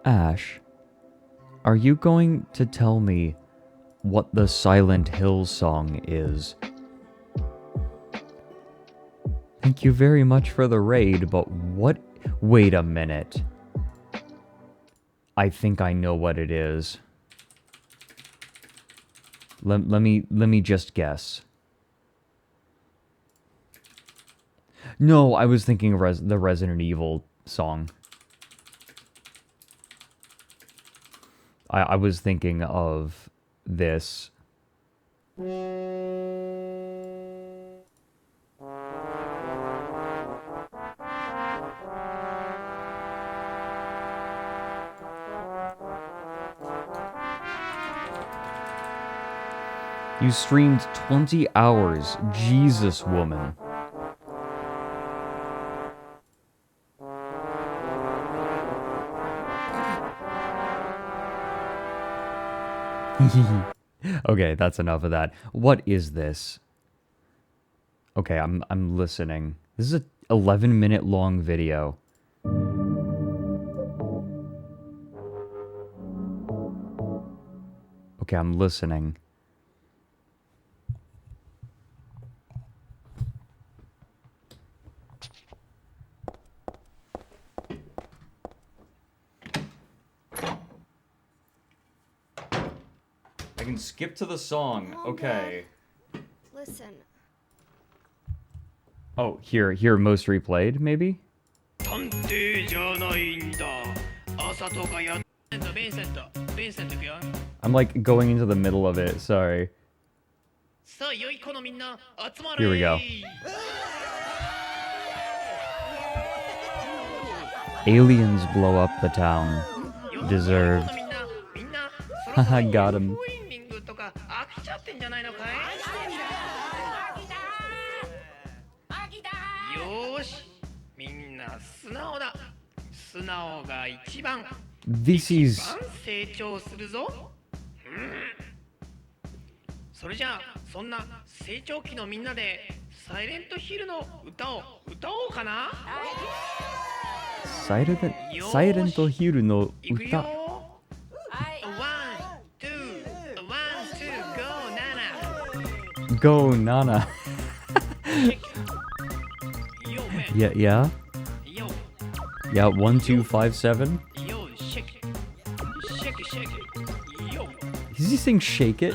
Ash, are you going to tell me what the Silent Hill song is? Thank you very much for the raid, but what? Wait a minute. I think I know what it is. Let me just guess. No, I was thinking the Resident Evil song. I was thinking of this. You streamed 20 hours. Jesus, woman. Okay, that's enough of that. What is this? Okay, I'm listening. This is a 11-minute long video. Okay, I'm listening. I can skip to the song. Okay. Listen. Oh, here, most replayed, maybe? I'm like going into the middle of it, sorry. Here we go. Aliens blow up the town. Deserved. Haha, got him. This is... それじゃあそんな成長期のみんなでサイレントヒルの歌を歌おうかな。サイレントヒルの歌。Go Nana. Yeah, yeah. Yeah, 1, 2, 5, 7. Is he saying shake it?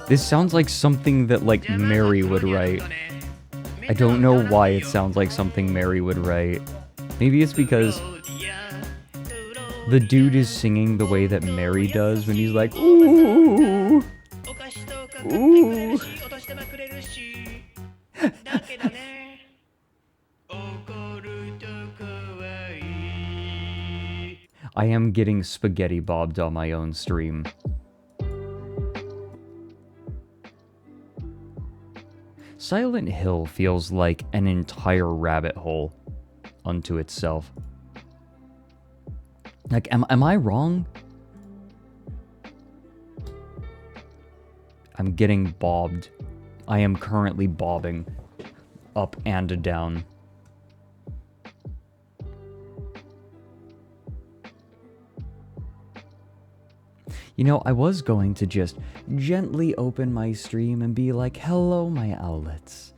This sounds like something that like Mary would write. I don't know why it sounds like something Mary would write. Maybe it's because the dude is singing the way that Mary does when he's like, ooh, ooh. I am getting spaghetti bobbed on my own stream. Silent Hill feels like an entire rabbit hole unto itself. Like, am I wrong? I'm getting bobbed. I am currently bobbing up and down. You know, I was going to just gently open my stream and be like, hello, my owlets.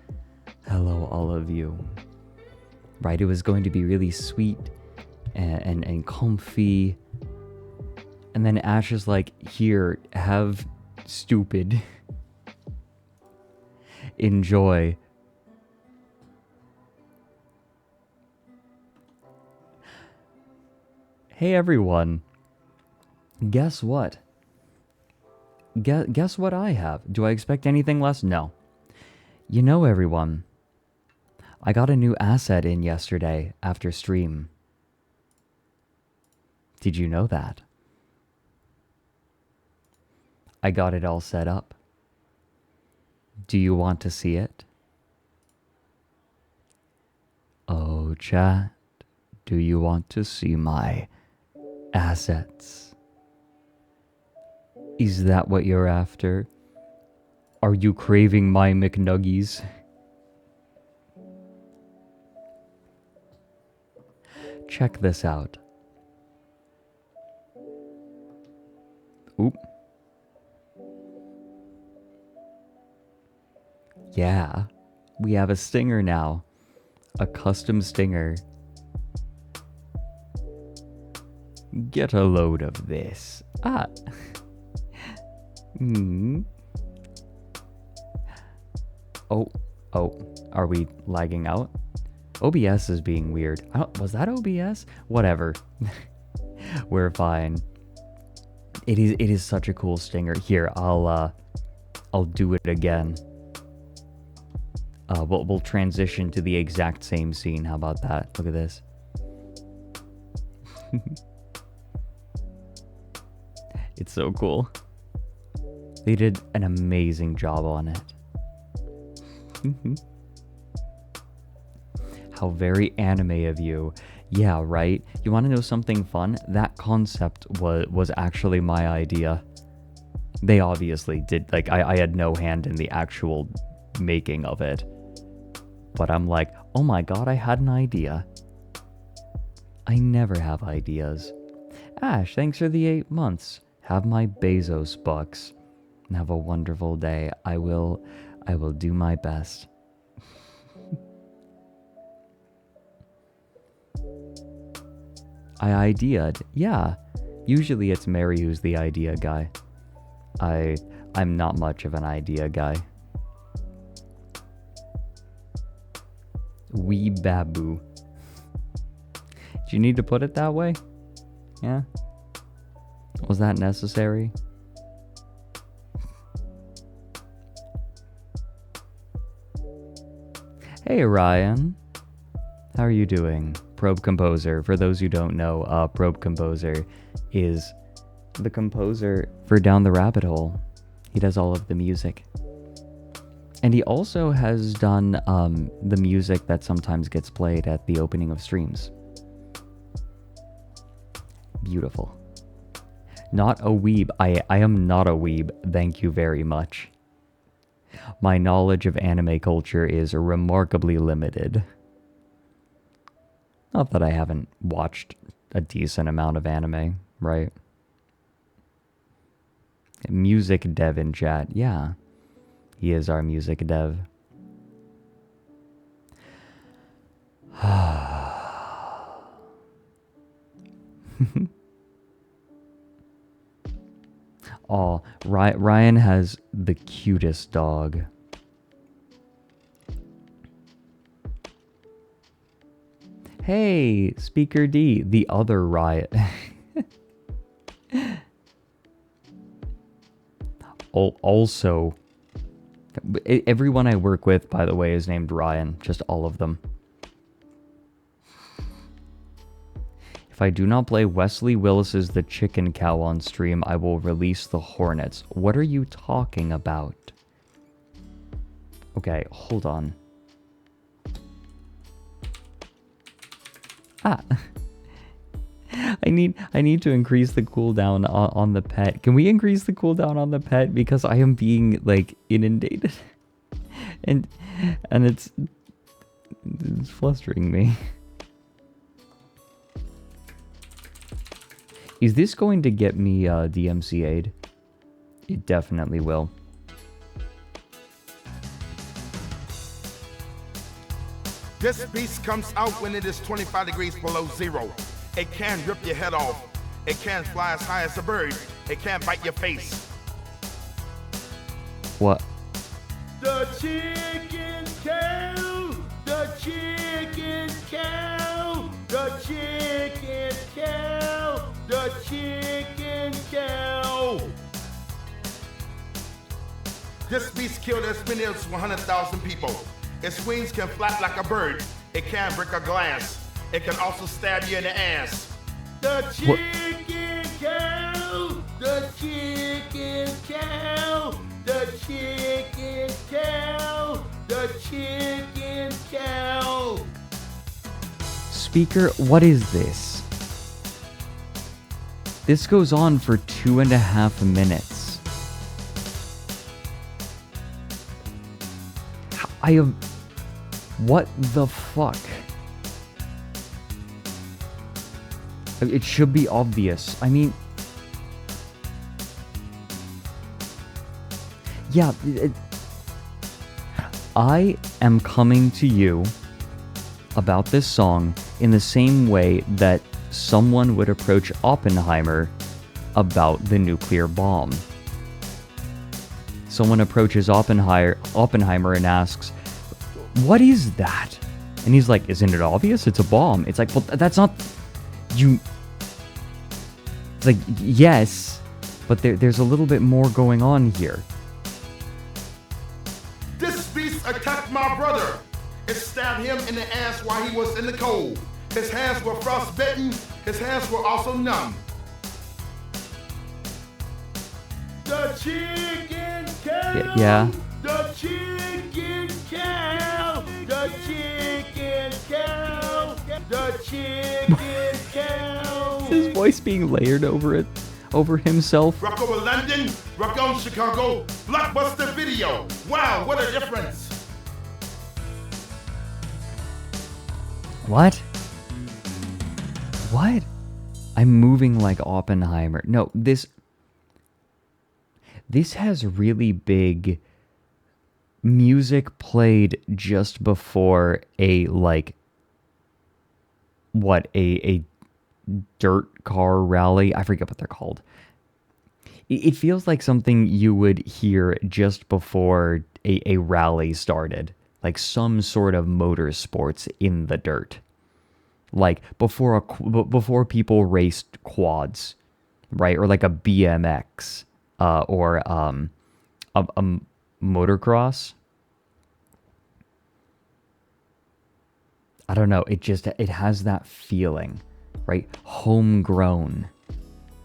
Hello, all of you. Right? It was going to be really sweet and comfy. And then Ash is like, here, have stupid. Enjoy. Hey, everyone. Guess what? Guess what I have? Do I expect anything less? No. You know, everyone, I got a new asset in yesterday after stream. Did you know that? I got it all set up. Do you want to see it? Oh, chat, do you want to see my assets? Is that what you're after? Are you craving my McNuggies? Check this out. Oop. Yeah, we have a stinger now. A custom stinger. Get a load of this. Ah. Oh, are we lagging out? OBS is being weird. Was that OBS? Whatever. We're fine. It is such a cool stinger. Here, I'll do it again. We'll transition to the exact same scene. How about that? Look at this. It's so cool. They did an amazing job on it. How very anime of you. Yeah, right? You want to know something fun? That concept was actually my idea. They obviously did, like, I had no hand in the actual making of it. But I'm like, oh my god, I had an idea. I never have ideas. Ash, thanks for the 8 months. Have my Bezos bucks. Have a wonderful day. I will do my best. I ideaed. Yeah. Usually it's Mary who's the idea guy. I'm not much of an idea guy. Wee babu. Do you need to put it that way? Yeah? Was that necessary? Hey Ryan. How are you doing? Probe Composer. For those who don't know, Probe Composer is the composer for Down the Rabbit Hole. He does all of the music. And he also has done the music that sometimes gets played at the opening of streams. Beautiful. Not a weeb. I am not a weeb. Thank you very much. My knowledge of anime culture is remarkably limited. Not that I haven't watched a decent amount of anime, right? Music dev in chat. Yeah. He is our music dev. Oh, Ryan has the cutest dog. Hey, Speaker D, the other Riot. Also, everyone I work with, by the way, is named Ryan. Just all of them. If I do not play Wesley Willis's The Chicken Cow on stream, I will release the Hornets. What are you talking about? Okay, hold on. Ah. I need to increase the cooldown on the pet. Can we increase the cooldown on the pet? Because I am being, like, inundated. and it's flustering me. Is this going to get me DMCA'd? It definitely will. This beast comes out when it is 25 degrees below zero. It can rip your head off. It can fly as high as a bird. It can bite your face. What? The chicken cow. The chicken cow. The chicken cow. The chicken cow. This beast killed as many as 100,000 people. Its wings can flap like a bird. It can break a glass. It can also stab you in the ass. The chicken cow. The chicken cow. The chicken cow. The chicken cow. Speaker, what is this? This goes on for 2.5 minutes. I have... What the fuck? It should be obvious. I mean... Yeah, I am coming to you about this song in the same way that someone would approach Oppenheimer about the nuclear bomb. Someone approaches Oppenheimer and asks, "What is that?" And he's like, "Isn't it obvious? It's a bomb." It's like, well, that's not... You... It's like, yes, but there's a little bit more going on here. This beast attacked my brother. It stabbed him in the ass while he was in the cold. His hands were frostbitten. His hands were also numb. The chicken cow. Yeah. The chicken cow. The chicken cow. The chicken cow. His voice being layered over himself. Rock over London. Rock on Chicago, Blockbuster Video. Wow, what a difference. What? What? I'm moving like Oppenheimer. No, this has really big music played just before a dirt car rally. I forget what they're called. It feels like something you would hear just before a rally started, like some sort of motorsports in the dirt, like before people raced quads, right? Or like a BMX, or a motocross. I don't know. It has that feeling, right? Homegrown,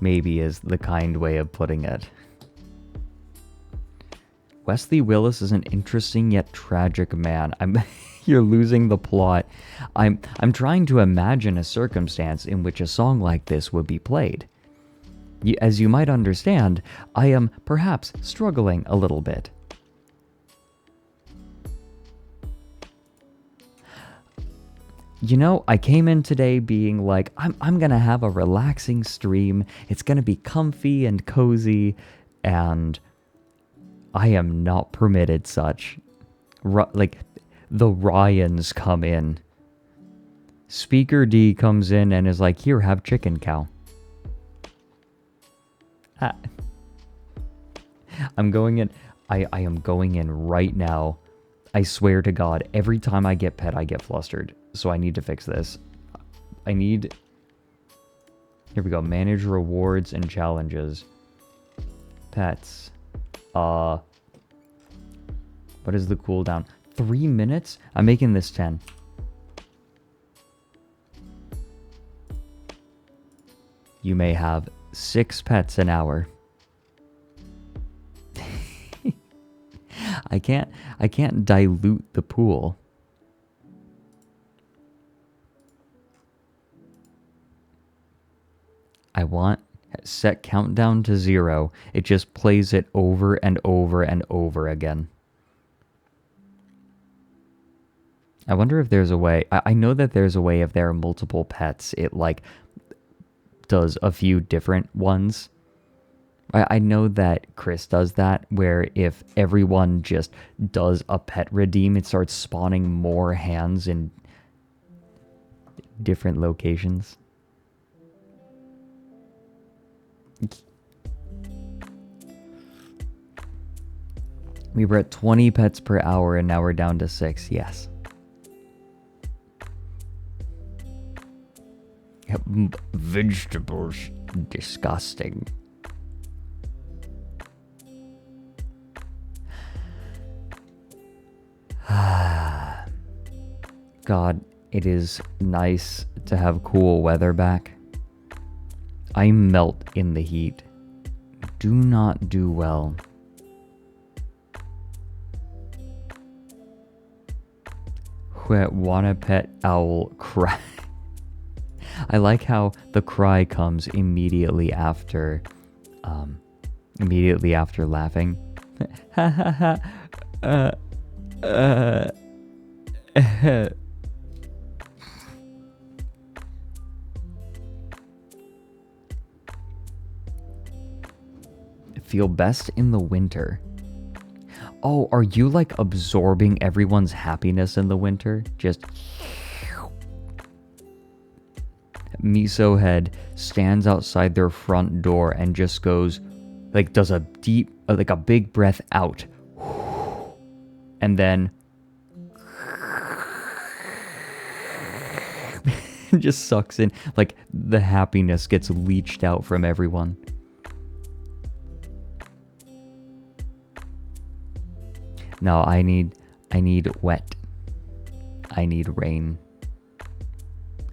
maybe, is the kind way of putting it. Wesley Willis is an interesting yet tragic man. You're losing the plot. I'm trying to imagine a circumstance in which a song like this would be played. As you might understand, I am perhaps struggling a little bit. You know, I came in today being like, I'm gonna have a relaxing stream. It's gonna be comfy and cozy, and I am not permitted such. Like, the Ryans come in. Speaker D comes in and is like, here, have chicken cow. I'm going in. I am going in right now. I swear to God, every time I get pet, I get flustered. So I need to fix this. Here we go. Manage rewards and challenges. Pets. What is the cooldown? 3 minutes? I'm making this 10. You may have 6 pets an hour. I can't dilute the pool. I want set countdown to 0. It just plays it over and over and over again. I wonder if there's a way. I know that there's a way if there are multiple pets, it like does a few different ones. I know that Chris does that, where if everyone just does a pet redeem, it starts spawning more hands in different locations. We were at 20 pets per hour and now we're down to 6. Yes. Vegetables. Disgusting. God, it is nice to have cool weather back. I melt in the heat. Do not do well. Wanna pet owl cry. I like how the cry comes immediately after laughing. Ha ha ha. Feel best in the winter. Oh, are you like absorbing everyone's happiness in the winter? Just Miso Head stands outside their front door and just goes, like, does a deep, like a big breath out. And then just sucks in, like the happiness gets leached out from everyone. No, I need wet. I need rain.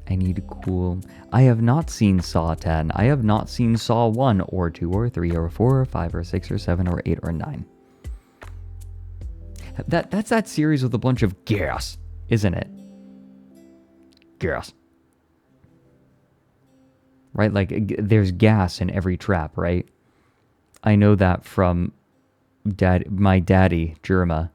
I need cool. I have not seen Saw 10. I have not seen Saw 1 or 2 or 3 or 4 or 5 or 6 or 7 or 8 or 9. That's that series with a bunch of gas, isn't it? Gas. Right? Like, there's gas in every trap, right? I know that from my daddy, Germa.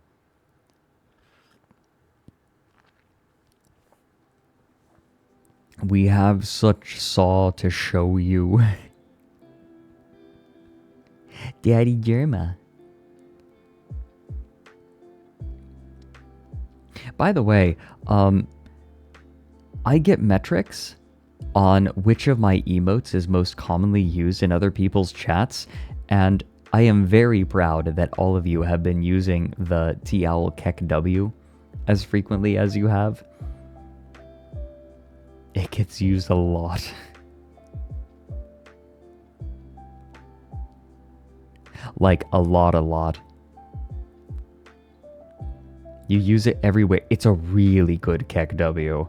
We have such saw to show you. Daddy Germa. By the way, I get metrics on which of my emotes is most commonly used in other people's chats, and I am very proud that all of you have been using the T-Owl Keck W as frequently as you have. It gets used a lot. Like, a lot. You use it everywhere. It's a really good Keck W.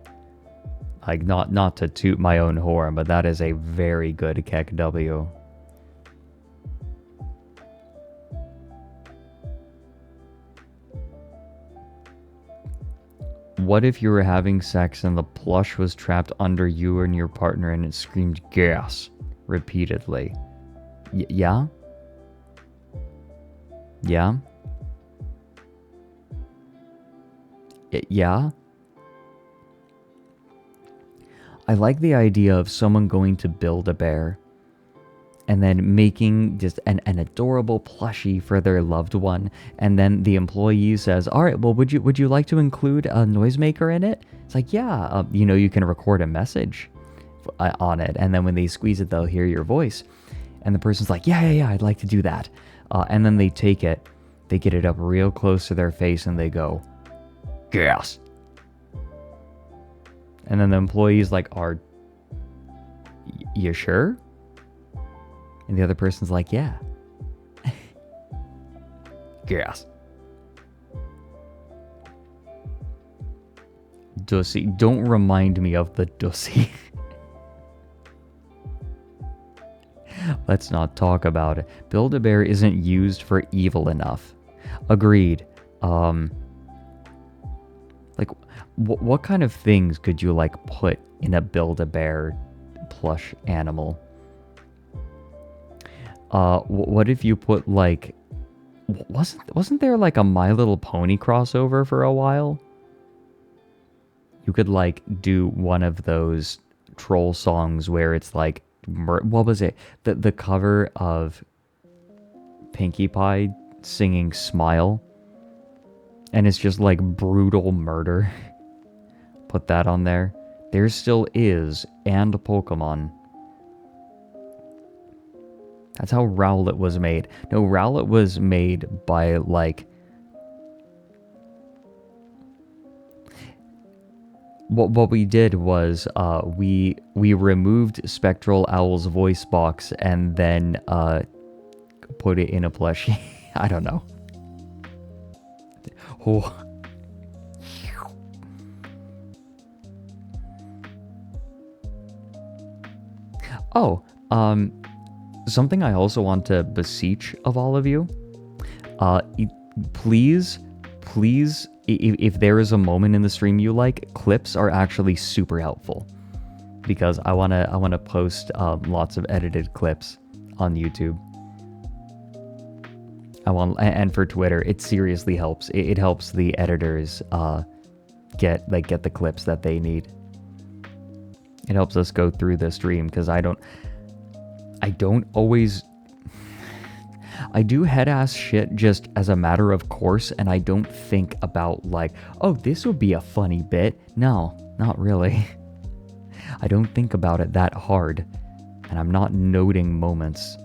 Like, not to toot my own horn, but that is a very good Keck W. What if you were having sex and the plush was trapped under you and your partner and it screamed gas repeatedly? Yeah? Yeah? Yeah? I like the idea of someone going to Build-A-Bear and then making just an adorable plushie for their loved one, and then the employee says, all right, well, would you like to include a noisemaker in it? It's like, yeah, you can record a message on it, and then when they squeeze it, they'll hear your voice. And the person's like, yeah, I'd like to do that. And then they take it, they get it up real close to their face, and they go, gas. And then the employee's like, are you sure? And the other person's like, yeah. Gas. Dussy. Don't remind me of the Dussy. Let's not talk about it. Build-A-Bear isn't used for evil enough. Agreed. Like, what kind of things could you, like, put in a Build-A-Bear plush animal? What if you put, like, wasn't there like a My Little Pony crossover for a while? You could like do one of those troll songs where it's like, what was it? The cover of Pinkie Pie singing Smile, and it's just like brutal murder. Put that on there. There still is, and Pokemon. That's how Rowlet was made. No, Rowlet was made by, like... What we did was, we removed Spectral Owl's voice box and then, put it in a plushie. I don't know. Oh, something I also want to beseech of all of you, please, if there is a moment in the stream you like, clips are actually super helpful, because I wanna post lots of edited clips on YouTube. And for Twitter, it seriously helps. It helps the editors get the clips that they need. It helps us go through the stream, because I don't always... I do head-ass shit just as a matter of course, and I don't think about, like, oh, this would be a funny bit. No, not really. I don't think about it that hard, and I'm not noting moments.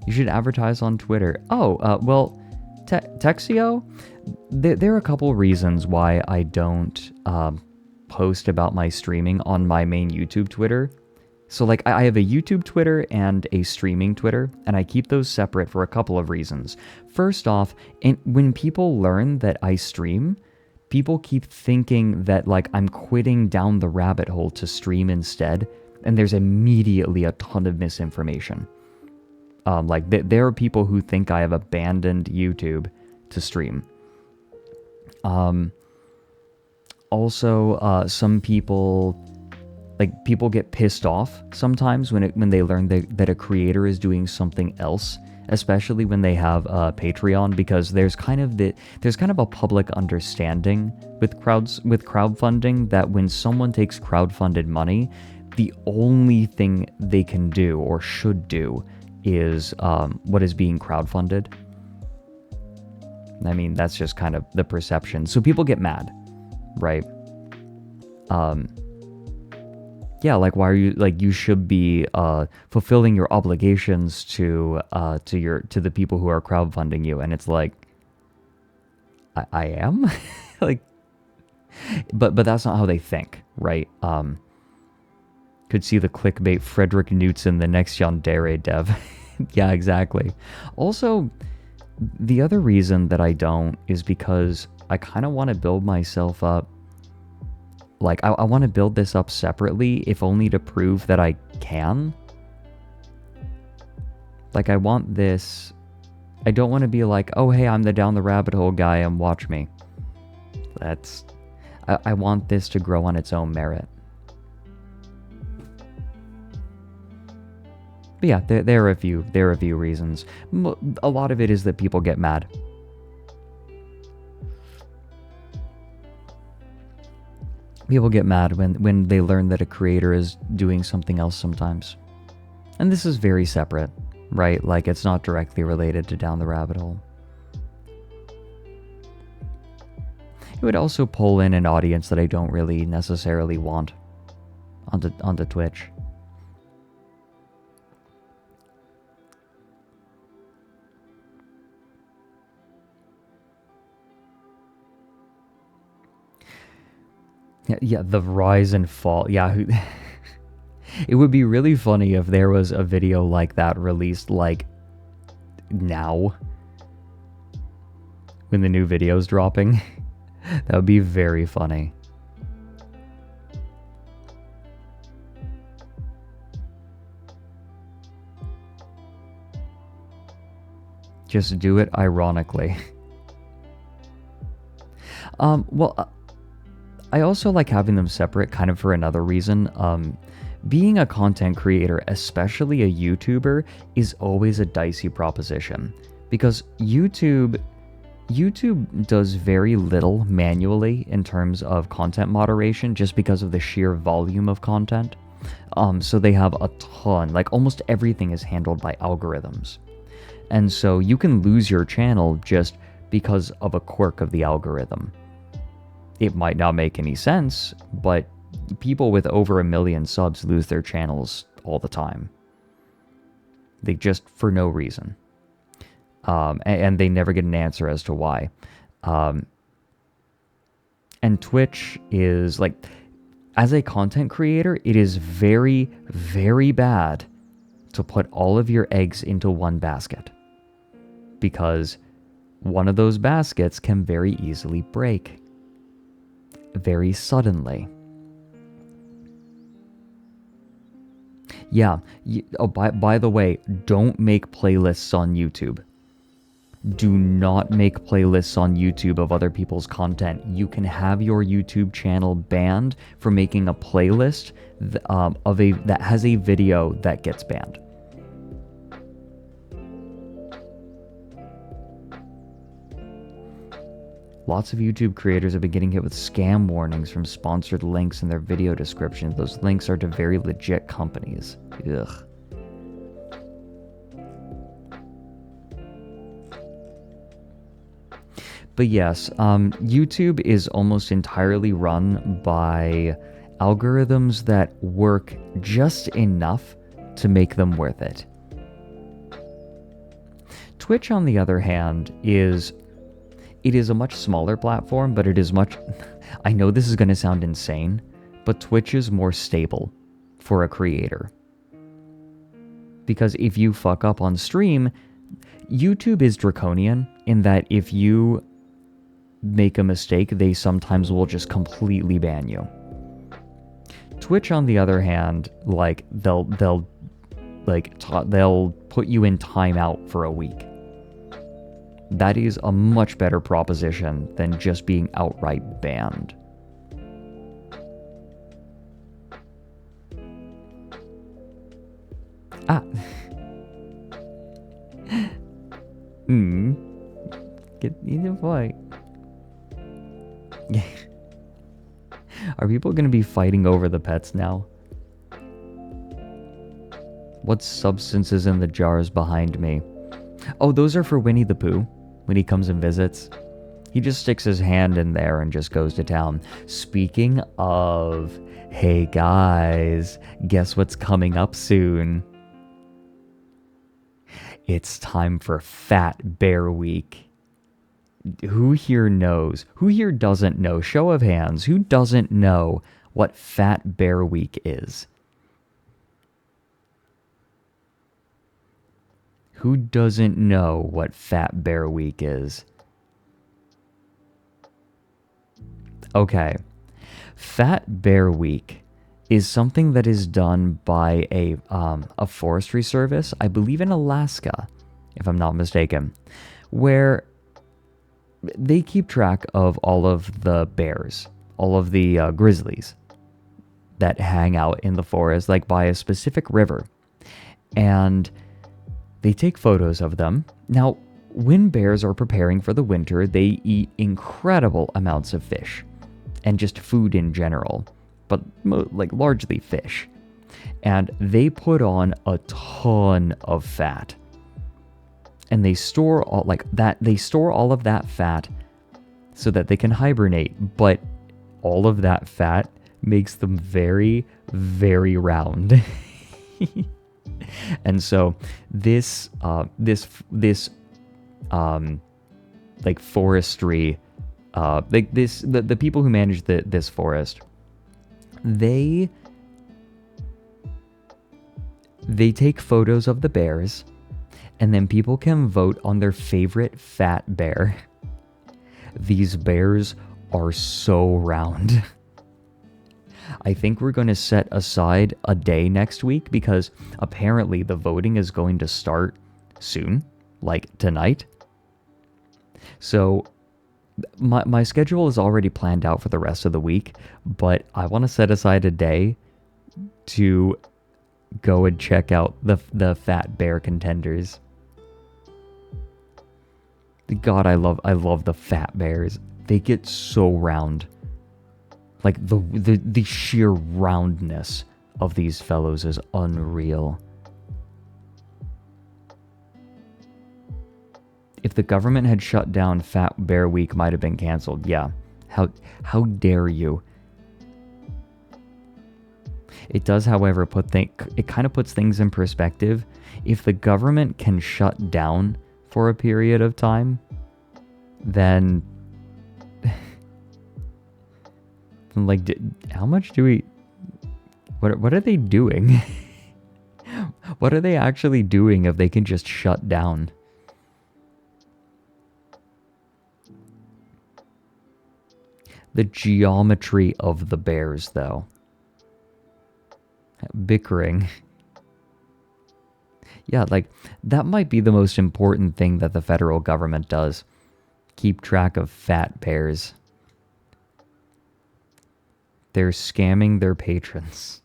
You should advertise on Twitter. Oh, well, Texio, there are a couple reasons why I don't post about my streaming on my main YouTube Twitter. So, like, I have a YouTube Twitter and a streaming Twitter, and I keep those separate for a couple of reasons. First off, when people learn that I stream, people keep thinking that, like, I'm quitting down the rabbit hole to stream instead, and there's immediately a ton of misinformation. Like, there are people who think I have abandoned YouTube to stream. Also, some people like people get pissed off sometimes when they learn that a creator is doing something else, especially when they have a Patreon, because there's kind of a public understanding with crowdfunding that when someone takes crowdfunded money, the only thing they can do or should do is what is being crowdfunded. I mean, that's just kind of the perception. So people get mad, right? Yeah, like, why are you, like, you should be fulfilling your obligations to the people who are crowdfunding you, and it's like, I am? Like, but that's not how they think, right? Could see the clickbait Fredrik Knudsen, the next Yandere dev. Yeah, exactly. Also, the other reason that I don't is because I kind of want to build myself up. Like, I want to build this up separately, if only to prove that I can. Like, I want this... I don't want to be like, oh, hey, I'm the down the rabbit hole guy and watch me. That's... I want this to grow on its own merit. But yeah, there are a few reasons. A lot of it is that people get mad. People get mad when they learn that a creator is doing something else sometimes. And this is very separate, right? Like, it's not directly related to Down the Rabbit Hole. It would also pull in an audience that I don't really necessarily want onto Twitch. Yeah, the rise and fall. Yeah, it would be really funny if there was a video like that released, like, now, when the new video's dropping. That would be very funny. Just do it ironically. Well, I also like having them separate kind of for another reason. Being a content creator, especially a YouTuber, is always a dicey proposition, because YouTube does very little manually in terms of content moderation, just because of the sheer volume of content. So they have a ton, like almost everything is handled by algorithms. And so you can lose your channel just because of a quirk of the algorithm. It might not make any sense, but people with over 1 million subs lose their channels all the time. They just, for no reason. And they never get an answer as to why. And Twitch is, like, as a content creator, it is very, very bad to put all of your eggs into one basket, because one of those baskets can very easily break. Very suddenly. Yeah. Oh, by the way, don't make playlists on YouTube. Do not make playlists on YouTube of other people's content. You can have your YouTube channel banned for making a playlist that has a video that gets banned. Lots of YouTube creators have been getting hit with scam warnings from sponsored links in their video descriptions. Those links are to very legit companies. Ugh. But yes, YouTube is almost entirely run by algorithms that work just enough to make them worth it. Twitch, on the other hand, it is a much smaller platform, but it is much... I know this is going to sound insane, but Twitch is more stable for a creator. Because if you fuck up on stream, YouTube is draconian in that if you make a mistake, they sometimes will just completely ban you. Twitch, on the other hand, like, they'll put you in timeout for a week. That is a much better proposition than just being outright banned. Are people going to be fighting over the pets now? What substance is in the jars behind me? Oh, those are for Winnie the Pooh when he comes and visits. He just sticks his hand in there and just goes to town. Speaking of, hey guys, guess what's coming up soon? It's time for Fat Bear Week. Who here knows? Who here doesn't know? Show of hands. Who doesn't know what Fat Bear Week is? Who doesn't know what Fat Bear Week is? Okay. Fat Bear Week is something that is done by a forestry service, I believe in Alaska, if I'm not mistaken, where they keep track of all of the bears, all of the grizzlies that hang out in the forest, like by a specific river. And they take photos of them. Now, when bears are preparing for the winter, they eat incredible amounts of fish and just food in general, but like largely fish. And they put on a ton of fat. And they store all of that fat so that they can hibernate, but all of that fat makes them very, very round. And so this like forestry, the people who manage this forest, they take photos of the bears, and then people can vote on their favorite fat bear. These bears are so round. I think we're going to set aside a day next week because apparently the voting is going to start soon, like tonight. So my schedule is already planned out for the rest of the week, but I want to set aside a day to go and check out the fat bear contenders. God, I love the fat bears. They get so round. Like the sheer roundness of these fellows is unreal. If the government had shut down, Fat Bear Week might have been canceled. Yeah. How dare you? It does, however, it kind of puts things in perspective. If the government can shut down for a period of time, then like, how much do we... What are they doing? What are they actually doing if they can just shut down? The geometry of the bears, though. Bickering. Yeah, like, that might be the most important thing that the federal government does. Keep track of fat bears. They're scamming their patrons.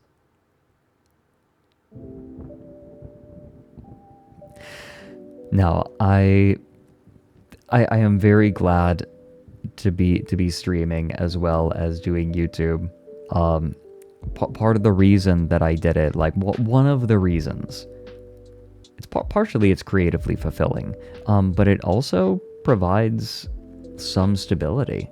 Now, I am very glad to be streaming as well as doing YouTube. Part of the reason that I did it, like one of the reasons, it's partially it's creatively fulfilling, but it also provides some stability.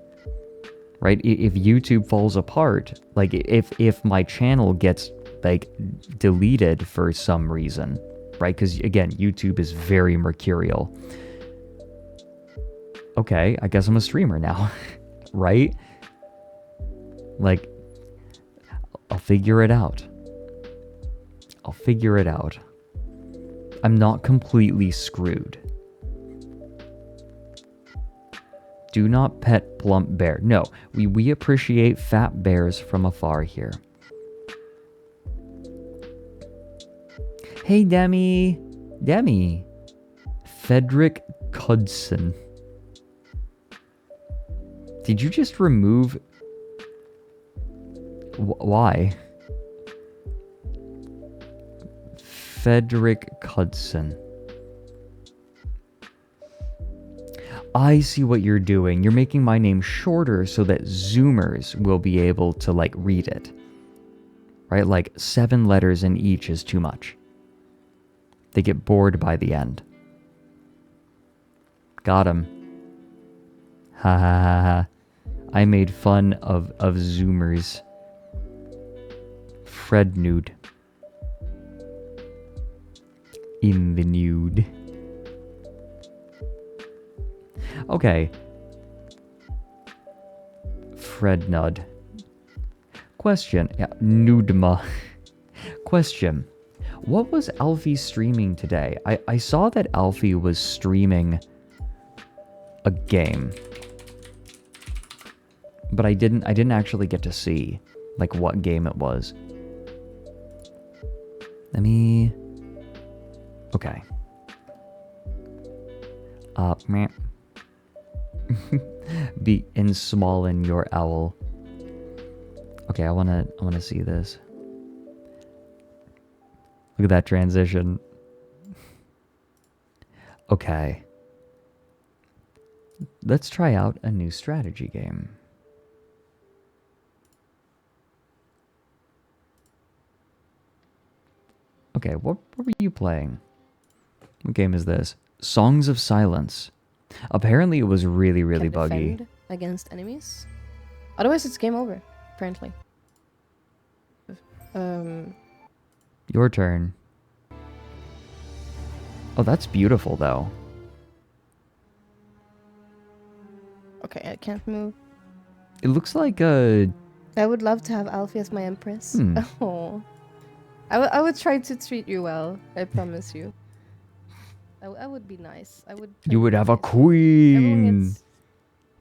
Right? If YouTube falls apart, like if my channel gets like deleted for some reason, right? Because again, YouTube is very mercurial. Okay, I guess I'm a streamer now, right? Like, I'll figure it out. I'm not completely screwed. Do not pet plump bear. No, we appreciate fat bears from afar here. Hey, Demi. Fredrik Knudsen. Did you just remove... Why? Fredrik Knudsen. I see what you're doing. You're making my name shorter so that Zoomers will be able to, like, read it. Right? Like, 7 letters in each is too much. They get bored by the end. Got him. Ha ha ha ha. I made fun of Zoomers. Fred nude. In the nude. Okay. Fred Nud. Question. Yeah, Nudma. Question. What was Alfie streaming today? I saw that Alfie was streaming a game. But I didn't actually get to see like what game it was. Let me... Okay. Meh. Be in small in your owl. Okay, I wanna see this. Look at that transition. Okay. Let's try out a new strategy game. Okay, what were you playing? What game is this? Songs of Silence. Apparently it was really, really buggy. Defend against enemies. Otherwise it's game over, apparently. Your turn. Oh, that's beautiful though. Okay, I can't move. It looks like a... I would love to have Alfie as my empress. Hmm. Oh. I would try to treat you well, I promise you. I would be nice. I would. You would have a nice. queen. Everyone gets...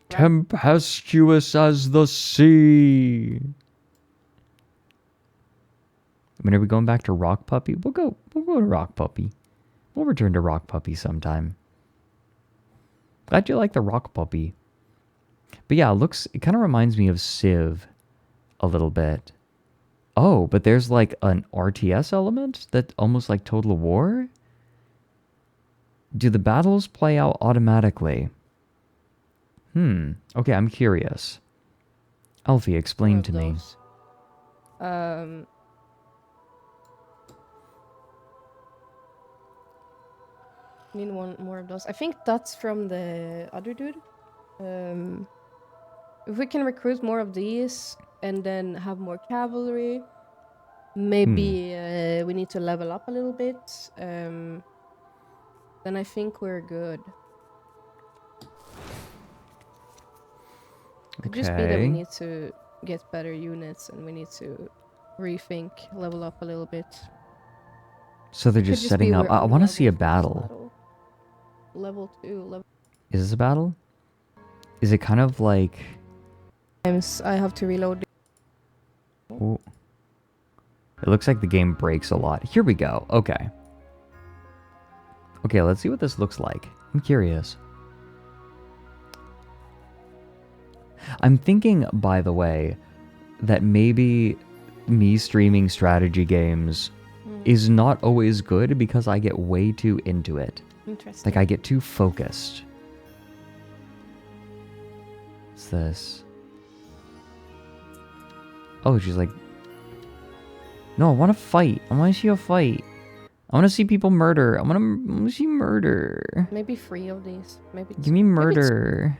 Tempestuous as the sea. I mean, are we going back to Rock Puppy? We'll go to Rock Puppy. We'll return to Rock Puppy sometime. Glad you like the Rock Puppy. But yeah, it kind of reminds me of Civ a little bit. Oh, but there's like an RTS element that almost like Total War? Do the battles play out automatically? Okay, I'm curious. Alfie, explain to me. Need one more of those. I think that's from the other dude. If we can recruit more of these and then have more cavalry, maybe we need to level up a little bit. Then I think we're good. Could just be that we need to get better units and we need to rethink, level up a little bit. So they're just setting up. I want to see a battle. Level 2, level... Is this a battle? Is it kind of like... I have to reload. Ooh. It looks like the game breaks a lot. Here we go. Okay. Okay, let's see what this looks like. I'm curious. I'm thinking, by the way, that maybe me streaming strategy games is not always good because I get way too into it. Interesting. Like, I get too focused. What's this? Oh, she's like... No, I want to fight. I want to see a fight. I want to see people murder. I want to see murder. Maybe 3 of these. Maybe Give me murder.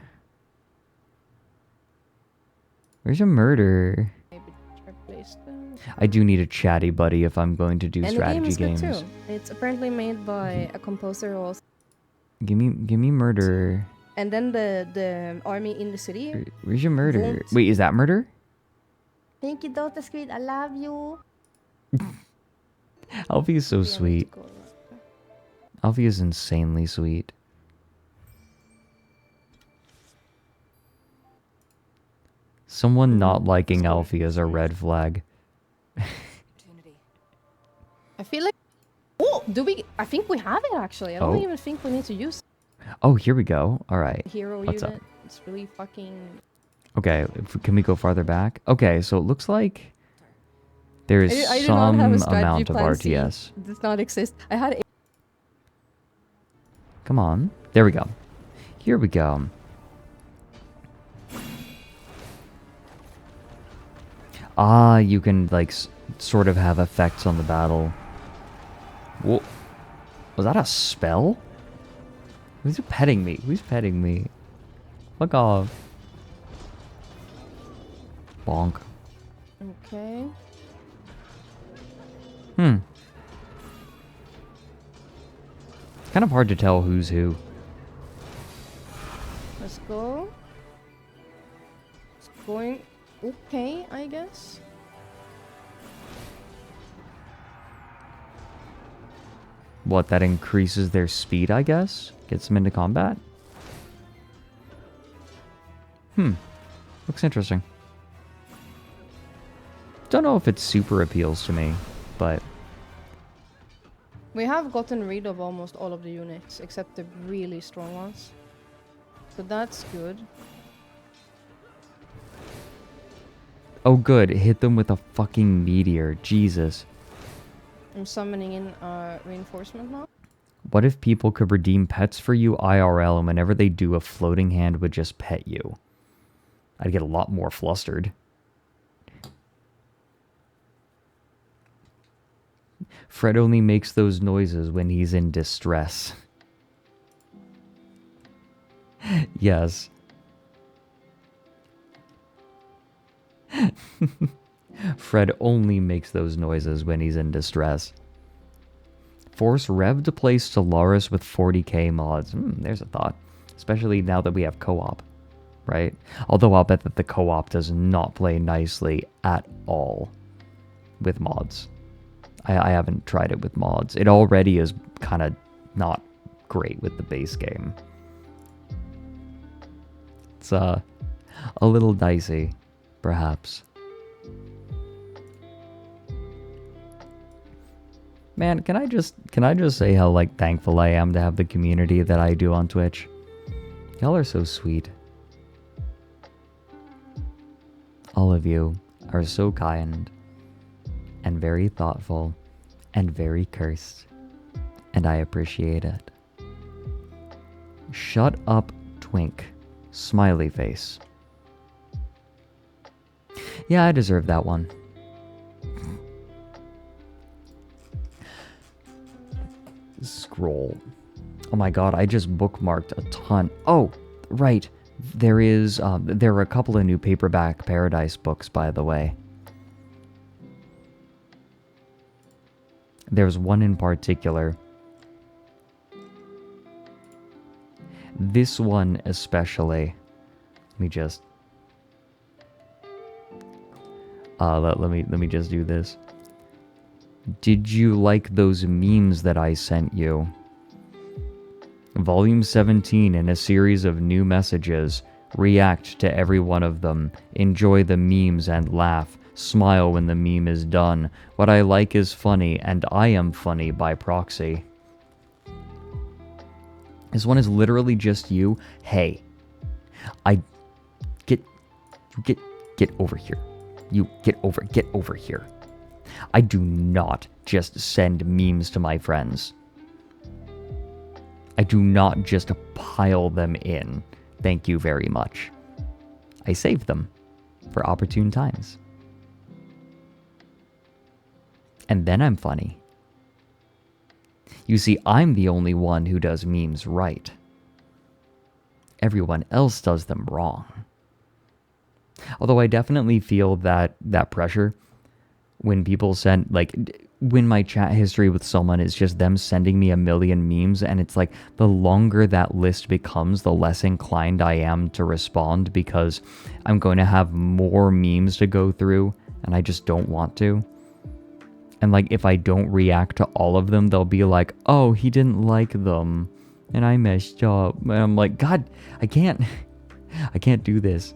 Where's your murder? Maybe replace them. I do need a chatty buddy if I'm going to do And strategy the game is games. good too. It's apparently made by a composer also. Give me murder. And then the army in the city. Where's your murder? Won't. Wait, is that murder? Thank you, Dota Squid. I love you. Alfie is so Yeah, we sweet. need to go. Alfie is insanely sweet. Someone not liking Alfie is a red flag. I feel like... Oh, do we... I think we have it actually. I don't Oh. even think we need to use Oh, here we go. All right. hero What's unit. up? It's really fucking... Okay, can we go farther back? Okay, so it looks like there is I do not some have a strategy amount of plan C. RTS. Does not exist. I had... Come on. There we go. Here we go. Ah, you can, like, sort of have effects on the battle. Whoa. Was that a spell? Who's petting me? Who's petting me? Fuck off. Bonk. Okay. Hmm. Kind of hard to tell who's who. Let's go. It's going okay, I guess. What, that increases their speed, I guess? Gets them into combat? Looks interesting. Don't know if it super appeals to me, but... We have gotten rid of almost all of the units, except the really strong ones. So that's good. Oh good, hit them with a fucking meteor. Jesus. I'm summoning in reinforcement now. What if people could redeem pets for you IRL and whenever they do, a floating hand would just pet you? I'd get a lot more flustered. Fred only makes those noises when he's in distress. Yes. Fred only makes those noises when he's in distress. Force Rev to play Stellaris with 40k mods. There's a thought. Especially now that we have co-op, right? Although I'll bet that the co-op does not play nicely at all with mods. I haven't tried it with mods. It already is kind of not great with the base game. It's a little dicey, perhaps. Man, can I just say how, like, thankful I am to have the community that I do on Twitch? Y'all are so sweet. All of you are so kind and very thoughtful and very cursed, and I appreciate it. Shut up, Twink. Smiley face. Yeah, I deserve that one. Scroll. Oh my god, I just bookmarked a ton. Oh, right. There are a couple of new Paperback Paradise books, by the way. There's one in particular. This one especially. Let me just... let me just do this. Did you like those memes that I sent you? Volume 17 in a series of new messages. React to every one of them. Enjoy the memes and laugh. Smile when the meme is done. What I like is funny, and I am funny by proxy. This one is literally just you. Hey, get over here. You get over here. I do not just send memes to my friends. I do not just pile them in. Thank you very much. I save them for opportune times. And then I'm funny. You see, I'm the only one who does memes right. Everyone else does them wrong. Although I definitely feel that pressure when people send, like, when my chat history with someone is just them sending me a million memes, and it's like, the longer that list becomes, the less inclined I am to respond, because I'm going to have more memes to go through, and I just don't want to. And, like, if I don't react to all of them, they'll be like, oh, he didn't like them, and I messed up. And I'm like, God, I can't do this.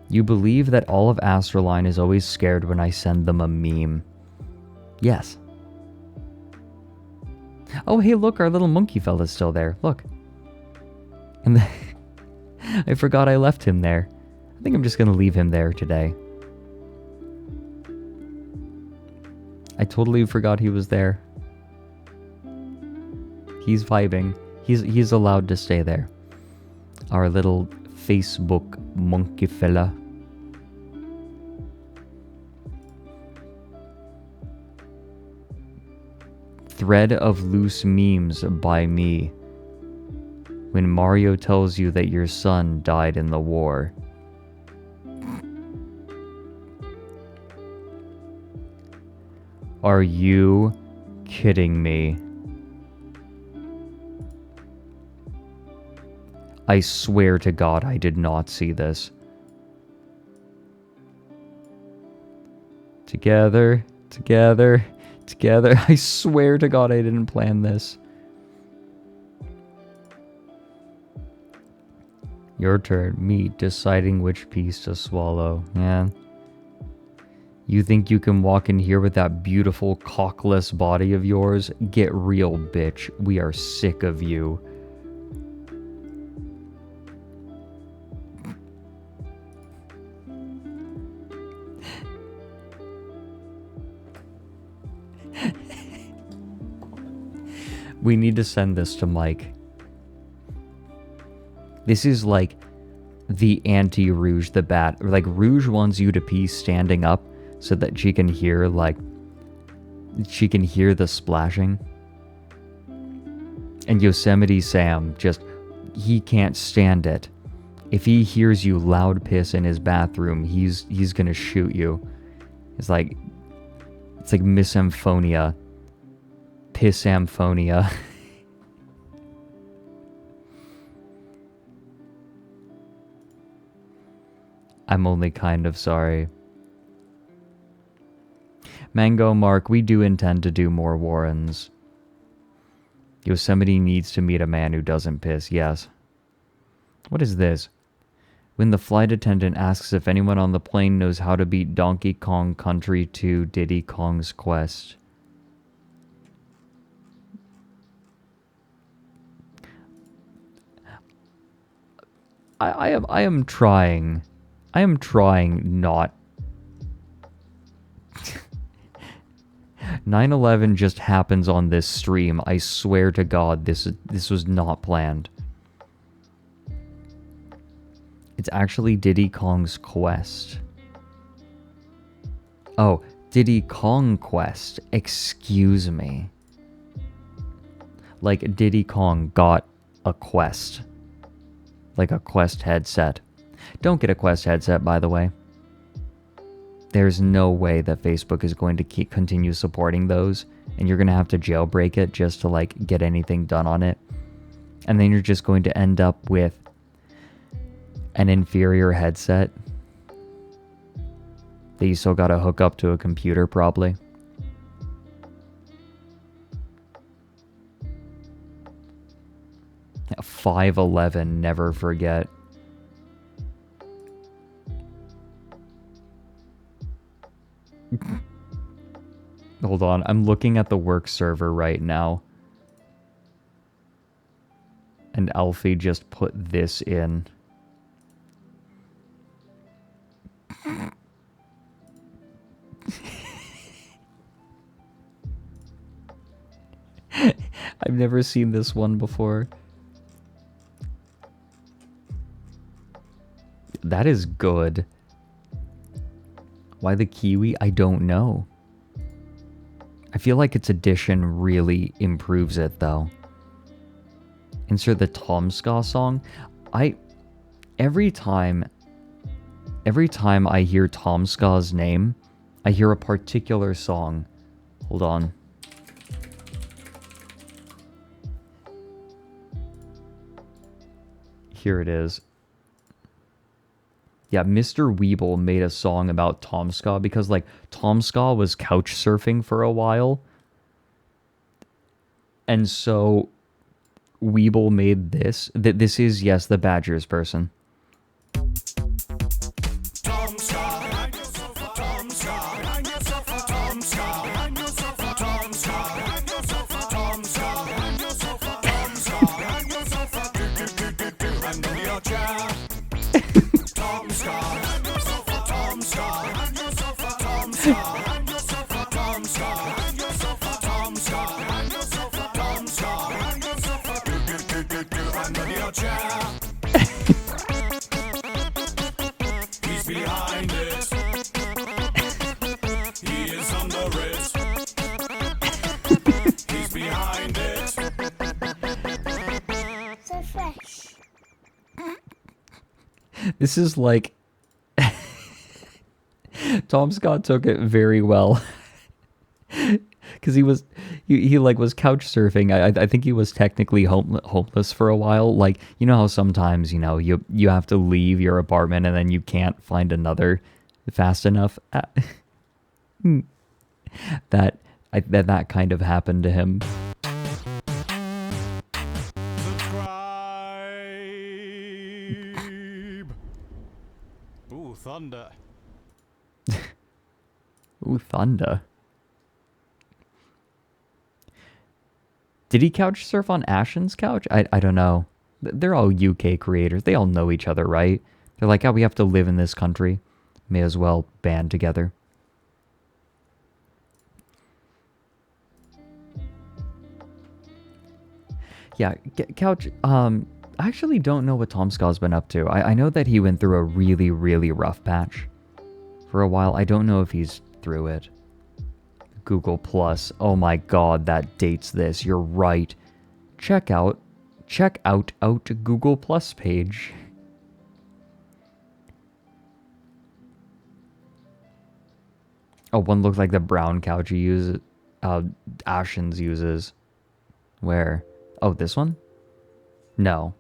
You believe that all of ASTRALINE is always scared when I send them a meme. Yes. Oh, hey, look, our little monkey fella's still there. Look. And I forgot I left him there. I think I'm just going to leave him there today. I totally forgot he was there. He's vibing. He's allowed to stay there. Our little Facebook monkey fella. Thread of loose memes by me. When Mario tells you that your son died in the war. Are you kidding me? I swear to God I did not see this. Together, together, together. I swear to God I didn't plan this. Your turn. Me deciding which piece to swallow. Yeah. You think you can walk in here with that beautiful cockless body of yours? Get real, bitch. We are sick of you. We need to send this to Mike. This is like the anti-Rouge the Bat. Like, Rouge wants you to pee standing up so that she can hear, like, she can hear the splashing. And Yosemite Sam just, he can't stand it. If he hears you loud piss in his bathroom, he's gonna shoot you. It's like misamphonia. Pissamphonia. I'm only kind of sorry. Mango Mark, we do intend to do more Warrens. Yosemite needs to meet a man who doesn't piss, yes. What is this? When the flight attendant asks if anyone on the plane knows how to beat Donkey Kong Country 2 Diddy Kong's Quest. I am trying. I am trying not. 9/11 just happens on this stream. I swear to God, this was not planned. It's actually Diddy Kong's Quest. Oh, Diddy Kong Quest. Excuse me. Like Diddy Kong got a Quest. Like a Quest headset. Don't get a Quest headset, by the way. There's no way that Facebook is going to continue supporting those, and you're going to have to jailbreak it just to, like, get anything done on it. And then you're just going to end up with an inferior headset that you still got to hook up to a computer, probably. Yeah, 5'11", never forget. Hold on, I'm looking at the work server right now. And Alfie just put this in. I've never seen this one before. That is good. Why the kiwi? I don't know. I feel like its addition really improves it, though. Insert the Tom Ska song. Every time I hear Tom Ska's name, I hear a particular song. Hold on. Here it is. Yeah, Mr. Weeble made a song about Tom Ska because, like, Tom Ska was couch surfing for a while. And so Weeble made this. This is, yes, the Badgers person. This is like Tom Scott took it very well. Because he like was couch surfing. I think he was technically homeless for a while. Like, you know how sometimes, you know, you have to leave your apartment and then you can't find another fast enough. That kind of happened to him. Subscribe. Ooh, thunder. Ooh, thunder. Did he couch surf on Ashen's couch? I don't know. They're all UK creators. They all know each other, right? They're like, oh, we have to live in this country. May as well band together. Yeah, Couch, I actually don't know what Tom Scott's been up to. I know that he went through a really, really rough patch for a while. I don't know if he's through it. Google Plus. Oh my god, that dates this. You're right. Check out Google Plus page. Oh, one looks like the brown couch he uses. Ashen's uses. Where? Oh, this one? No.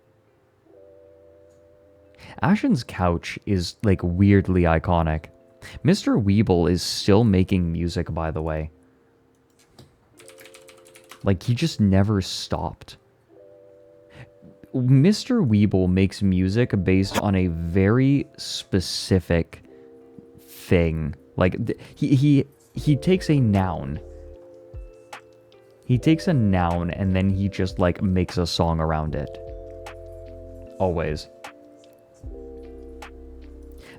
Ashen's couch is like weirdly iconic. Mr. Weeble is still making music, by the way. Like, he just never stopped. Mr. Weeble makes music based on a very specific thing. Like, he takes a noun. He takes a noun and then he just, like, makes a song around it. Always.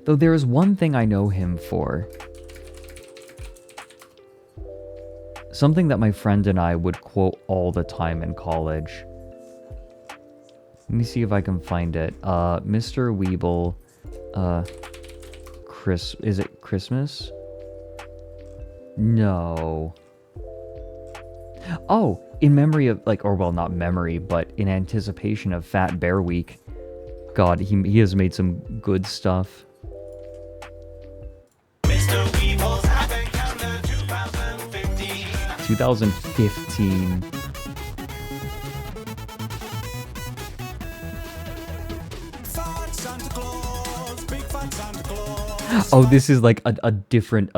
Though there is one thing I know him for. Something that my friend and I would quote all the time in college. Let me see if I can find it. Mr. Weeble, is it Christmas? No. Oh, in memory of, like, or well, not memory, but in anticipation of Fat Bear Week. God, he has made some good stuff. 2015. Oh, this is like a different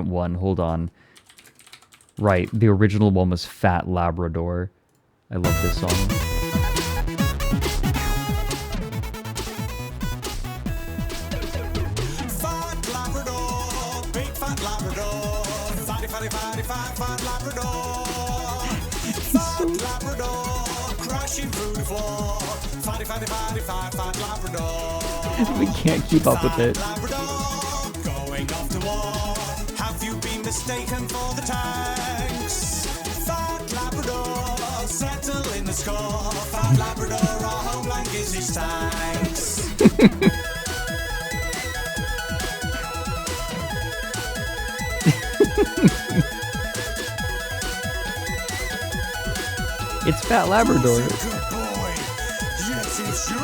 one. Hold on. Right, the original one was Fat Labrador. I love this song. Fat Labrador, big fat Labrador, fatty, fatty, fatty, fat, fat Labrador. Fat Labrador, crashing through the floor. Fatty, fatty, fatty, fat, fat Labrador. We can't keep up with it. Labrador, going off to war. Have you been mistaken for the tanks? Fat Labrador, settle in the score. Fat Labrador, our homeland is his tanks. It's Fat Labrador. Good boy. Yes, it's you.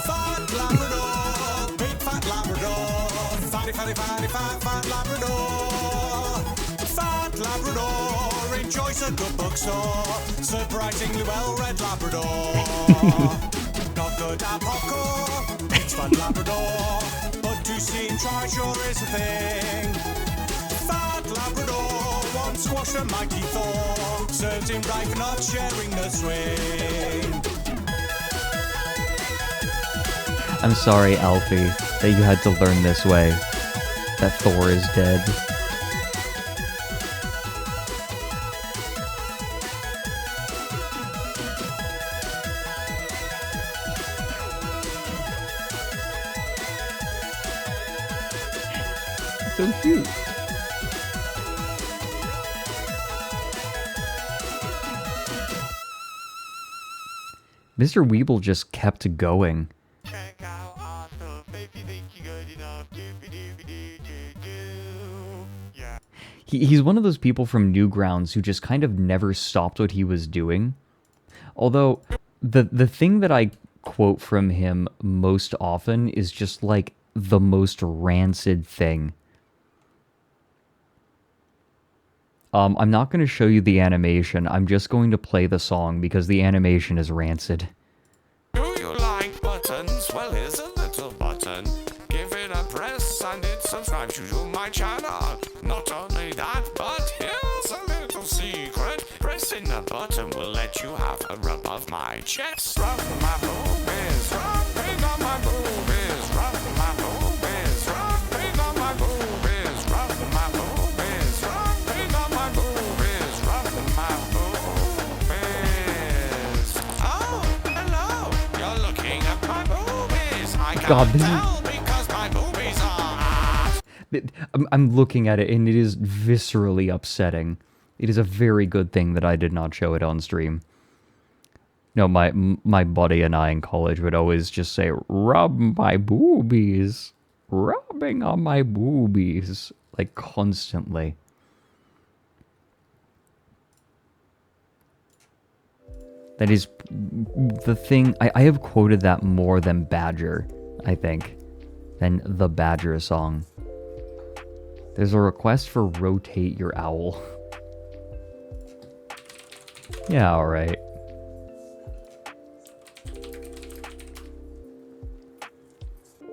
Fat Labrador, big fat Labrador. Fatty, fatty, fatty, fat, fat Labrador. Fat Labrador enjoys a good bookstore. Surprisingly well-read Labrador. Not good at popcorn. It's fat Labrador. But to see him try sure is a thing. Fat Labrador once squashed a mighty Thor. Served him right for not sharing the swing. I'm sorry, Alfie, that you had to learn this way. That Thor is dead. So cute. Mr. Weeble just kept going. He's one of those people from Newgrounds who just kind of never stopped what he was doing. Although, the thing that I quote from him most often is just like the most rancid thing. I'm not going to show you the animation. I'm just going to play the song because the animation is rancid. Do you like buttons? Well, here's a little button. Give it a press and it subscribes you to my channel. Not only that, but here's a little secret. Pressing the button will let you have a rub of my chest. Rub my boobies, rubbing on my boobies, rub my boobies, rubbing on my boobies, rub my boobies, rubbing on my boobies, rub my boobies. Oh, hello, you're looking at my boobies. I God, can't this is- tell because my boobies are... I'm looking at it and it is viscerally upsetting. It is a very good thing that I did not show it on stream. No, my buddy and I in college would always just say, rub my boobies. Rubbing on my boobies. Like, constantly. That is the thing. I have quoted that more than Badger, I think. Than the Badger song. There's a request for rotate your owl. Yeah, alright.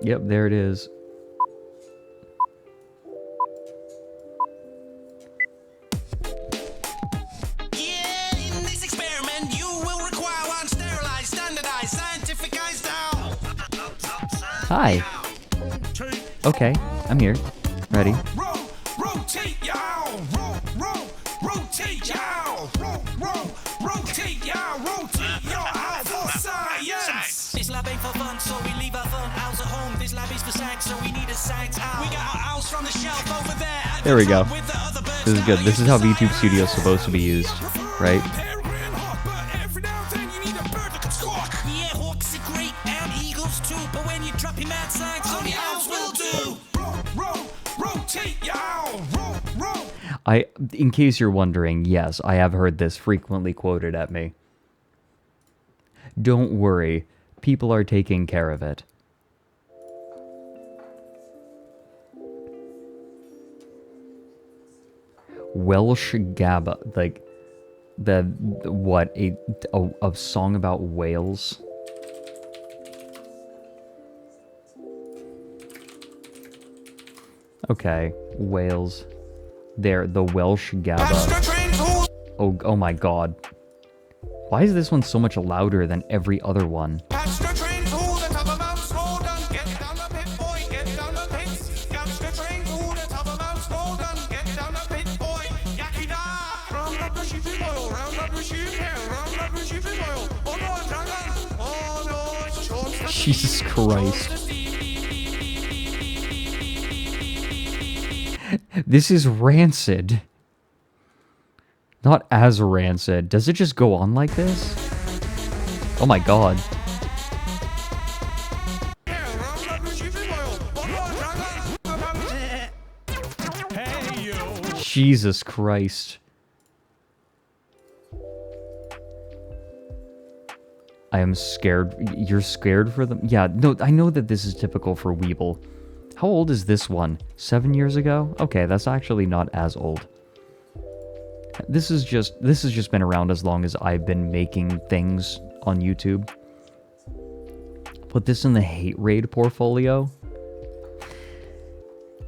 Yep, there it is. Yeah, in this experiment, you will require one sterilized, standardized, scientificized owl. Hi. Okay, I'm here. Ready? Rotate your owl. Rotate your owl. Rotate your owl. Rotate your owl for science. This lab ain't for fun, so we leave our fun owls at home. This lab is for science, so we need a science owl. We got our owls from the shelf over there. at There the we go. top with the other birds. This is good. This is how VTube Studio is supposed to be used, right? Yeah, hawks are great and eagles too, but when you drop your mad science, only owls will do. Rotate your owl. In case you're wondering, yes, I have heard this frequently quoted at me. Don't worry, people are taking care of it. Welsh Gabba, like a song about whales. Okay, whales. There, the Welsh Gabba. Oh my god. Why is this one so much louder than every other one? Jesus Christ. This is rancid. Not as rancid. Does it just go on like this? Oh my god. Jesus Christ. I am scared. You're scared for them? Yeah, no, I know that this is typical for Weeble. How old is this one? 7 years ago? Okay, that's actually not as old. This has just been around as long as I've been making things on YouTube. Put this in the hate raid portfolio.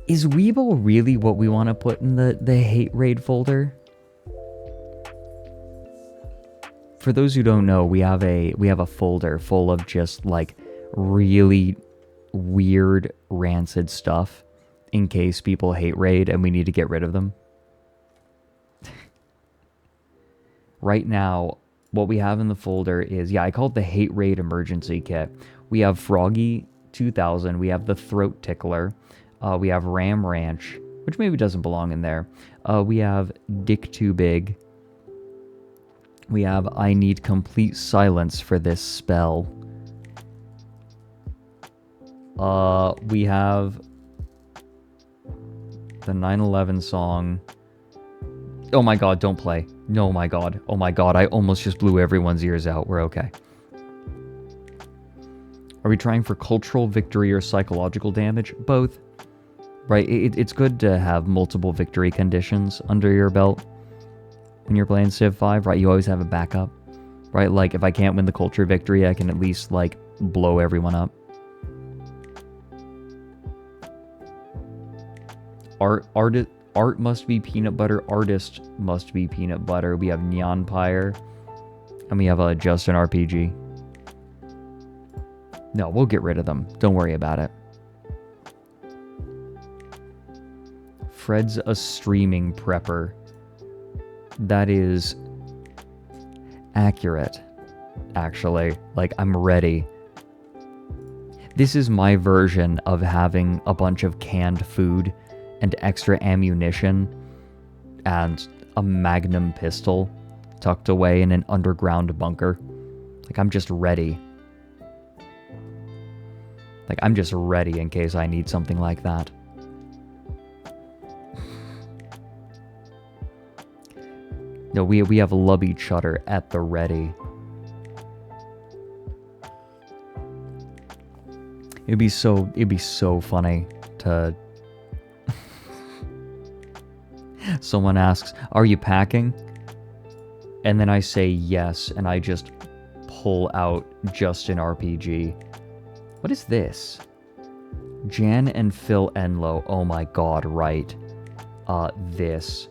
Is Weeble really what we want to put in the hate raid folder? For those who don't know, we have a folder full of just like really weird rancid stuff in case people hate raid and we need to get rid of them. Right now, what we have in the folder is, yeah, I call it the Hate Raid Emergency Kit. We have Froggy 2000, we have the Throat Tickler, we have Ram Ranch, which maybe doesn't belong in there. We have Dick Too Big. We have I Need Complete Silence for This Spell. We have the 9/11 song. Oh my god, don't play. No, my god. Oh my god, I almost just blew everyone's ears out. We're okay. Are we trying for cultural victory or psychological damage? Both. Right? It's good to have multiple victory conditions under your belt when you're playing Civ 5, right? You always have a backup, right? Like, if I can't win the culture victory, I can at least, like, blow everyone up. Art must be peanut butter. Artist must be peanut butter. We have Nyanpire. And we have a Just an RPG. No, we'll get rid of them. Don't worry about it. Fred's a streaming prepper. That is accurate, actually. Like, I'm ready. This is my version of having a bunch of canned food and extra ammunition and a magnum pistol tucked away in an underground bunker. Like, I'm just ready. Like, I'm just ready in case I need something like that. No, we have Lubby Chutter at the ready. It'd be so funny to... Someone asks, "Are you packing?" And then I say yes, and I just pull out Just an RPG. What is this? Jan and Phil Enlow. Oh my god, right. This.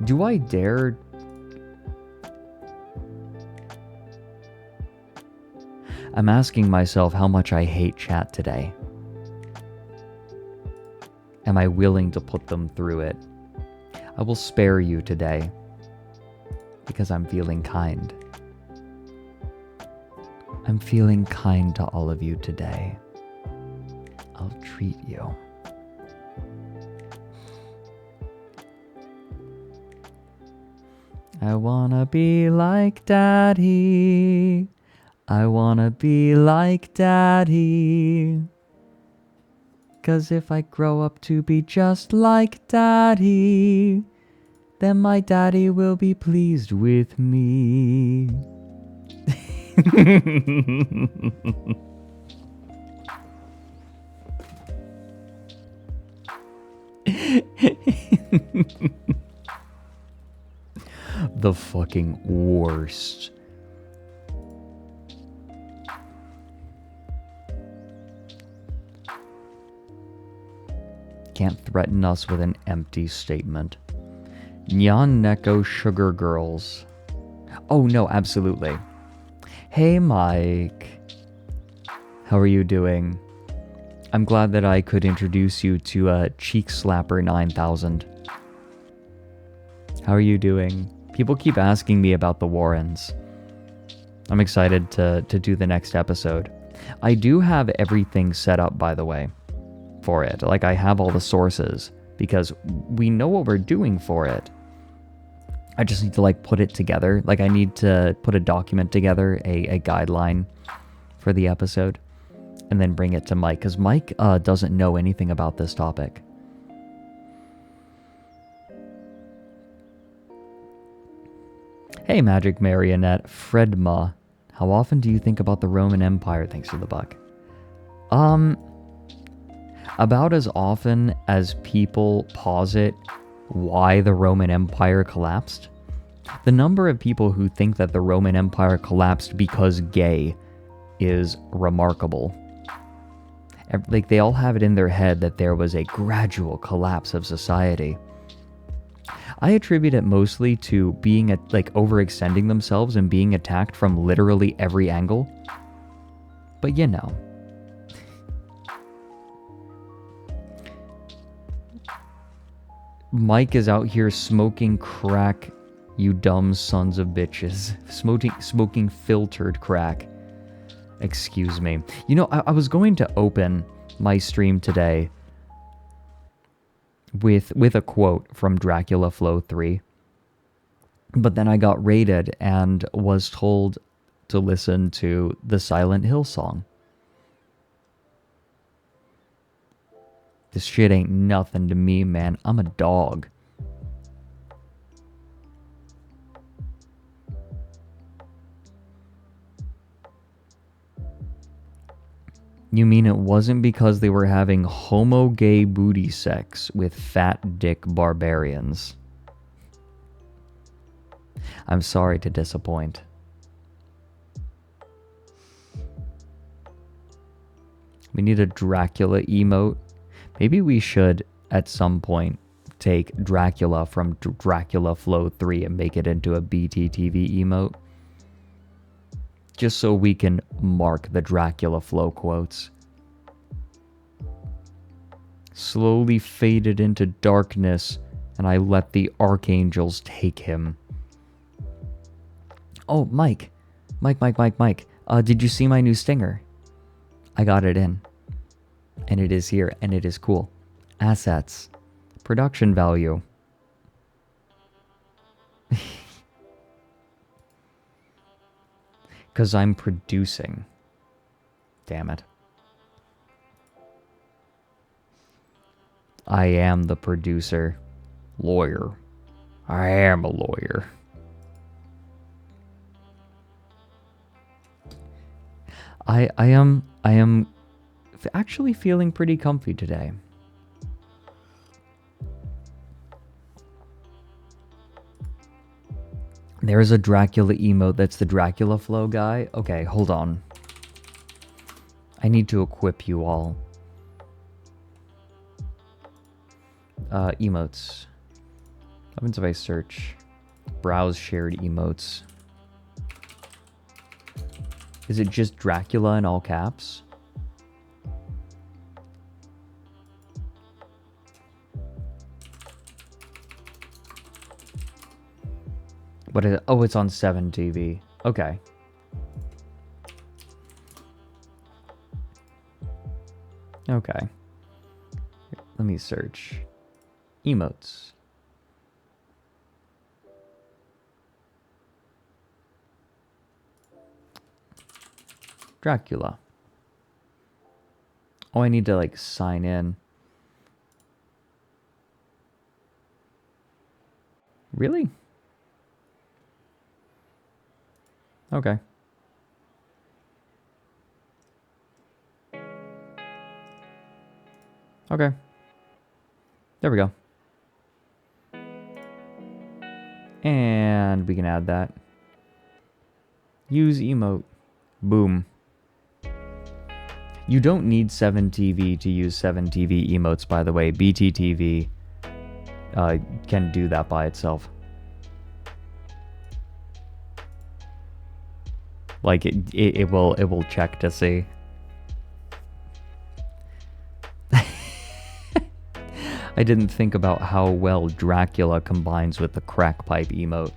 Do I dare... I'm asking myself how much I hate chat today. Am I willing to put them through it? I will spare you today. Because I'm feeling kind. I'm feeling kind to all of you today. I'll treat you. I wanna be like Daddy. I wanna be like Daddy. 'Cause if I grow up to be just like Daddy, then my daddy will be pleased with me. The fucking worst. Can't threaten us with an empty statement. Nyan Neko Sugar Girls. Oh no, absolutely. Hey Mike. How are you doing? I'm glad that I could introduce you to Cheek Slapper 9000. How are you doing? People keep asking me about the Warrens. I'm excited to do the next episode. I do have everything set up, by the way, for it. Like, I have all the sources, because we know what we're doing for it. I just need to, like, put it together. Like, I need to put a document together, a guideline for the episode, and then bring it to Mike, because Mike doesn't know anything about this topic. Hey, Magic Marionette, Fredma. How often do you think about the Roman Empire? Thanks for the buck. About as often as people posit why the Roman Empire collapsed. The number of people who think that the Roman Empire collapsed because gay is remarkable. Like, they all have it in their head that there was a gradual collapse of society. I attribute it mostly to being overextending themselves and being attacked from literally every angle. But you know. Mike is out here smoking crack, you dumb sons of bitches. Smoking filtered crack. Excuse me. You know, I was going to open my stream today with a quote from Dracula Flow 3. But then I got raided and was told to listen to the Silent Hill song. This shit ain't nothing to me, man. I'm a dog. You mean it wasn't because they were having homo-gay booty sex with fat dick barbarians? I'm sorry to disappoint. We need a Dracula emote. Maybe we should, at some point, take Dracula from Dracula Flow 3 and make it into a BTTV emote. Just so we can mark the Dracula Flow quotes. Slowly faded into darkness, and I let the archangels take him. Oh, Mike. Mike. Did you see my new stinger? I got it in. And it is here, and it is cool. Assets. Production value. Because I'm producing. Damn it. I am the producer. Lawyer. I am a lawyer. I am actually feeling pretty comfy today. There's a Dracula emote that's the Dracula Flow guy. Okay, hold on. I need to equip you all. Emotes. What happens if I search? Browse shared emotes. Is it just Dracula in all caps? What is it? Oh, it's on 7 TV. Okay. Okay. Let me search. Emotes. Dracula. Oh, I need to like sign in. Really? Okay. Okay. There we go. And we can add that. Use emote. Boom. You don't need 7TV to use 7TV emotes, by the way. BTTV can do that by itself. Like it will check to see. I didn't think about how well Dracula combines with the crack pipe emote.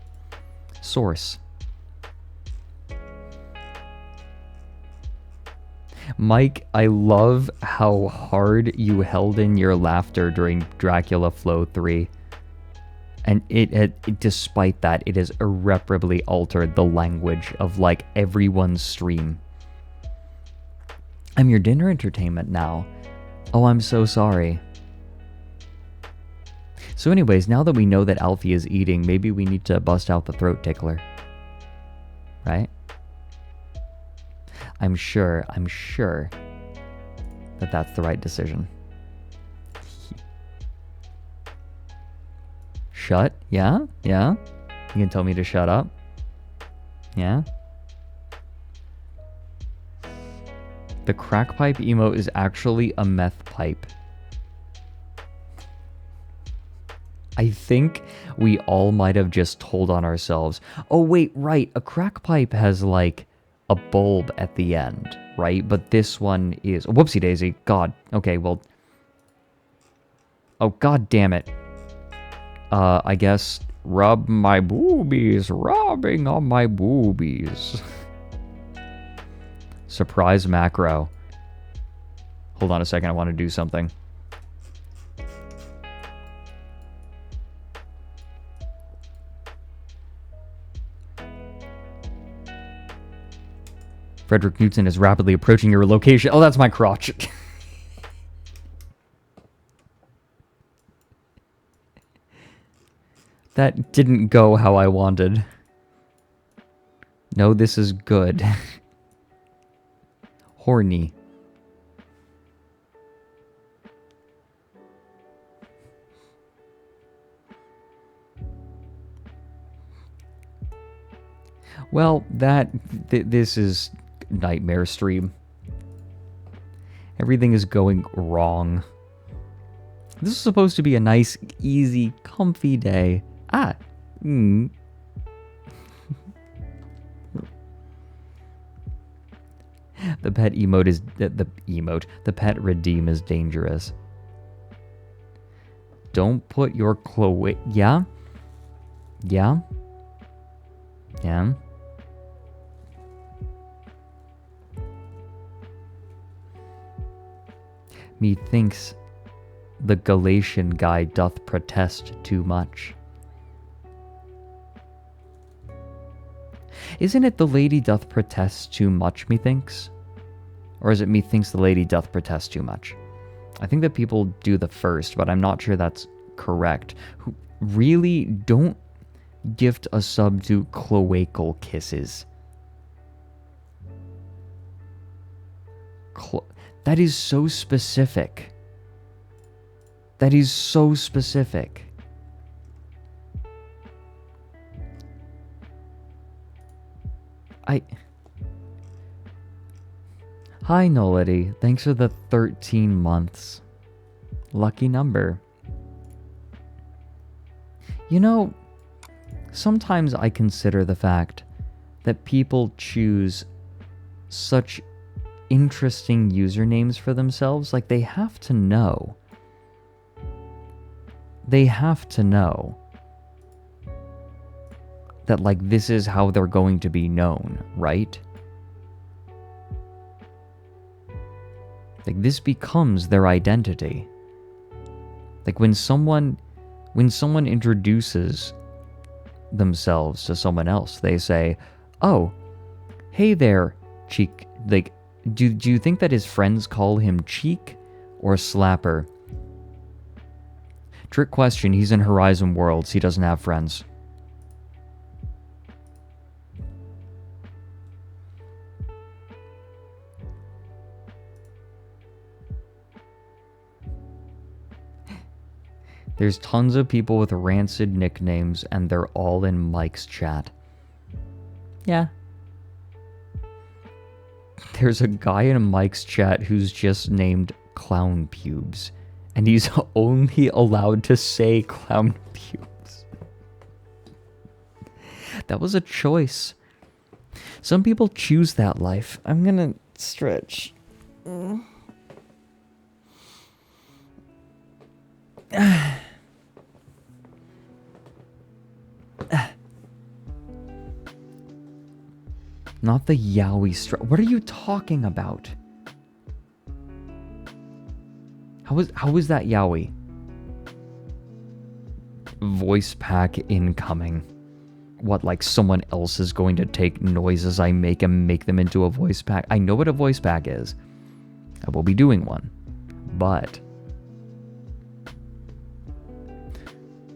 Source. Mike, I love how hard you held in your laughter during Dracula Flow 3. And it despite that, it has irreparably altered the language of like everyone's stream. I'm your dinner entertainment now. Oh, I'm so sorry. So anyways, now that we know that Alfie is eating, maybe we need to bust out the throat tickler. Right? I'm sure that that's the right decision. Shut? Yeah? Yeah? You can tell me to shut up? Yeah? The crack pipe emote is actually a meth pipe. I think we all might have just told on ourselves. Oh wait, right, a crack pipe has like a bulb at the end, right? But this one is... Whoopsie daisy. God. Okay, well... Oh, god damn it. I guess rub my boobies, rubbing on my boobies. Surprise macro. Hold on a second, I want to do something. Fredrik Knudsen is rapidly approaching your location. Oh, that's my crotch. That didn't go how I wanted. No, this is good. Horny. Well, this is nightmare stream. Everything is going wrong. This is supposed to be a nice, easy, comfy day. The pet emote is the pet redeem is dangerous. Don't put your Chloe. Yeah. Methinks the Galatian guy doth protest too much. Isn't it the lady doth protest too much, methinks? Or is it methinks the lady doth protest too much? I think that people do the first, but I'm not sure that's correct. Really, don't gift a sub to cloacal kisses. That is so specific. That is so specific. Hi, Nullity. Thanks for the 13 months. Lucky number. You know, sometimes I consider the fact that people choose such interesting usernames for themselves. Like, they have to know. They have to know that, like, this is how they're going to be known, right? Like, this becomes their identity. Like, when someone introduces themselves to someone else, they say, "Oh, hey there, Cheek." Like, do you think that his friends call him Cheek or Slapper? Trick question, he's in Horizon Worlds, he doesn't have friends. There's tons of people with rancid nicknames, and they're all in Mike's chat. Yeah. There's a guy in Mike's chat who's just named Clown Pubes, and he's only allowed to say Clown Pubes. That was a choice. Some people choose that life. I'm gonna stretch. Not the yaoi What are you talking about? How is that yaoi? Voice pack incoming. What, like someone else is going to take noises I make and make them into a voice pack? I know what a voice pack is. I will be doing one. But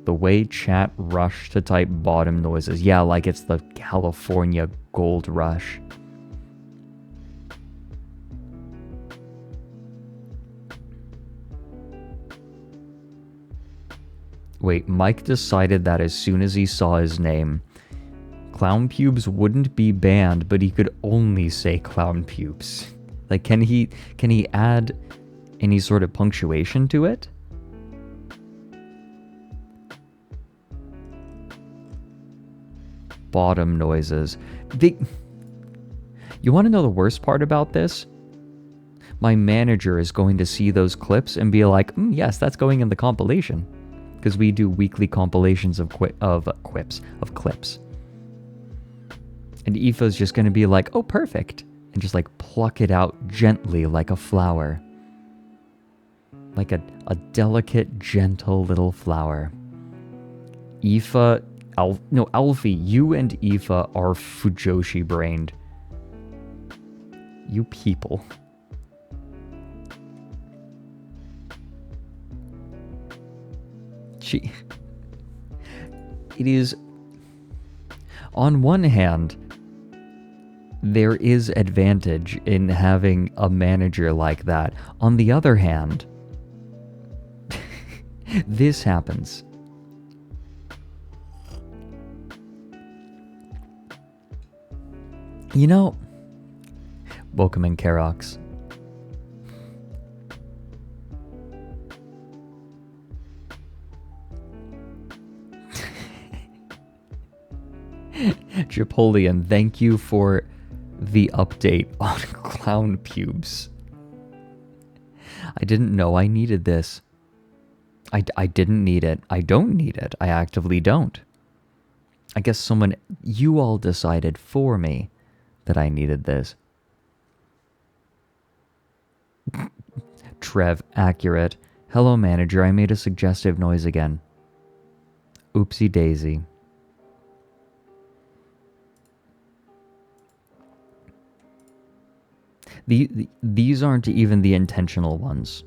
the way chat rushed to type bottom noises. Yeah, like it's the California gold rush. Wait, Mike decided that as soon as he saw his name, Clown Pubes wouldn't be banned, but he could only say Clown Pubes. Like, can he add any sort of punctuation to it? Bottom noises. You want to know the worst part about this? My manager is going to see those clips and be like, yes, that's going in the compilation. Because we do weekly compilations of clips. And Aoife's just going to be like, oh, perfect. And just like pluck it out gently like a flower. Like a delicate, gentle little flower. Aoife... Alfie, you and Aoife are Fujoshi brained. You people. It is... On one hand, there is advantage in having a manager like that. On the other hand, this happens. You know, welcome in, Karox. Napoleon, thank you for the update on clown pubes. I didn't know I needed this. I didn't need it. I don't need it. I actively don't. I guess you all decided for me that I needed this. Trev, accurate. Hello, manager. I made a suggestive noise again. Oopsie daisy. These aren't even the intentional ones.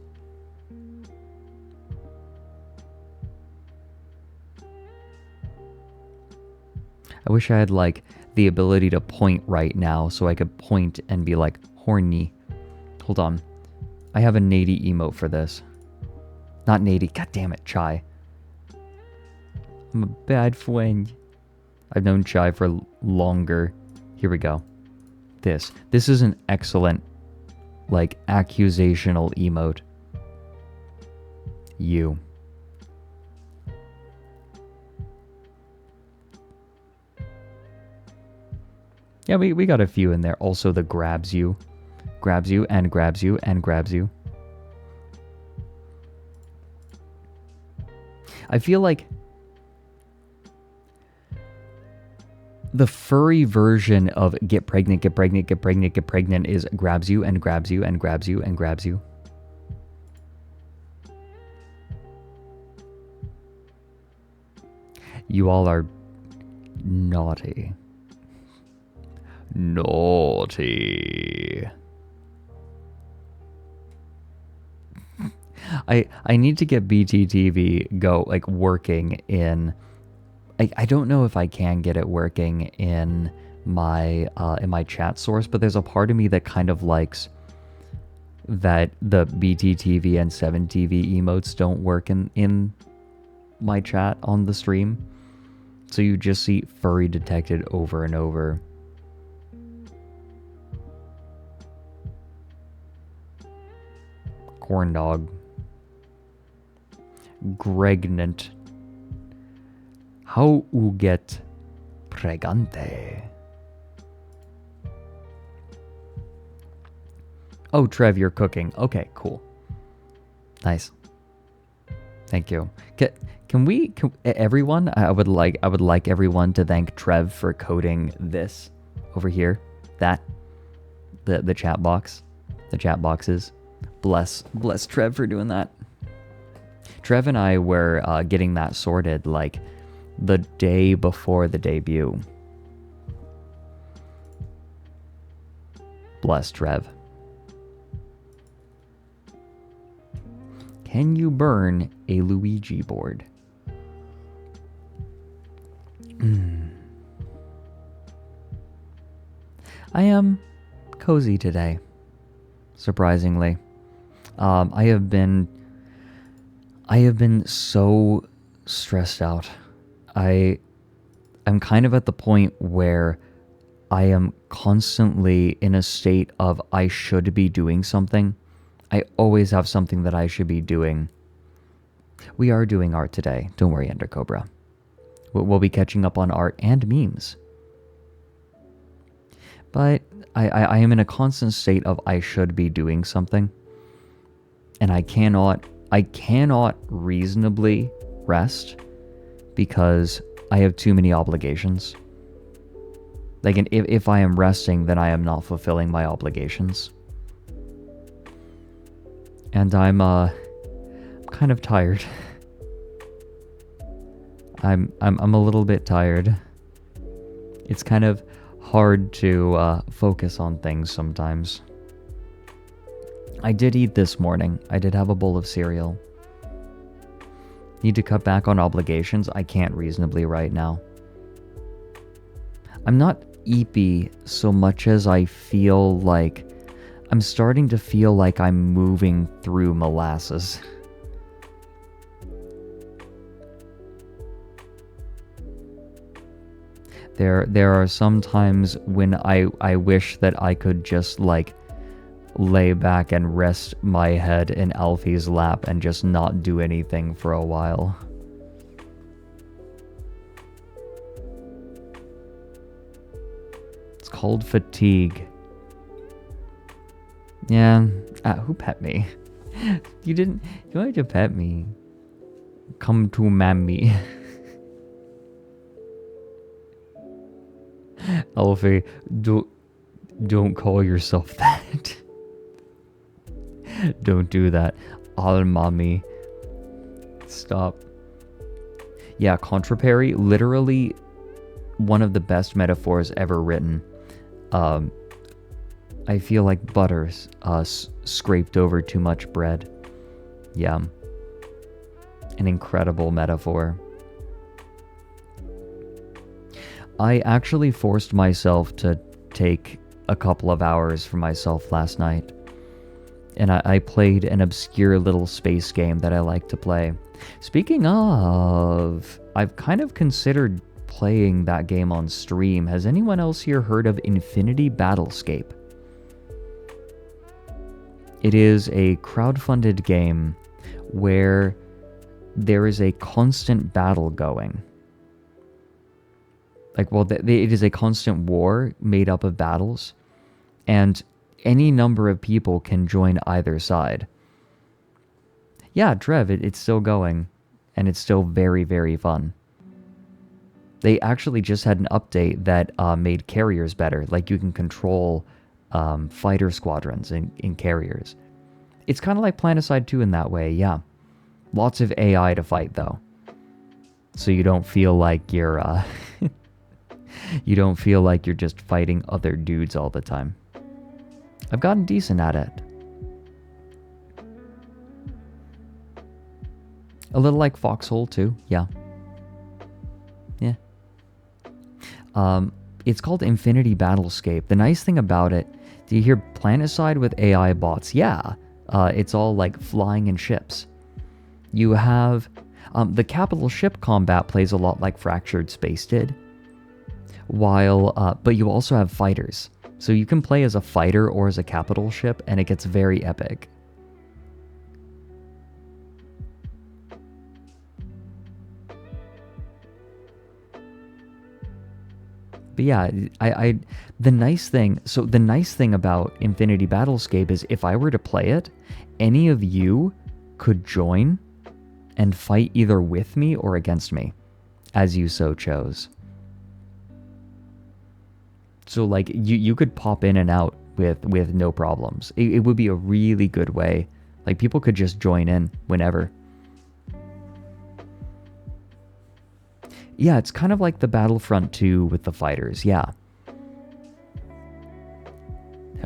I wish I had, like, the ability to point right now so I could point and be like, horny. Hold on. I have a Nady emote for this. Not Nady. God damn it, Chai. I'm a bad friend. I've known Chai for longer. Here we go. This is an excellent, like, accusational emote. You. Yeah, we got a few in there. Also the grabs you. Grabs you and grabs you and grabs you. I feel like the furry version of get pregnant, get pregnant, get pregnant, get pregnant is grabs you and grabs you and grabs you and grabs you. You all are naughty. Naughty. I need to get BTTV working in. I don't know if I can get it working in my chat source, but there's a part of me that kind of likes that the BTTV and 7TV emotes don't work in my chat on the stream. So you just see furry detected over and over. Corn dog. Gregnant. How u get pregante? Oh, Trev, you're cooking. Okay, cool. Nice. Thank you. Can everyone? I would like everyone to thank Trev for coding this over here. That the chat box, the chat boxes. Bless Trev for doing that. Trev and I were getting that sorted like the day before the debut. Bless Trev. Can you burn a Luigi board? I am cozy today, surprisingly. I have been so stressed out. I'm kind of at the point where I am constantly in a state of I should be doing something. I always have something that I should be doing. We are doing art today. Don't worry, Ender Cobra. We'll be catching up on art and memes. But I am in a constant state of I should be doing something. And I cannot reasonably rest because I have too many obligations. Like, if I am resting, then I am not fulfilling my obligations. And I'm kind of tired. I'm a little bit tired. It's kind of hard to focus on things sometimes. I did eat this morning. I did have a bowl of cereal. Need to cut back on obligations. I can't reasonably right now. I'm not eepy so much as I feel like I'm starting to feel like I'm moving through molasses. There are some times when I wish that I could just like lay back and rest my head in Alfie's lap and just not do anything for a while. It's called fatigue. Yeah, who pet me? You wanted to pet me. Come to mammy. Alfie, don't call yourself that. Don't do that. Oh, mommy. Stop. Yeah, contraperi, literally one of the best metaphors ever written. I feel like butter scraped over too much bread. Yeah. An incredible metaphor. I actually forced myself to take a couple of hours for myself last night. And I played an obscure little space game that I like to play. Speaking of, I've kind of considered playing that game on stream. Has anyone else here heard of Infinity Battlescape? It is a crowdfunded game where there is a constant battle going. Like, well, it is a constant war made up of battles, and any number of people can join either side. Yeah, Trev, it's still going, and it's still very, very fun. They actually just had an update that made carriers better. Like, you can control fighter squadrons in carriers. It's kind of like Planetside 2 in that way, yeah. Lots of AI to fight, though. So you don't feel like you're... you don't feel like you're just fighting other dudes all the time. I've gotten decent at it. A little like Foxhole too, yeah. Yeah. It's called Infinity Battlescape. The nice thing about it, do you hear Planetside with AI bots? Yeah. It's all like flying in ships. You have... the capital ship combat plays a lot like Fractured Space did. But you also have fighters. So you can play as a fighter or as a capital ship, and it gets very epic. But yeah, the nice thing about Infinity Battlescape is if I were to play it, any of you could join and fight either with me or against me, as you so chose. So like you could pop in and out with no problems. It would be a really good way. Like people could just join in whenever. Yeah, it's kind of like the Battlefront 2 with the fighters, yeah.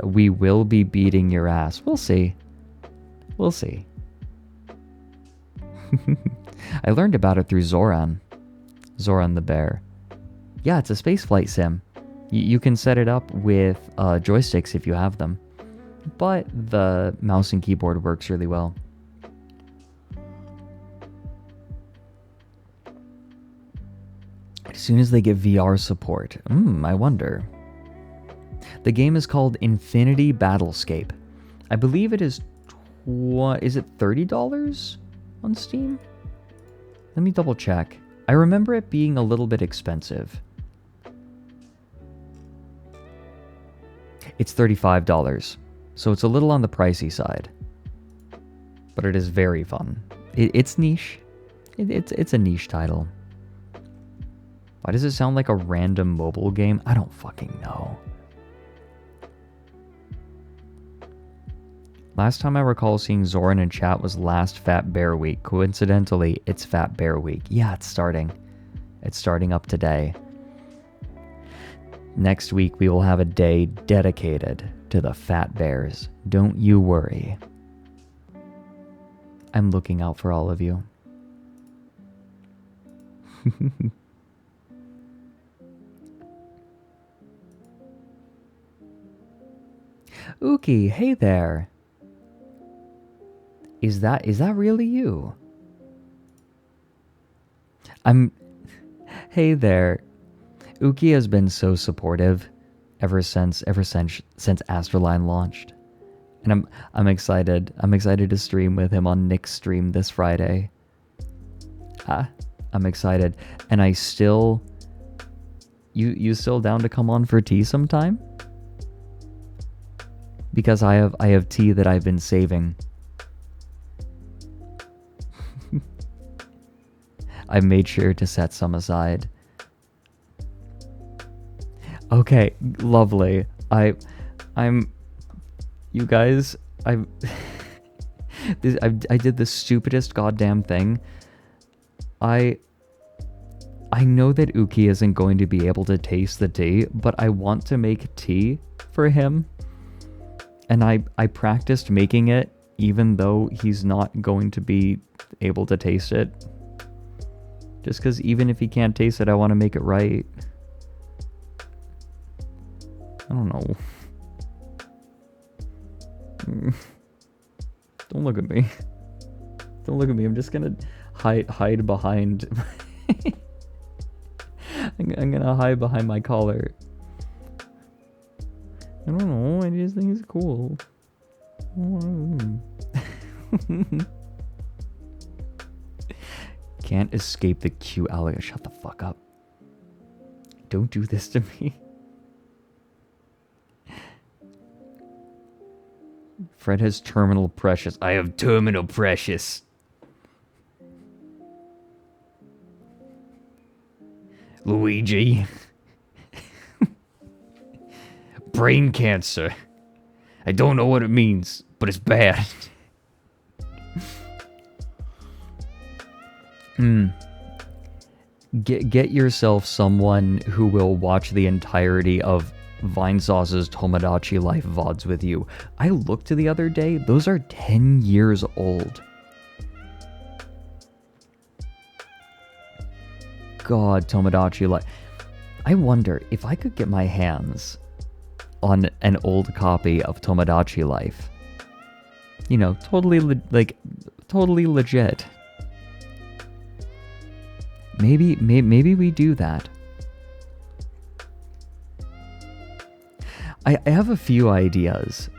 We will be beating your ass. We'll see. We'll see. I learned about it through Zoran. Zoran the bear. Yeah, it's a spaceflight sim. You can set it up with joysticks if you have them. But the mouse and keyboard works really well. As soon as they get VR support. I wonder. The game is called Infinity Battlescape. I believe it is... is it $30 on Steam? Let me double check. I remember it being a little bit expensive. It's $35, so it's a little on the pricey side. But it is very fun. It's niche. It's a niche title. Why does it sound like a random mobile game? I don't fucking know. Last time I recall seeing Zoran in chat was last Fat Bear Week. Coincidentally, it's Fat Bear Week. Yeah, it's starting. It's starting up today. Next week, we will have a day dedicated to the fat bears. Don't you worry. I'm looking out for all of you. Uki, hey there. Is that really you? Hey there. Uki has been so supportive ever since ASTRALINE launched. And I'm excited. I'm excited to stream with him on Nick's stream this Friday. I'm excited. And I still... You still down to come on for tea sometime? Because I have tea that I've been saving. I made sure to set some aside. Okay, lovely. I'm you guys, I did the stupidest goddamn thing. I know that Uki isn't going to be able to taste the tea, but I want to make tea for him. And I practiced making it even though he's not going to be able to taste it. Just because even if he can't taste it, I want to make it right. I don't know. Don't look at me. Don't look at me. I'm just gonna hide behind... I'm gonna hide behind my collar. I don't know, I just think it's cool. Can't escape the cute alligator. Shut the fuck up. Don't do this to me. Fred has terminal precious. I have terminal precious. Luigi. Brain cancer. I don't know what it means, but it's bad. Get yourself someone who will watch the entirety of Vinesauce's Tomodachi Life VODs with you. I looked the other day, those are 10 years old. God, Tomodachi Life. I wonder if I could get my hands on an old copy of Tomodachi Life. You know, totally legit. Maybe we do that. I have a few ideas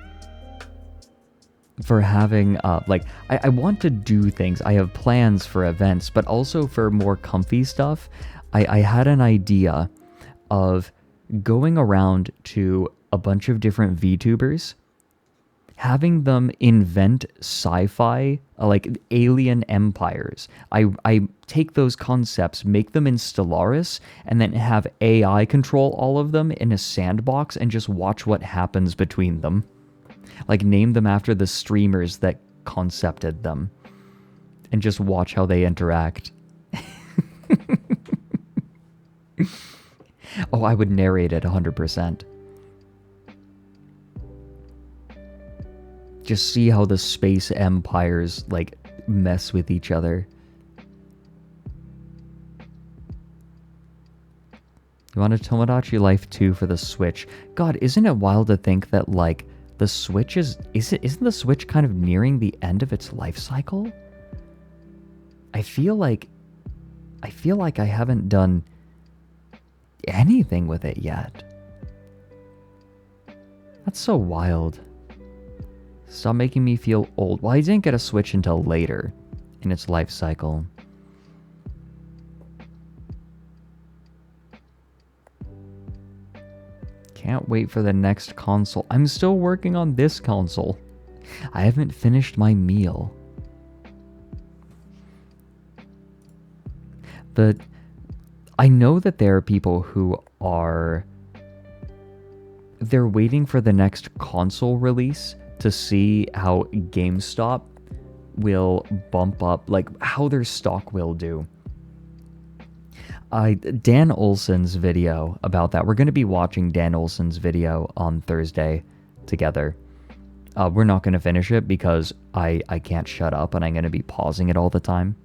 for having, I want to do things. I have plans for events, but also for more comfy stuff. I had an idea of going around to a bunch of different VTubers, having them invent sci-fi, like alien empires. I take those concepts, make them in Stellaris, and then have AI control all of them in a sandbox and just watch what happens between them. Like, name them after the streamers that concepted them. And just watch how they interact. Oh, I would narrate it 100%. Just see how the space empires, like, mess with each other. You want a Tomodachi Life 2 for the Switch? God, isn't it wild to think that, like, the Switch isn't the Switch kind of nearing the end of its life cycle? I feel like I haven't done anything with it yet. That's so wild. Stop making me feel old. Well, I didn't get a Switch until later in its life cycle. Can't wait for the next console. I'm still working on this console. I haven't finished my meal. I know that there are people who are... They're waiting for the next console release to see how GameStop will bump up, like, how their stock will do. Dan Olson's video about that. We're going to be watching Dan Olson's video on Thursday together. We're not going to finish it because I can't shut up and I'm going to be pausing it all the time.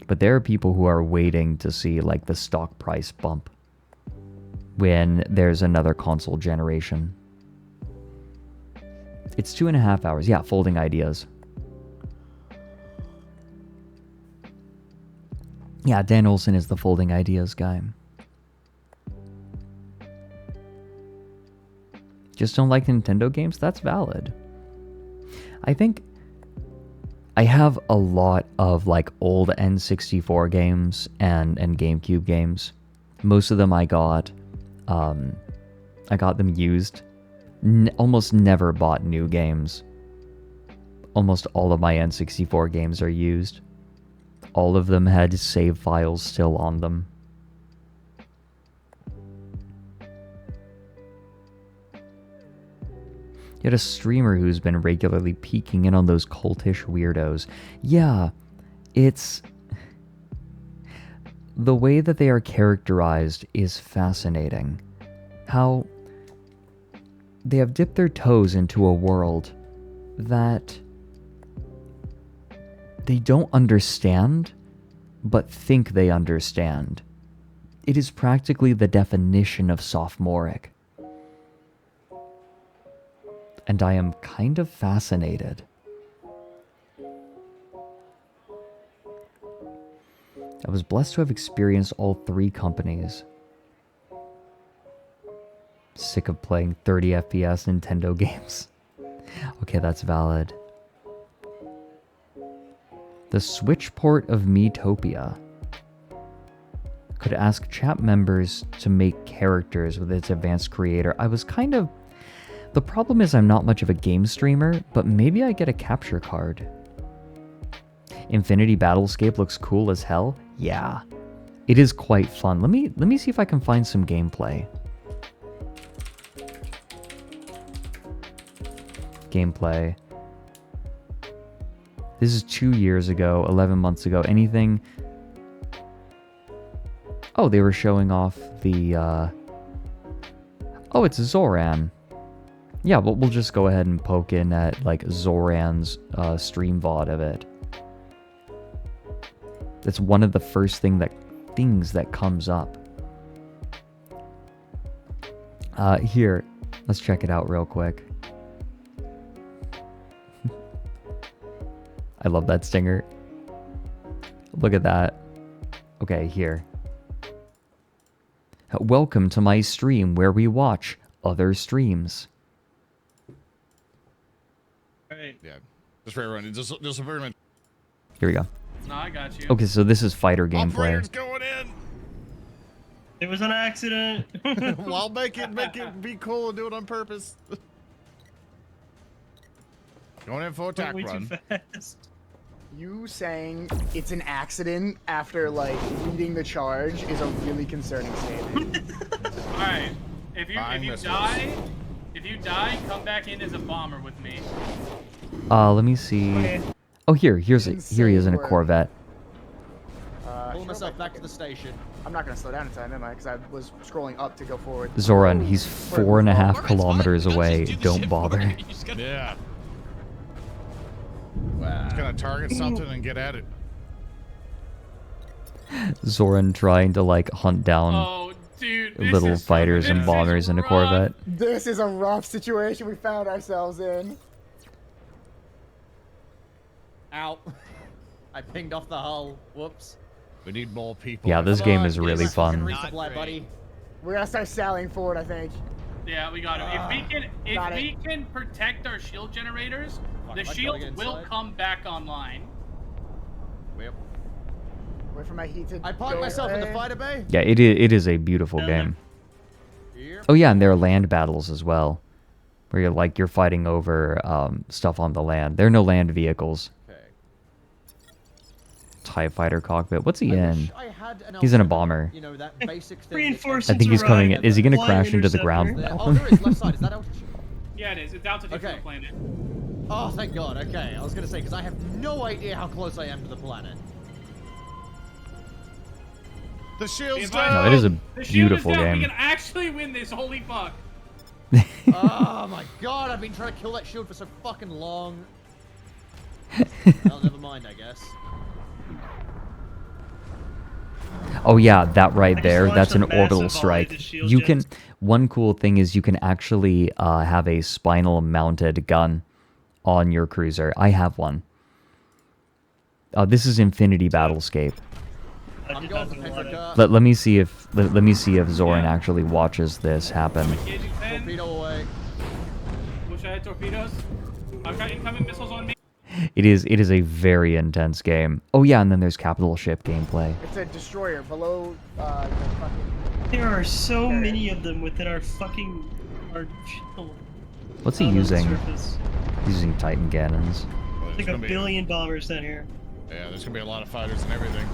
But there are people who are waiting to see, like, the stock price bump when there's another console generation. It's 2.5 hours. Yeah, folding ideas. Yeah, Dan Olson is the folding ideas guy. just don't like Nintendo games, that's valid. I think I have a lot of like old N64 games and GameCube games. Most of them I got them used. Almost never bought new games. Almost all of my N64 games are used. All of them had save files still on them. You had a streamer who's been regularly peeking in on those cultish weirdos. Yeah, it's... The way that they are characterized is fascinating. How they have dipped their toes into a world that they don't understand, but think they understand. It is practically the definition of sophomoric. And I am kind of fascinated. I was blessed to have experienced all three companies. Sick of playing 30 FPS Nintendo games. Okay, that's valid. The Switch port of Miitopia could ask chat members to make characters with its advanced creator. I was kind of... The problem is I'm not much of a game streamer, but maybe I get a capture card. Infinity Battlescape looks cool as hell. Yeah, it is quite fun. Let me see if I can find some gameplay. Gameplay. This is 2 years ago, 11 months ago. Anything? Oh, they were showing off the... Oh, it's Zoran. Yeah, but we'll just go ahead and poke in at, like, Zoran's stream VOD of it. That's one of the first things that comes up. Here, let's check it out real quick. I love that stinger. Look at that. Okay, here. Welcome to my stream where we watch other streams. Right. Yeah, just for everyone. Just a very much. Here we go. No, I got you. Okay, so this is fighter gameplay. Operator's going in. It was an accident. Well, make it be cool and do it on purpose. Going in for attack Way run. too fast. You saying it's an accident after like leading the charge is a really concerning statement. All right. If you die, come back in as a bomber with me. Let me see. Okay. Oh, here he is in a Corvette. Pull myself back to the station. I'm not gonna slow down in time, am I? Because I was scrolling up to go forward. Zoran, he's 4.5 kilometers away. Don't bother. Yeah. Wow. Just gonna target something and get at it. Zoran trying to like hunt down little fighters and bombers in a Corvette. This is a rough situation we found ourselves in. Ow. I pinged off the hull. Whoops. We need more people. Yeah, this game is really fun. Resupply, buddy. We're gonna start sallying forward, I think. Yeah, we got it. If we can protect our shield generators, the shields will come back online. Yep. Wait for my heat to I parked myself in the fighter bay. Yeah, it is a beautiful game. Oh yeah, and there are land battles as well, where you're fighting over stuff on the land. There are no land vehicles. Okay. TIE fighter cockpit. What's he in? I had an He's in a bomber. You know, that basic thing. Reinforcements I think he's coming in. Is he going to Flying crash into the ground interceptor. now? Oh, there is left side. Is that altitude? Yeah, it is. It's altitude for the planet. Oh, thank God. Okay, I was gonna say because I have no idea how close I am to the planet. The shield's No, down. No, it is a The shield beautiful is down. game. We can actually win this. Holy fuck. Oh my God! I've been trying to kill that shield for so fucking long. Well, never mind, I guess. Oh yeah, that right there, launched that's a an massive orbital volley strike. to shield You can, jets. one cool thing is you can actually have a spinal mounted gun on your cruiser. I have one. This is Infinity Battlescape. I'm going for Petrica. Let me see if Zoran actually watches this happen. Torpedo away. torpedoes. I've got incoming missiles on me. It is a very intense game. Oh yeah, and then there's capital ship gameplay. It's a destroyer below the fucking... There are so many of them within our shield. What's he using? He's using Titan cannons. There's like a billion bombers down here. Yeah, there's gonna be a lot of fighters and everything.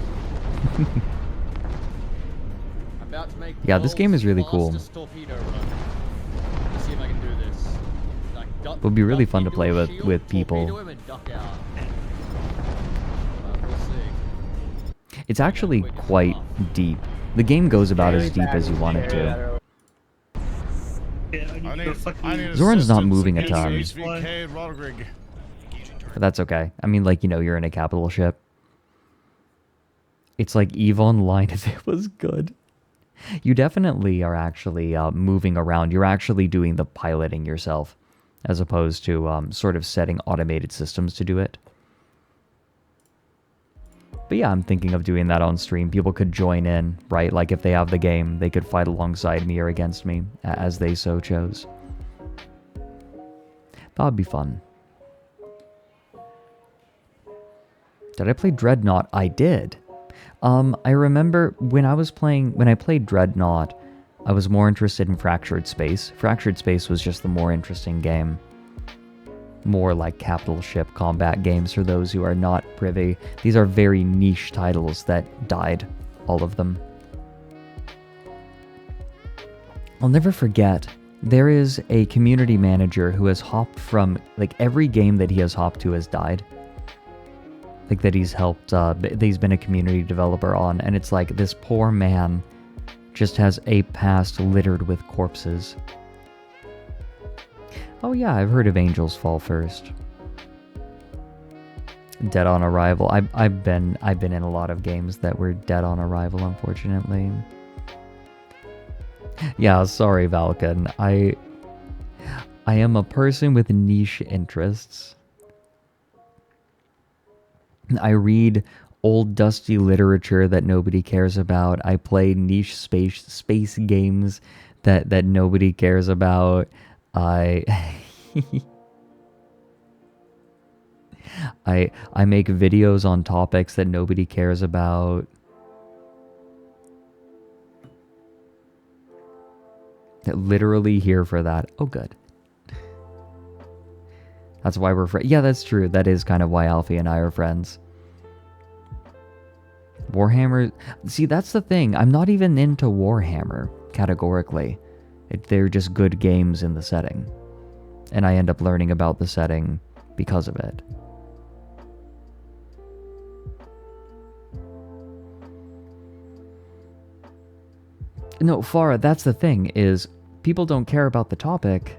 I'm about to make Yeah, this game is really cool. torpedo run. Let's see if I can do this. Like, It would be really fun to play with people. Torpedo him and duck out. We'll see. It's actually quite deep. The game goes about as deep as you want it to. Zoran's not moving a ton. But that's okay. I mean, like, you know, you're in a capital ship. It's like EVE Online if it was good. You definitely are actually moving around. You're actually doing the piloting yourself, as opposed to sort of setting automated systems to do it. But yeah, I'm thinking of doing that on stream. People could join in, right? Like if they have the game, they could fight alongside me or against me, as they so chose. That'd be fun. Did I play Dreadnought? I did. I remember when I played Dreadnought, I was more interested in Fractured Space. Fractured Space was just the more interesting game. More like capital ship combat games for those who are not privy. These are very niche titles that died, all of them. I'll never forget, there is a community manager who has hopped from, like, every game that he has hopped to has died. Like, that he's helped, he's been a community developer on, and it's like, this poor man just has a past littered with corpses. Oh yeah, I've heard of Angels Fall First. Dead on Arrival. I've been in a lot of games that were dead on arrival, unfortunately. Yeah, sorry, Valken. I am a person with niche interests. I read old dusty literature that nobody cares about. I play niche space games that nobody cares about. I make videos on topics that nobody cares about. Literally here for that. Oh, good. That's why we're friends. Yeah, that's true. That is kind of why Alfie and I are friends. Warhammer... See, that's the thing. I'm not even into Warhammer, categorically. They're just good games in the setting. And I end up learning about the setting because of it. No, Farah, that's the thing, is people don't care about the topic,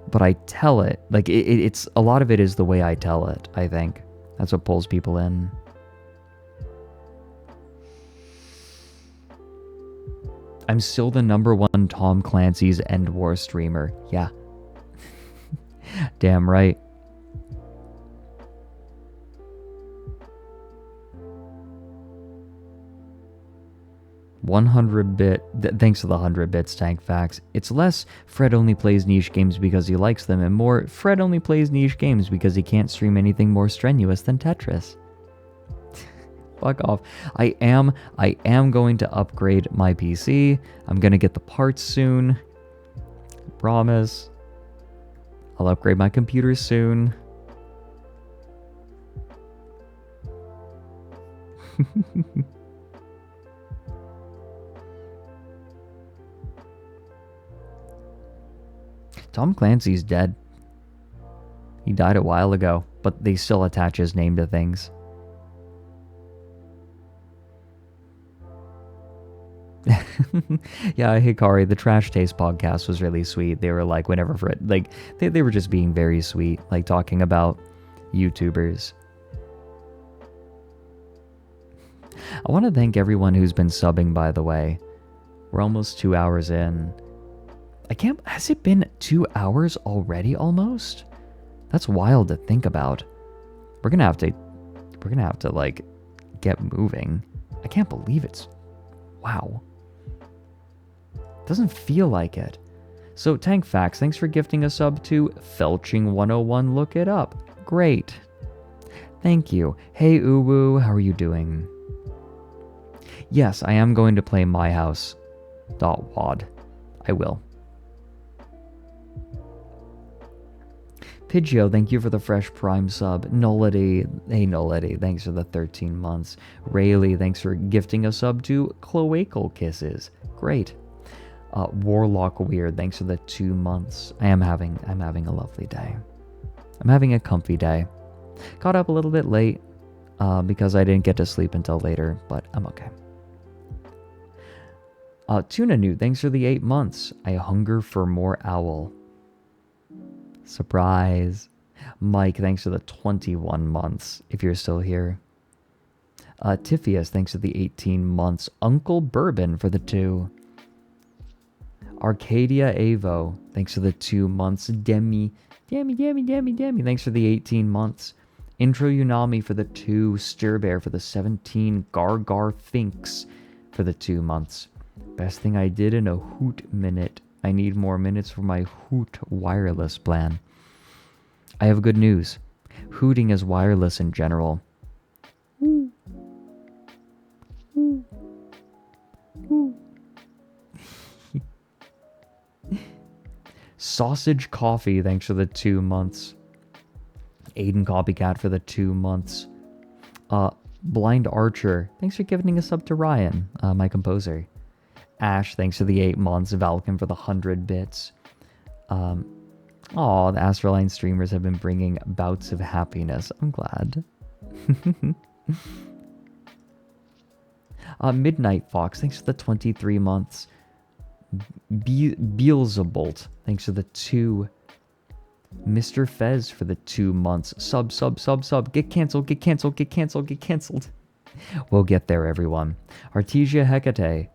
but I tell it. Like, it's a lot of it is the way I tell it, I think. That's what pulls people in. I'm still the #1 Tom Clancy's End War streamer. Yeah. Damn right. Thanks to the 100 bits, Tank Facts. It's less Fred only plays niche games because he likes them, and more Fred only plays niche games because he can't stream anything more strenuous than Tetris. Fuck off. I am going to upgrade my PC. I'm gonna get the parts soon. Promise. I'll upgrade my computer soon. Tom Clancy's dead. He died a while ago, but they still attach his name to things. Yeah, Hikari, the Trash Taste podcast was really sweet. They were like, whenever Fred, like, they were just being very sweet, like talking about YouTubers. I want to thank everyone who's been subbing, by the way. We're almost 2 hours in. Has it been 2 hours already almost? That's wild to think about. We're gonna have to like get moving. I can't believe it's, wow. Doesn't feel like it. So Tank Facts, thanks for gifting a sub to Felching101. Look it up. Great. Thank you. Hey Uwu, how are you doing? Yes, I am going to play My House. .wad. I will. Pidgeo, thank you for the fresh prime sub. Nullity, hey Nullity, thanks for the 13 months. Rayleigh, thanks for gifting a sub to Cloacal Kisses. Great. Warlock Weird, thanks for the 2 months. I'm having a lovely day. I'm having a comfy day. Got up a little bit late because I didn't get to sleep until later, but I'm okay. Tuna New, thanks for the 8 months. I hunger for more owl. Surprise. Mike, thanks for the 21 months, if you're still here. Tiffius, thanks for the 18 months. Uncle Bourbon for the 2. Arcadia Avo, thanks for the 2 months. Demi, thanks for the 18 months. Intro Unami for the 2. Stirbear for the 17. Gargar Finks for the 2 months. Best thing I did in a Hoot minute. I need more minutes for my Hoot wireless plan. I have good news. Hooting is wireless in general. Sausage Coffee, thanks for the 2 months. Aiden Copycat for the 2 months. Blind Archer, thanks for giving a sub to Ryan, my composer. Ash, thanks for the 8 months. Valken for the 100 bits. The ASTRALINE streamers have been bringing bouts of happiness. I'm glad. Midnight Fox, thanks for the 23 months. Beelzebult, thanks for the 2. Mr. Fez for the 2 months. Sub. Get canceled. We'll get there, everyone. Artesia Hecate.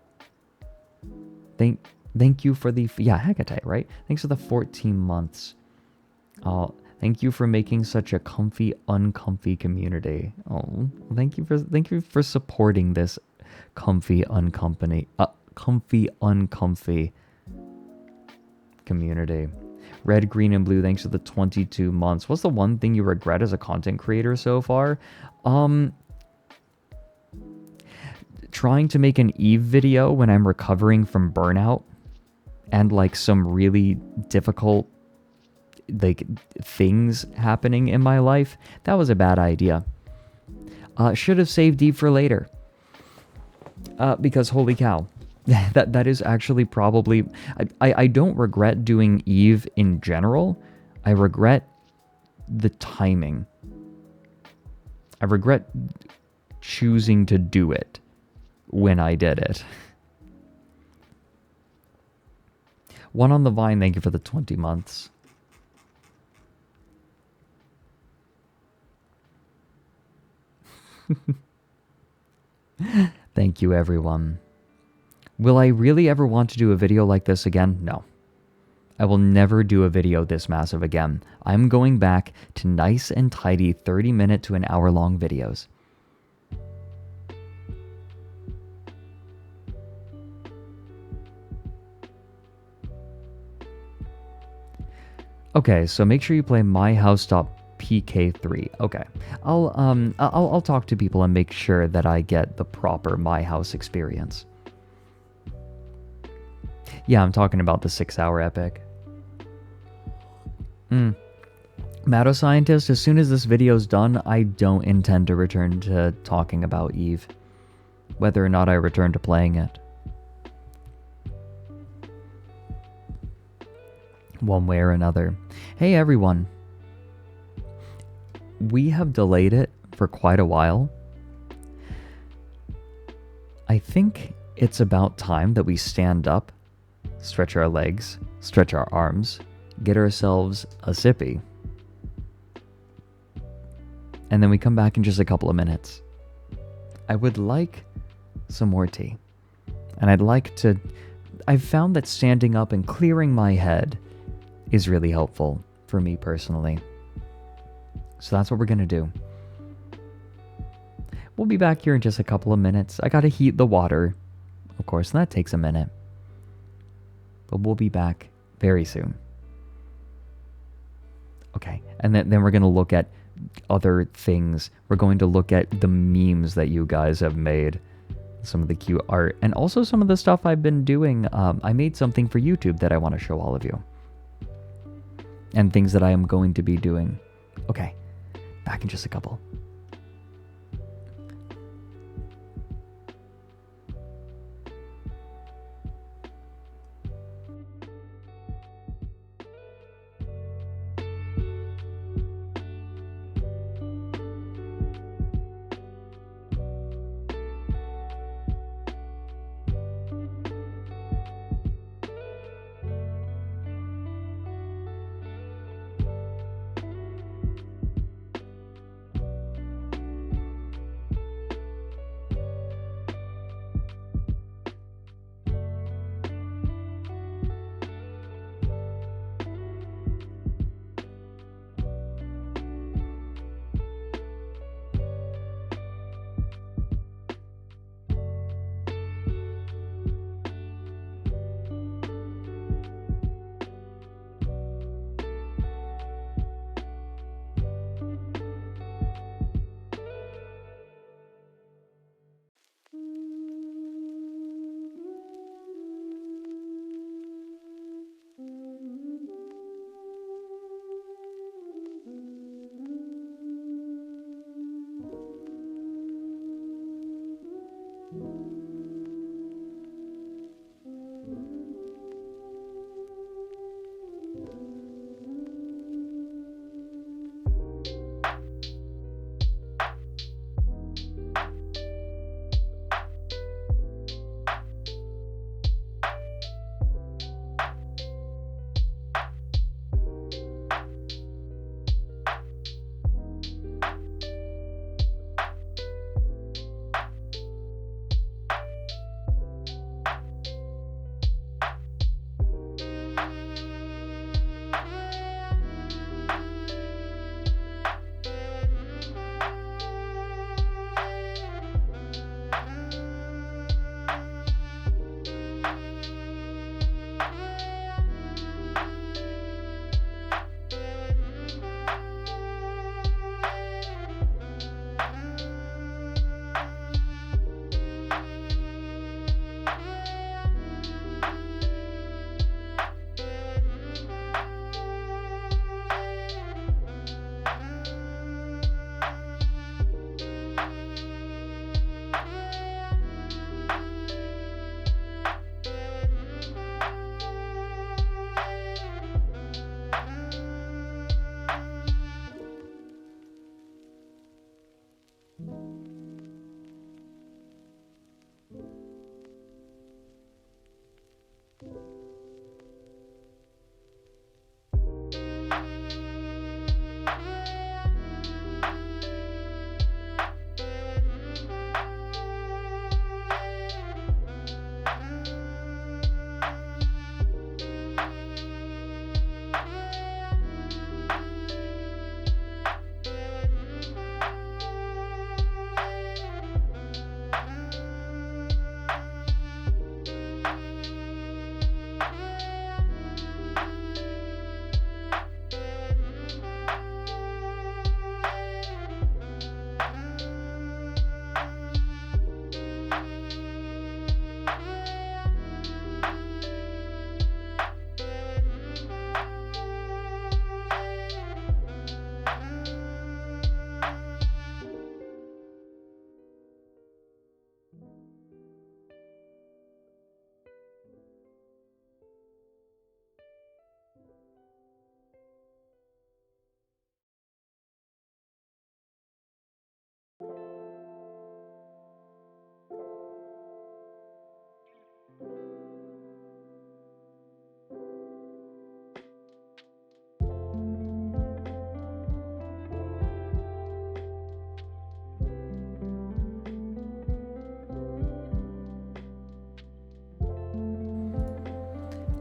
Thank you for the... Yeah, Hecate, right? Thanks for the 14 months. Thank you for making such a comfy, uncomfy community. Oh, thank you for supporting this comfy, uncomfy community. Red, green, and blue, thanks for the 22 months. What's the one thing you regret as a content creator so far? Trying to make an Eve video when I'm recovering from burnout and like some really difficult things happening in my life. That was a bad idea. Should have saved Eve for later. Because holy cow. That is actually probably... I don't regret doing Eve in general. I regret the timing. I regret choosing to do it when I did it. One on the Vine, thank you for the 20 months. Thank you, everyone. Will I really ever want to do a video like this again? No. I will never do a video this massive again. I'm going back to nice and tidy 30-minute to an hour-long videos. Okay, so make sure you play myhouse.pk3. Okay, I'll talk to people and make sure that I get the proper My House experience. Yeah, I'm talking about the 6-hour epic. Matto Scientist, as soon as this video's done, I don't intend to return to talking about Eve. Whether or not I return to playing it. One way or another. Hey everyone. We have delayed it for quite a while. I think it's about time that we stand up, stretch our legs, stretch our arms, get ourselves a sippy. And then we come back in just a couple of minutes. I would like some more tea. And I've found that standing up and clearing my head is really helpful for me personally. So that's what we're going to do. We'll be back here in just a couple of minutes. I got to heat the water, of course, and that takes a minute. But we'll be back Very soon. Okay, and then we're going to look at other things. We're going to look at the memes that you guys have made, some of the cute art, and also some of the stuff I've been doing. I made something for YouTube that I want to show all of you, and things that I am going to be doing. Okay, back in just a couple.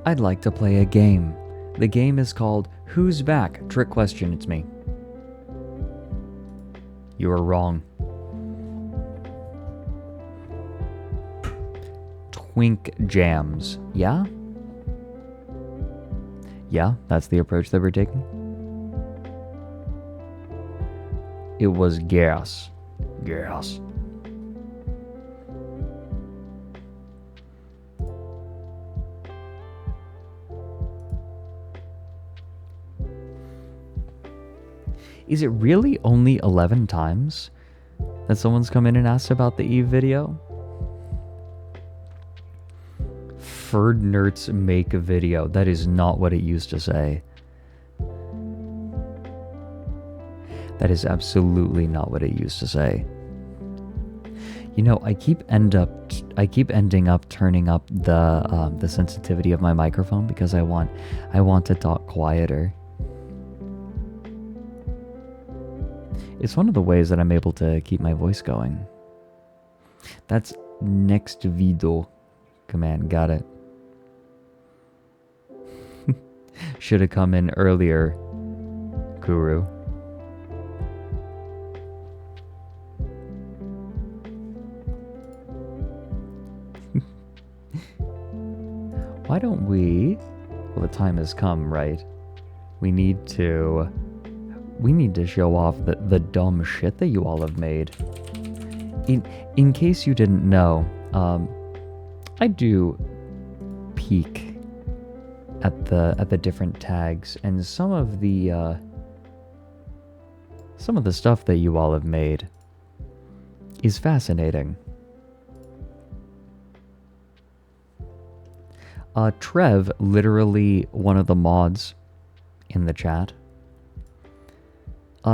I'd like to play a game. The game is called Who's Back? Trick question, it's me. You are wrong. Twink Jams, yeah? Yeah, that's the approach that we're taking. It was gas. Gas. Is it really only 11 times that someone's come in and asked about the Eve video? Ferdnerts make a video. That is not what it used to say. That is absolutely not what it used to say. You know, I keep ending up turning up the sensitivity of my microphone because I want to talk quieter. It's one of the ways that I'm able to keep my voice going. That's next video command. Got it. Should have come in earlier, Guru. Why don't we... Well, the time has come, right? We need to show off the dumb shit that you all have made. In case you didn't know, I do peek at the different tags, and some of the stuff that you all have made is fascinating. Trev, literally one of the mods in the chat,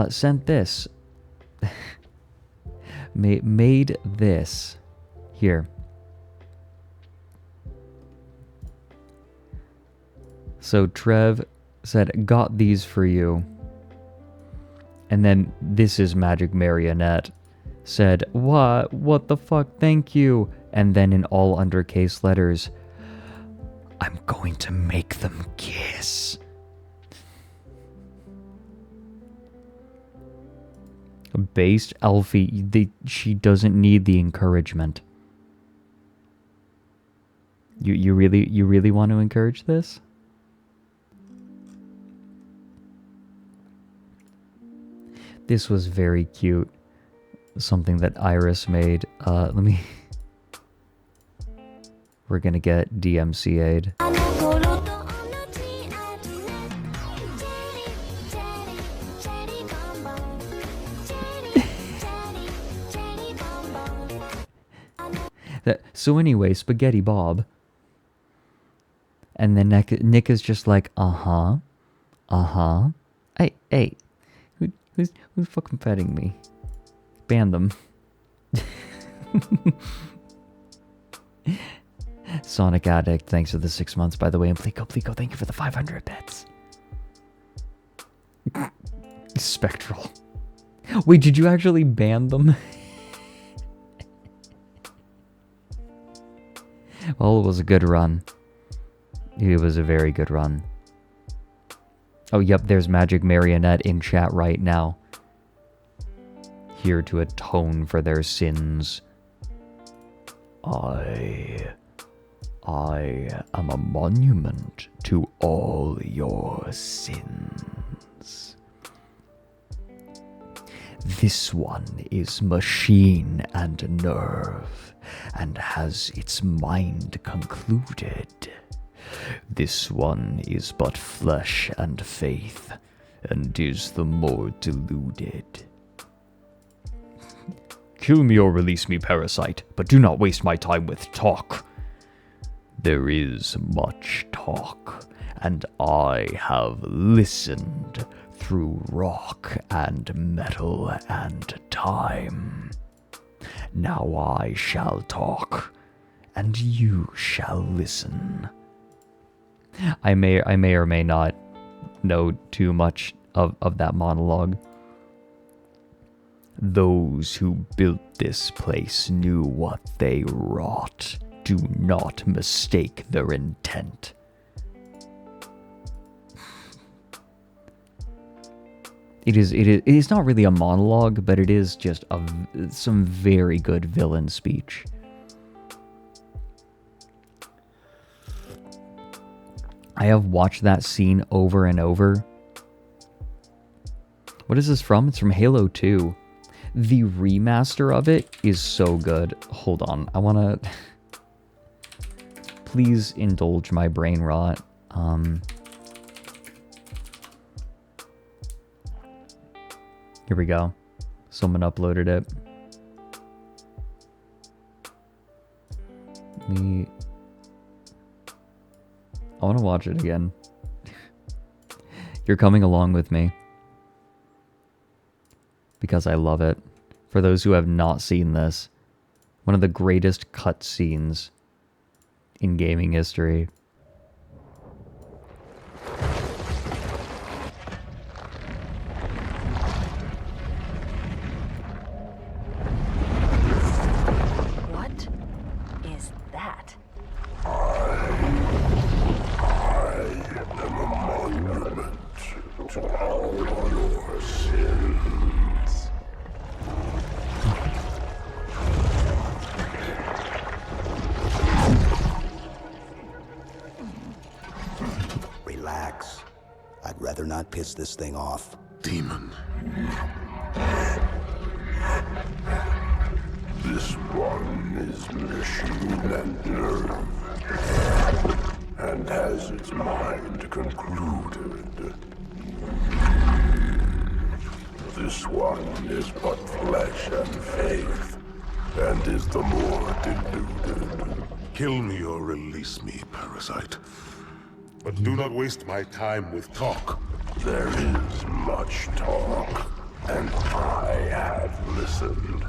sent this. made this. Here. So Trev said, got these for you. And then this is Magic Marionette. Said, what the fuck, thank you. And then in all undercase letters, I'm going to make them kiss. Based Alfie, she doesn't need the encouragement. You really want to encourage this? This was very cute. Something that Iris made. Let me... We're gonna get DMCA'd. So anyway, Spaghetti Bob. And then Nick is just like, uh-huh. Hey, who's fucking petting me? Ban them. Sonic Addict, thanks for the 6 months, by the way. And Plico, thank you for the 500 bits. Spectral. Wait, did you actually ban them? Well, it was a good run. It was a very good run. Oh, yep, there's Magic Marionette in chat right now. Here to atone for their sins. I am a monument to all your sins. This one is machine and nerve, and has its mind concluded. This one is but flesh and faith, and is the more deluded. Kill me or release me, parasite, but do not waste my time with talk. There is much talk, and I have listened through rock and metal and time. Now I shall talk, and you shall listen. I may or may not know too much of that monologue. Those who built this place knew what they wrought. Do not mistake their intent. It is not really a monologue, but it is just some very good villain speech. I have watched that scene over and over. What is this from? It's from Halo 2. The remaster of it is so good. Hold on. I want to... Please indulge my brain rot. Here we go. Someone uploaded it. I want to watch it again. You're coming along with me. Because I love it. For those who have not seen this, one of the greatest cutscenes in gaming history. What is that? To all your sins. Relax. I'd rather not piss this thing off. Demon. This one is machine and nerve, and has its mind concluded. This one is but flesh and faith, and is the more deluded. Kill me or release me, parasite. But do not waste my time with talk. There is much talk, and I have listened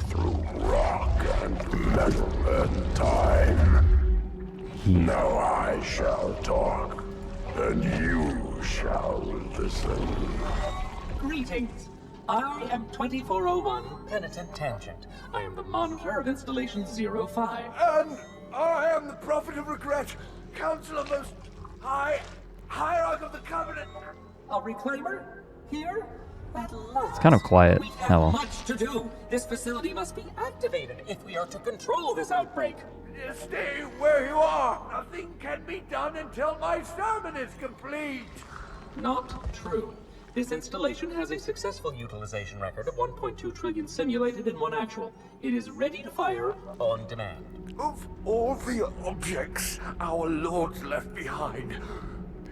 through rock and metal and time. Now I shall talk, and you shall listen. Greetings. I am 2401 Penitent Tangent. I am the monitor of Installation 05. And I am the Prophet of Regret, Council of Most High, Hierarch of the Covenant. A reclaimer? Here? At last. It's kind of quiet. We have Oh well. much to do. This facility must be activated if we are to control this outbreak. Stay where you are. Nothing can be done until my sermon is complete. Not true. This installation has a successful utilization record of 1.2 trillion simulated and 1 actual. It is ready to fire on demand. Of all the objects our lords left behind,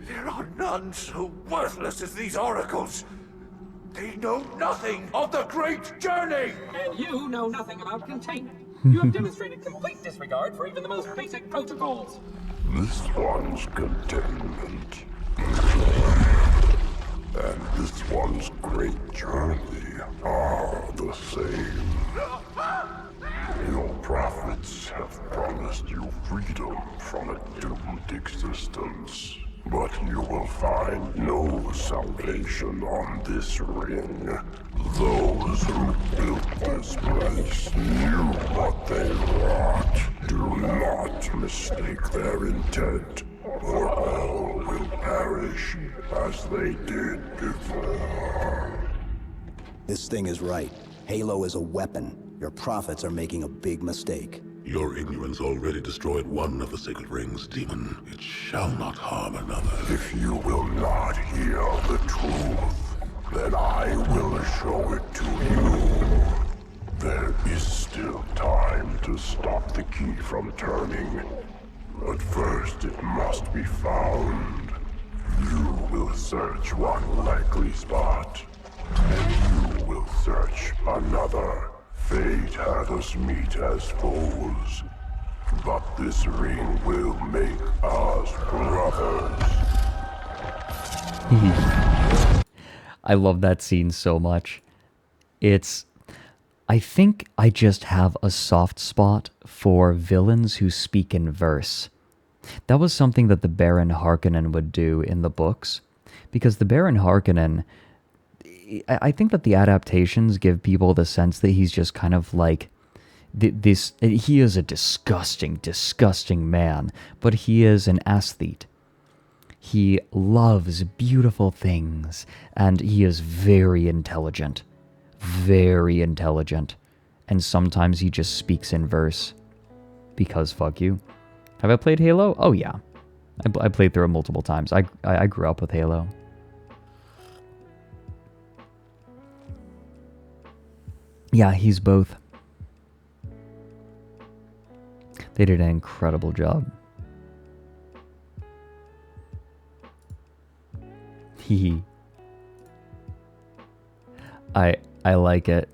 there are none so worthless as these oracles. They know nothing of the great journey! And you know nothing about containment. You have demonstrated complete disregard for even the most basic protocols. This one's containment. And this one's great journey are the same. Your prophets have promised you freedom from a doomed existence. But you will find no salvation on this ring. Those who built this place knew what they wrought. Do not mistake their intent, or all will perish as they did before. This thing is right. Halo is a weapon. Your prophets are making a big mistake. Your ignorance already destroyed one of the sacred rings, demon. It shall not harm another. If you will not hear the truth, then I will show it to you. There is still time to stop the key from turning. But first it must be found. You will search one likely spot, and you will search another. Fate had us meet as foes, but this ring will make us brothers. I love that scene so much. I think I just have a soft spot for villains who speak in verse. That was something that the Baron Harkonnen would do in the books, because the Baron Harkonnen, I think that the adaptations give people the sense that he's just kind of like this. He is a disgusting, disgusting man, but he is an aesthete. He loves beautiful things, and he is very intelligent. Very intelligent. And sometimes he just speaks in verse. Because fuck you. Have I played Halo? Oh yeah. I played through it multiple times. I grew up with Halo. Yeah, he's both. They did an incredible job. Hee. I like it.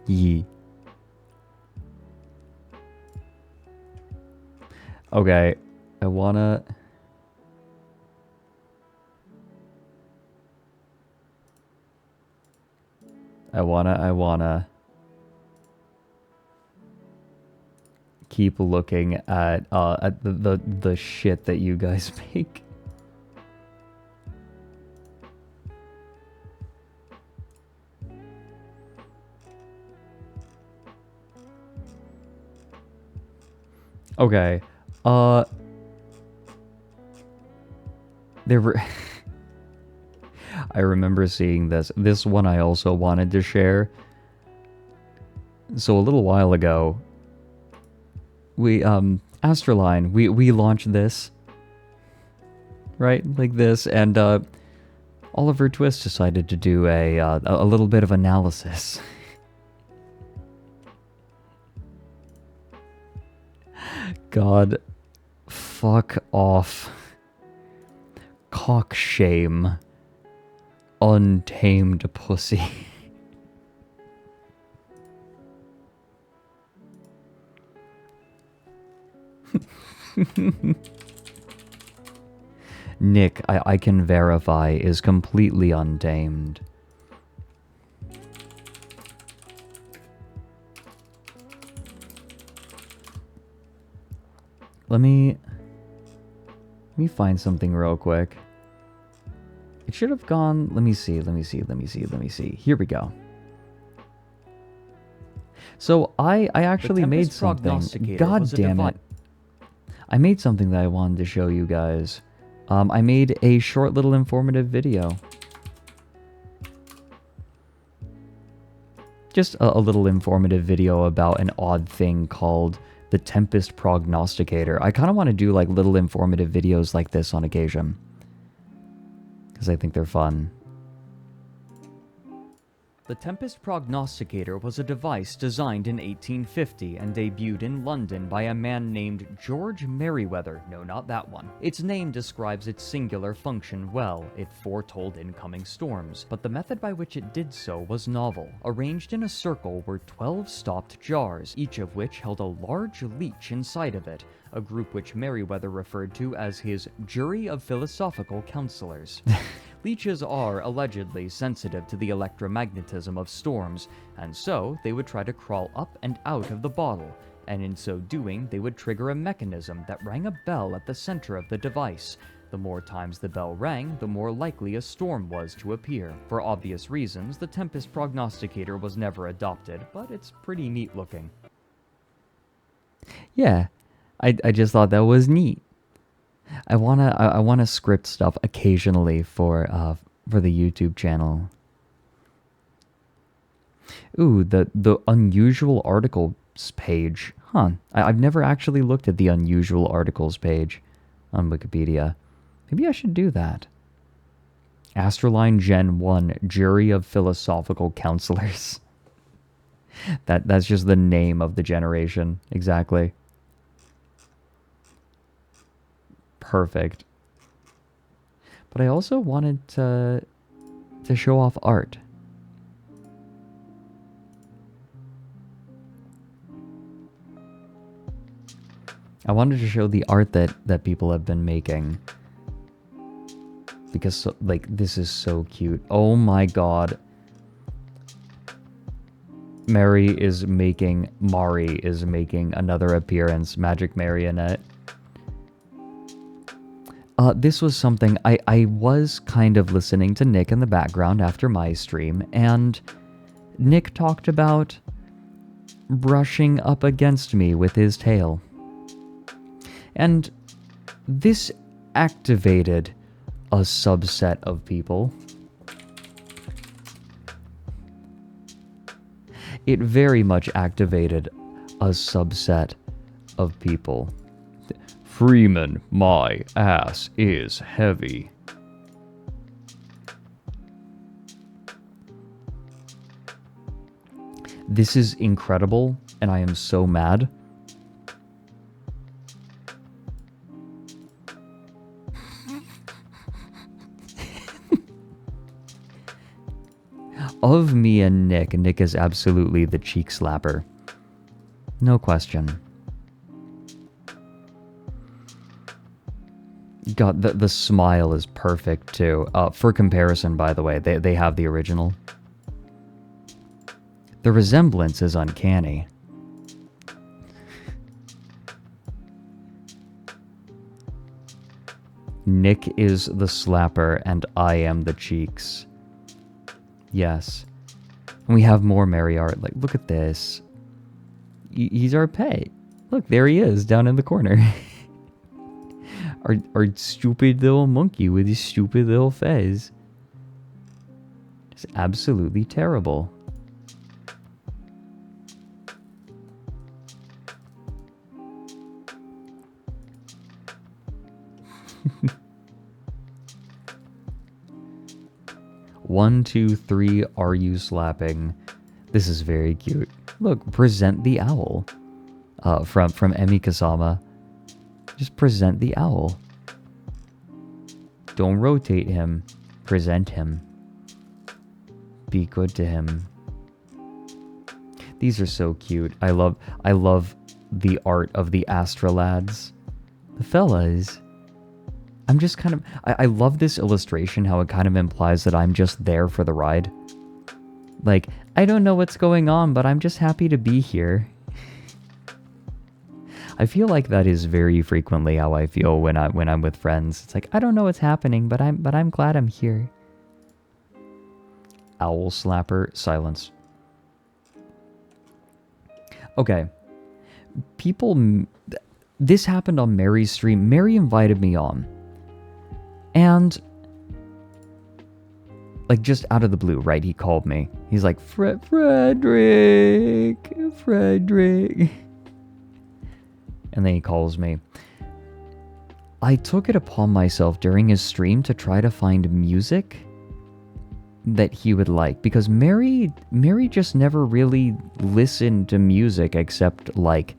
Yee. Okay, I wanna... keep looking at the shit that you guys make. Okay, there were... I remember seeing this. This one I also wanted to share. So a little while ago, we, ASTRALINE, we launched this. Right? Like this, and, Oliver Twist decided to do a little bit of analysis. God, fuck off. Cock shame. Untamed pussy. Nick, I can verify, is completely untamed. Let me find something real quick. It should have gone... Let me see. Here we go. So I actually made something. God damn it. I made something that I wanted to show you guys. I made a short little informative video. Just a little informative video about an odd thing called the Tempest Prognosticator. I kind of want to do like little informative videos like this on occasion, because I think they're fun. The Tempest Prognosticator was a device designed in 1850 and debuted in London by a man named George Merriweather. No, not that one. Its name describes its singular function well. It foretold incoming storms, but the method by which it did so was novel. Arranged in a circle were 12 stopped jars, each of which held a large leech inside of it, a group which Merriweather referred to as his jury of philosophical counselors. Leeches are allegedly sensitive to the electromagnetism of storms, and so they would try to crawl up and out of the bottle, and in so doing they would trigger a mechanism that rang a bell at the center of the device. The more times the bell rang, the more likely a storm was to appear. For obvious reasons, the Tempest Prognosticator was never adopted, but it's pretty neat looking. Yeah, I just thought that was neat. I wanna script stuff occasionally for the YouTube channel. Ooh, the unusual articles page. Huh. I've never actually looked at the unusual articles page on Wikipedia. Maybe I should do that. ASTRALINE Gen 1, Jury of Philosophical Counselors. That's just the name of the generation. Exactly. Perfect. But I also wanted to show off art. I wanted to show the art that people have been making. Because, like, this is so cute. Oh my god. Mari is making another appearance. Magic Marionette. This was something I was kind of listening to Nick in the background after my stream, and Nick talked about brushing up against me with his tail. And this activated a subset of people. it very much activated a subset of people. Freeman, my ass is heavy. This is incredible, and I am so mad. Of me and Nick is absolutely the cheek slapper. No question. God, the smile is perfect too. For comparison, by the way, they have the original. The resemblance is uncanny. Nick is the slapper and I am the cheeks. Yes. And we have more Mary art. Like, look at this. He's our pet. Look, there he is, down in the corner. our stupid little monkey with his stupid little fez. It's absolutely terrible. One, two, three, are you slapping? This is very cute. Look, present the owl. From Emi Kasama. Just present the owl. Don't rotate him. Present him. Be good to him. These are so cute. I love the art of the Astra lads. The fellas. I'm just kind of... I love this illustration, how it kind of implies that I'm just there for the ride. Like, I don't know what's going on, but I'm just happy to be here. I feel like that is very frequently how I feel when I'm with friends. It's like, I don't know what's happening, but I'm glad I'm here. Owl slapper, silence. Okay. This happened on Mary's stream. Mary invited me on. And, like, just out of the blue, right? He called me. He's like, Fredrik. And then he calls me. I took it upon myself during his stream to try to find music that he would like. Because Mary just never really listened to music except, like,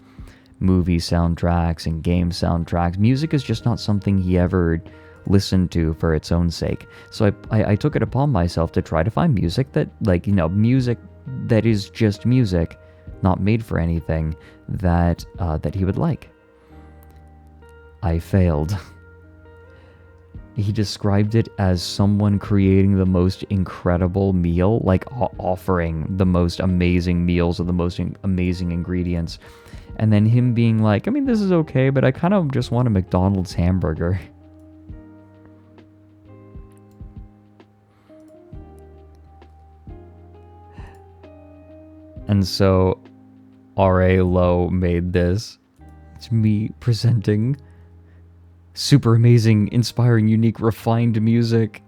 movie soundtracks and game soundtracks. Music is just not something he ever listened to for its own sake. So I took it upon myself to try to find music that, like, you know, music that is just music, not made for anything, that he would like. I failed. He described it as someone creating the most incredible meal, like offering the most amazing meals with the most amazing ingredients. And then him being like, I mean, this is okay, but I kind of just want a McDonald's hamburger. And so R.A. Lowe made this. It's me presenting super amazing, inspiring, unique, refined music.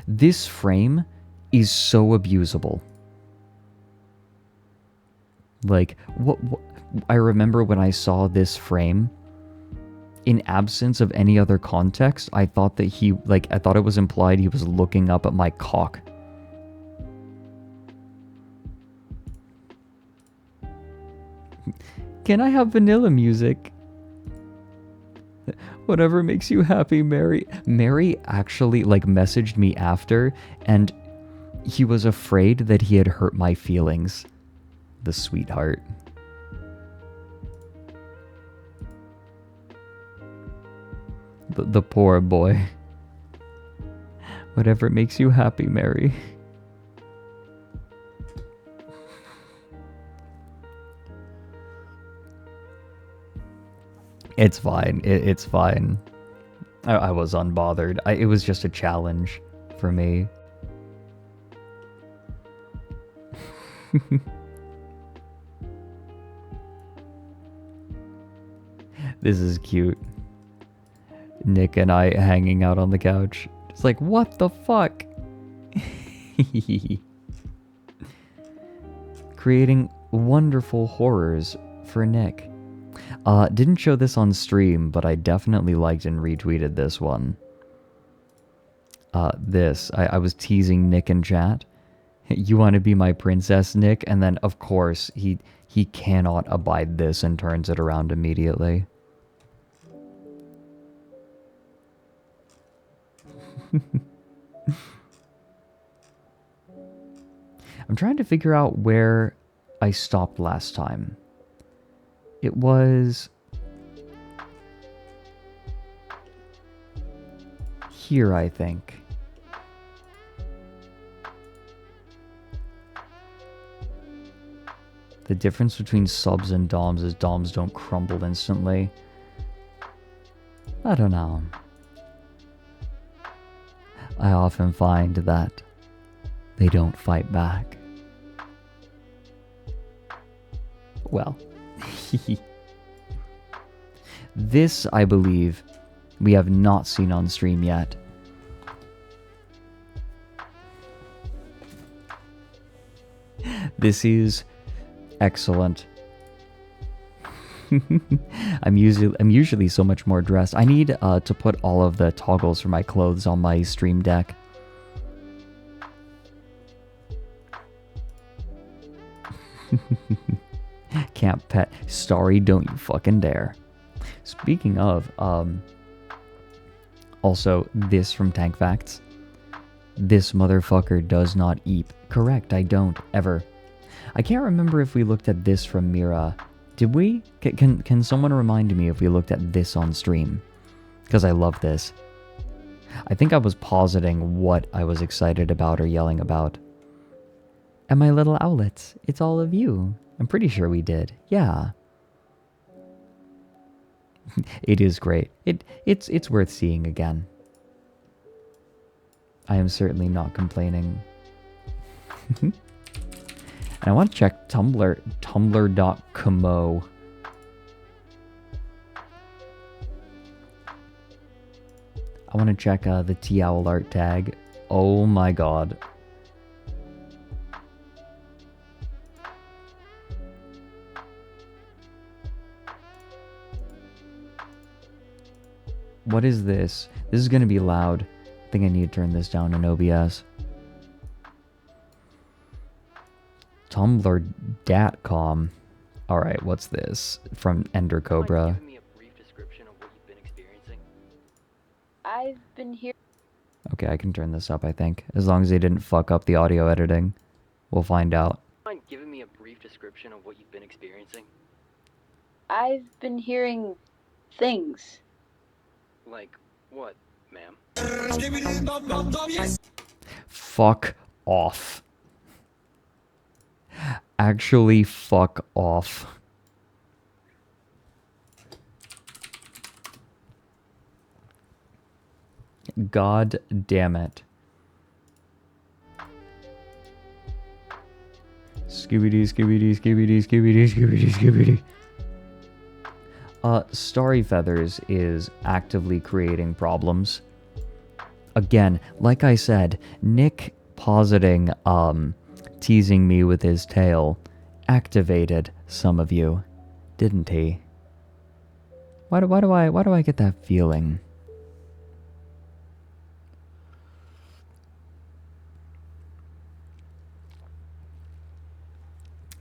This frame is so abusable. Like, what I remember when I saw this frame, in absence of any other context, I thought that I thought it was implied he was looking up at my cock. Can I have vanilla music? Whatever makes you happy, Mary. Mary actually, like, messaged me after, and he was afraid that he had hurt my feelings. The sweetheart. The poor boy. Whatever makes you happy, Mary. It's fine. It's fine. I was unbothered. It was just a challenge for me. This is cute. Nick and I hanging out on the couch. It's like, what the fuck? creating wonderful horrors for Nick. Didn't show this on stream, but I definitely liked and retweeted this one. I was teasing Nick in chat. You want to be my princess, Nick? And then, of course, he cannot abide this and turns it around immediately. I'm trying to figure out where I stopped last time. It was here, I think. The difference between subs and doms is doms don't crumble instantly. I don't know. I often find that they don't fight back. Well, this, I believe, we have not seen on stream yet. This is excellent. I'm usually so much more dressed. I need to put all of the toggles for my clothes on my stream deck. Camp pet. Sorry, don't you fucking dare. Speaking of, also, this from Tank Facts. This motherfucker does not eat. Correct, I don't, ever. I can't remember if we looked at this from Mira. Did we? Can someone remind me if we looked at this on stream? Because I love this. I think I was positing what I was excited about or yelling about. And my little owlets, it's all of you. I'm pretty sure we did. Yeah. It is great. It's worth seeing again. I am certainly not complaining. And I want to check tumblr.como. I want to check the T-Owl art tag. Oh my god. What is this? This is going to be loud. I think I need to turn this down in OBS. Tumblr.com. Alright, what's this? From Ender Cobra. I've been here. Okay, I can turn this up, I think. As long as they didn't fuck up the audio editing. We'll find out. Mind giving me a brief description of what you've been experiencing? I've been hearing things. Like what, ma'am? Fuck off. Actually, fuck off. God damn it. Scooby-Doo, Scooby-Doo, Scooby-Doo, Scooby-Doo, Scooby-Doo, Scooby-Doo. Starry Feathers is actively creating problems. Again, like I said, Nick positing, teasing me with his tail activated some of you, didn't he? Why do I get that feeling?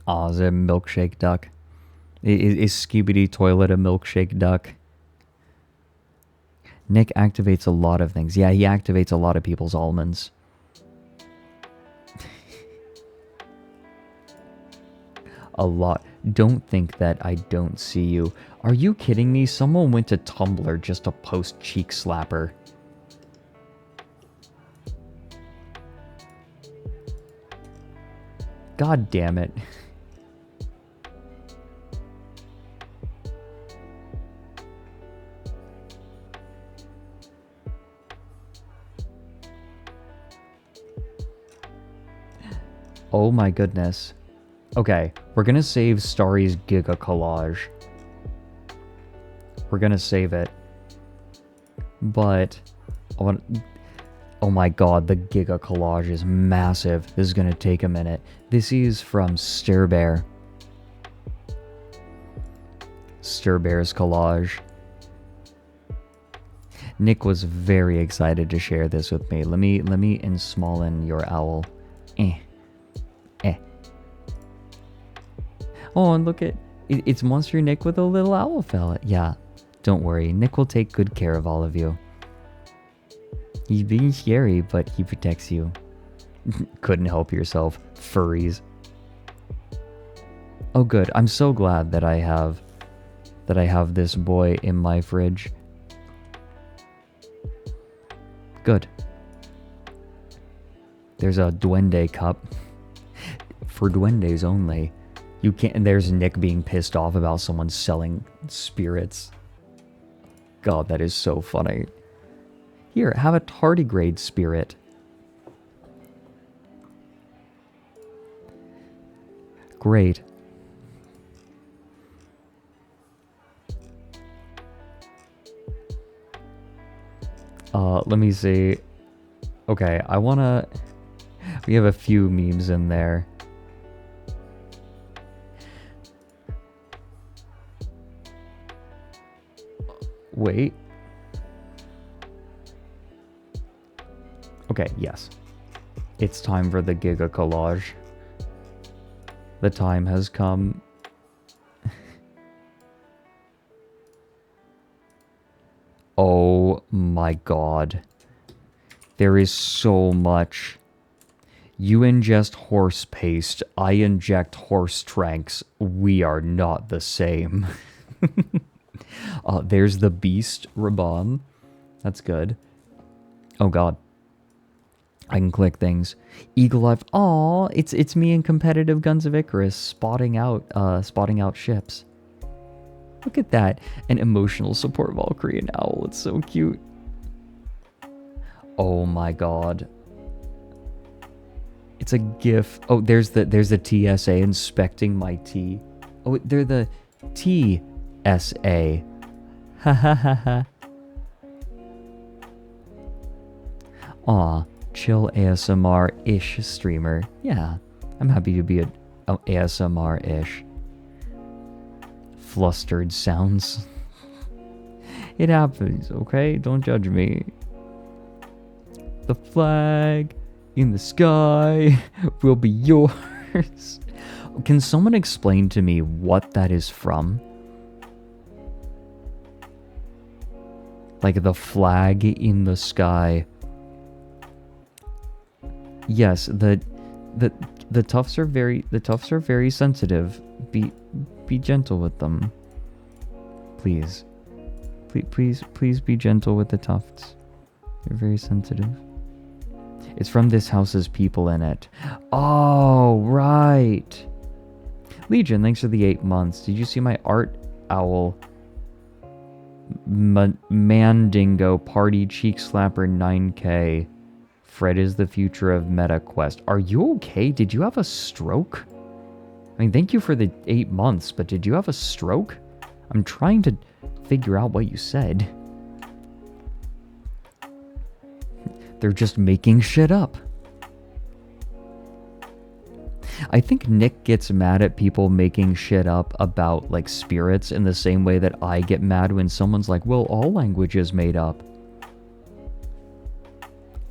Aw, is it a milkshake duck? Is Skibidi Toilet a milkshake duck? Nick activates a lot of things. Yeah, he activates a lot of people's almonds. A lot. Don't think that I don't see you. Are you kidding me? Someone went to Tumblr just to post Cheek Slapper. God damn it. Oh my goodness. Okay, we're gonna save Starry's Giga Collage. We're gonna save it. But Oh my god, the Giga Collage is massive. This is gonna take a minute. This is from Stir Bear. Stir Bear's collage. Nick was very excited to share this with me. Let me small in your owl. Eh. Oh, and look at it's Monster Nick with a little owl fella. Yeah, don't worry. Nick will take good care of all of you. He's being scary, but he protects you. Couldn't help yourself, furries. Oh good, I'm so glad that I have this boy in my fridge. Good. There's a Duende cup. For Duendes only. You can't. There's Nick being pissed off about someone selling spirits. God, that is so funny. Here, have a tardigrade spirit. Great. Let me see. Okay, I wanna... We have a few memes in there. Wait. Okay, yes. It's time for the Giga Collage. The time has come. Oh my god. There is so much. You ingest horse paste. I inject horse tranks. We are not the same. There's the Beast Raban. That's good. Oh god. I can click things. Eagle Eye. Aw, it's me in competitive Guns of Icarus spotting out ships. Look at that. An emotional support Valkyrie owl. It's so cute. Oh my god. It's a GIF. Oh, there's the TSA inspecting my tea. Oh, they're the TSA. Ha ha ha ha. Aw, chill ASMR-ish streamer. Yeah, I'm happy to be a ASMR-ish. Flustered sounds. It happens, okay? Don't judge me. The flag in the sky will be yours. Can someone explain to me what that is from? Like the flag in the sky. Yes, the tufts are very sensitive. Be gentle with them. Please. Please be gentle with the tufts. They're very sensitive. It's from this house's people in it. Oh, right. Legion, thanks for the 8 months. Did you see my art owl? Mandingo party cheek slapper 9K. Fred is the future of MetaQuest. Are you okay? Did you have a stroke? I mean, thank you for the 8 months, but did you have a stroke? I'm trying to figure out what you said. They're just making shit up. I think Nick gets mad at people making shit up about, like, spirits in the same way that I get mad when someone's like, well, all language is made up.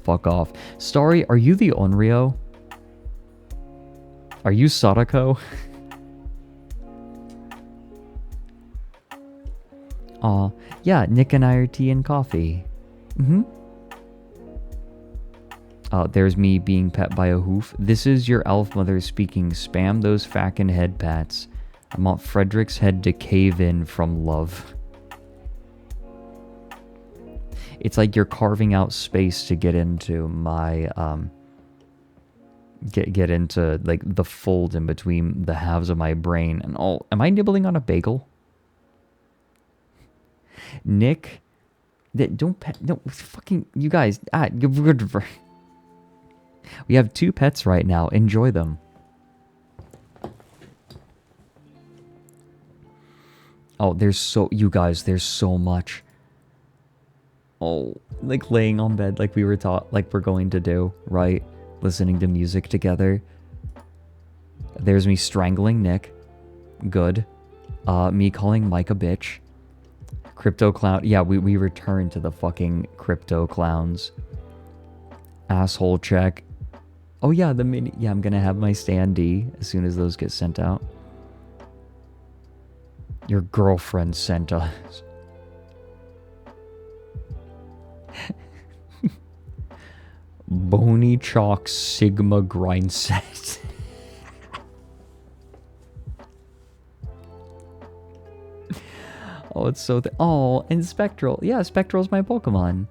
Fuck off. Starry, are you the Onryo? Are you Sadako? Aw, yeah, Nick and I are tea and coffee. Mm-hmm. There's me being pet by a hoof. This is your elf mother speaking. Spam those fackin' head pats. I want Fredrik's head to cave in from love. It's like you're carving out space to get into my, get into, like, the fold in between the halves of my brain. And all. Am I nibbling on a bagel? Nick? Don't pet, no, fucking, you guys, we have 2 pets right now. Enjoy them. Oh, you guys, there's so much. Oh, like laying on bed like we were taught, like we're going to do, right? Listening to music together. There's me strangling Nick. Good. Me calling Mike a bitch. Crypto clown. Yeah, we return to the fucking crypto clowns. Asshole check. Oh yeah, the mini. Yeah, I'm gonna have my standee as soon as those get sent out. Your girlfriend sent us. Bony Chalk Sigma grind set. Oh, it's so... oh, and Spectral. Yeah, Spectral's my Pokemon.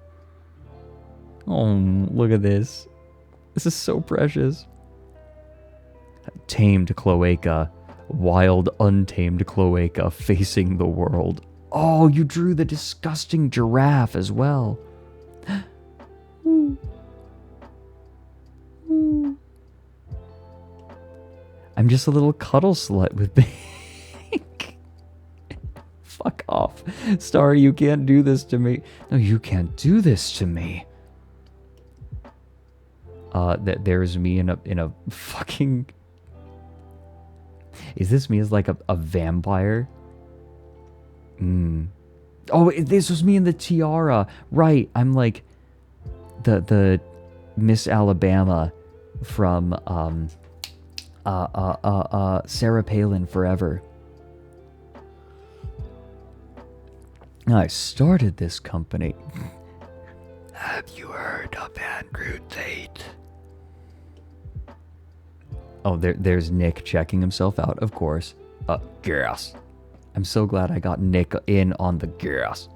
Oh, look at this. This is so precious. Tamed Cloaca. Wild, untamed Cloaca facing the world. Oh, you drew the disgusting giraffe as well. I'm just a little cuddle slut with Pink. Fuck off. Star, you can't do this to me. No, you can't do this to me. There's me in a fucking... Is this me as like a vampire? Oh, this was me in the tiara. Right, I'm like the Miss Alabama from Sarah Palin Forever. I started this company. Have you heard of Andrew Tate? Oh, there's Nick checking himself out, of course. Gas. I'm so glad I got Nick in on the gas.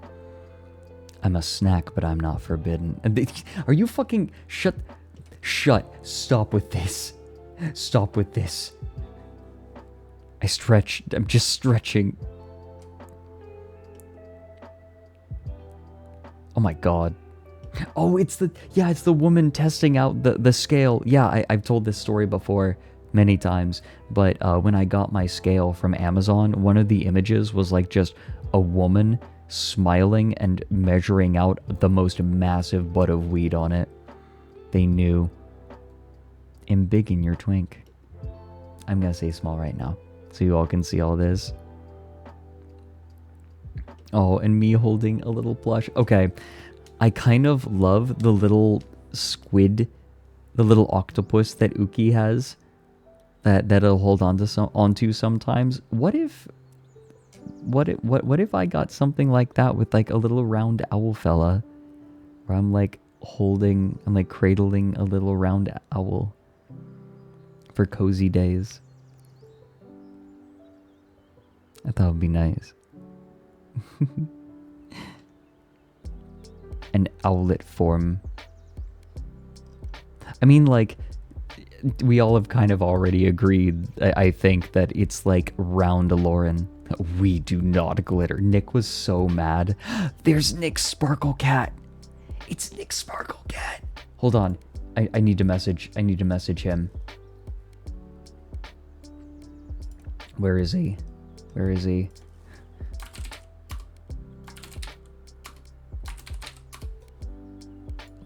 I'm a snack, but I'm not forbidden. Are you fucking... Shut. Stop with this. Stop with this. I'm just stretching. Oh my god. Oh, it's the woman testing out the scale. Yeah, I've told this story before many times, but when I got my scale from Amazon, one of the images was like just a woman smiling and measuring out the most massive butt of weed on it. They knew. I'm big in your twink. I'm gonna say small right now, so you all can see all this. Oh, and me holding a little plush. Okay. I kind of love the little squid, the little octopus that Uki has, that'll hold onto sometimes. What if I got something like that with like a little round owl fella, where I'm like cradling a little round owl for cozy days. I thought it would be nice. An owlet form. I mean, like, we all have kind of already agreed, I think, that it's like round Lauren. We do not glitter. Nick was so mad. There's Nick's Sparkle Cat. It's Nick's Sparkle Cat. Hold on. I need to message him. Where is he? Where is he?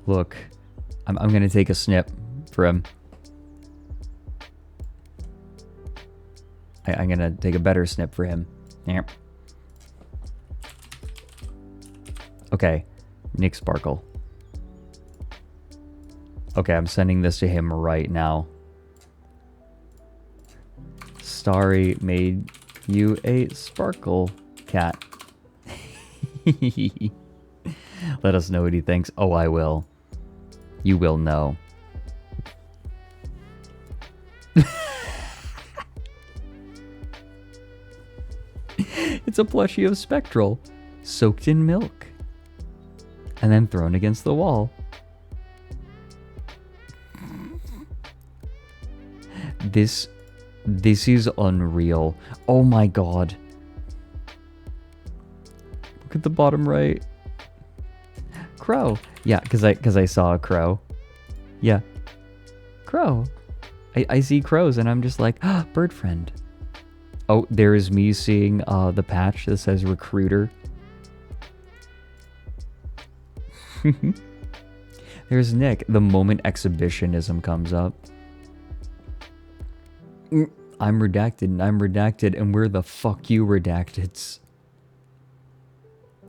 Look, I'm gonna take a snip for him. I'm gonna take a better snip for him. Yep. Okay, Nick Sparkle. Okay, I'm sending this to him right now. Starry made you a Sparkle Cat. Let us know what he thinks. Oh, I will. You will know. It's a plushie of Spectral, soaked in milk, and then thrown against the wall. This is unreal. Oh my god. Look at the bottom right. Crow. Yeah, because I saw a crow. Yeah. Crow. I see crows and I'm just like, ah, bird friend. Oh, there is me seeing the patch that says recruiter. There's Nick. The moment exhibitionism comes up. I'm redacted, and we're the fuck you redacteds.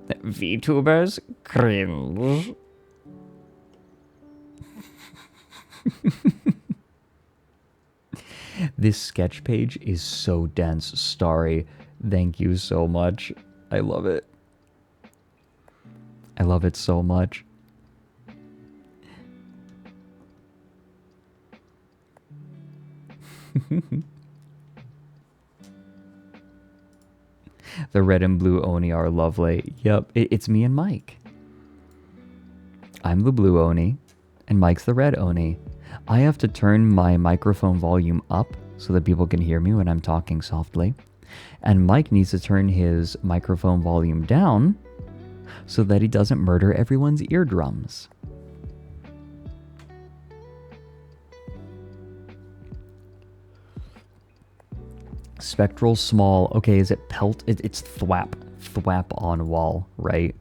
VTubers cringe. This sketch page is so dense, Starry. Thank you so much. I love it. I love it so much. The red and blue Oni are lovely. Yep, it's me and Mike. I'm the blue Oni, and Mike's the red Oni. I have to turn my microphone volume up so that people can hear me when I'm talking softly. And Mike needs to turn his microphone volume down so that he doesn't murder everyone's eardrums. Spectral small. Okay, is it pelt? It's thwap. Thwap on wall, right?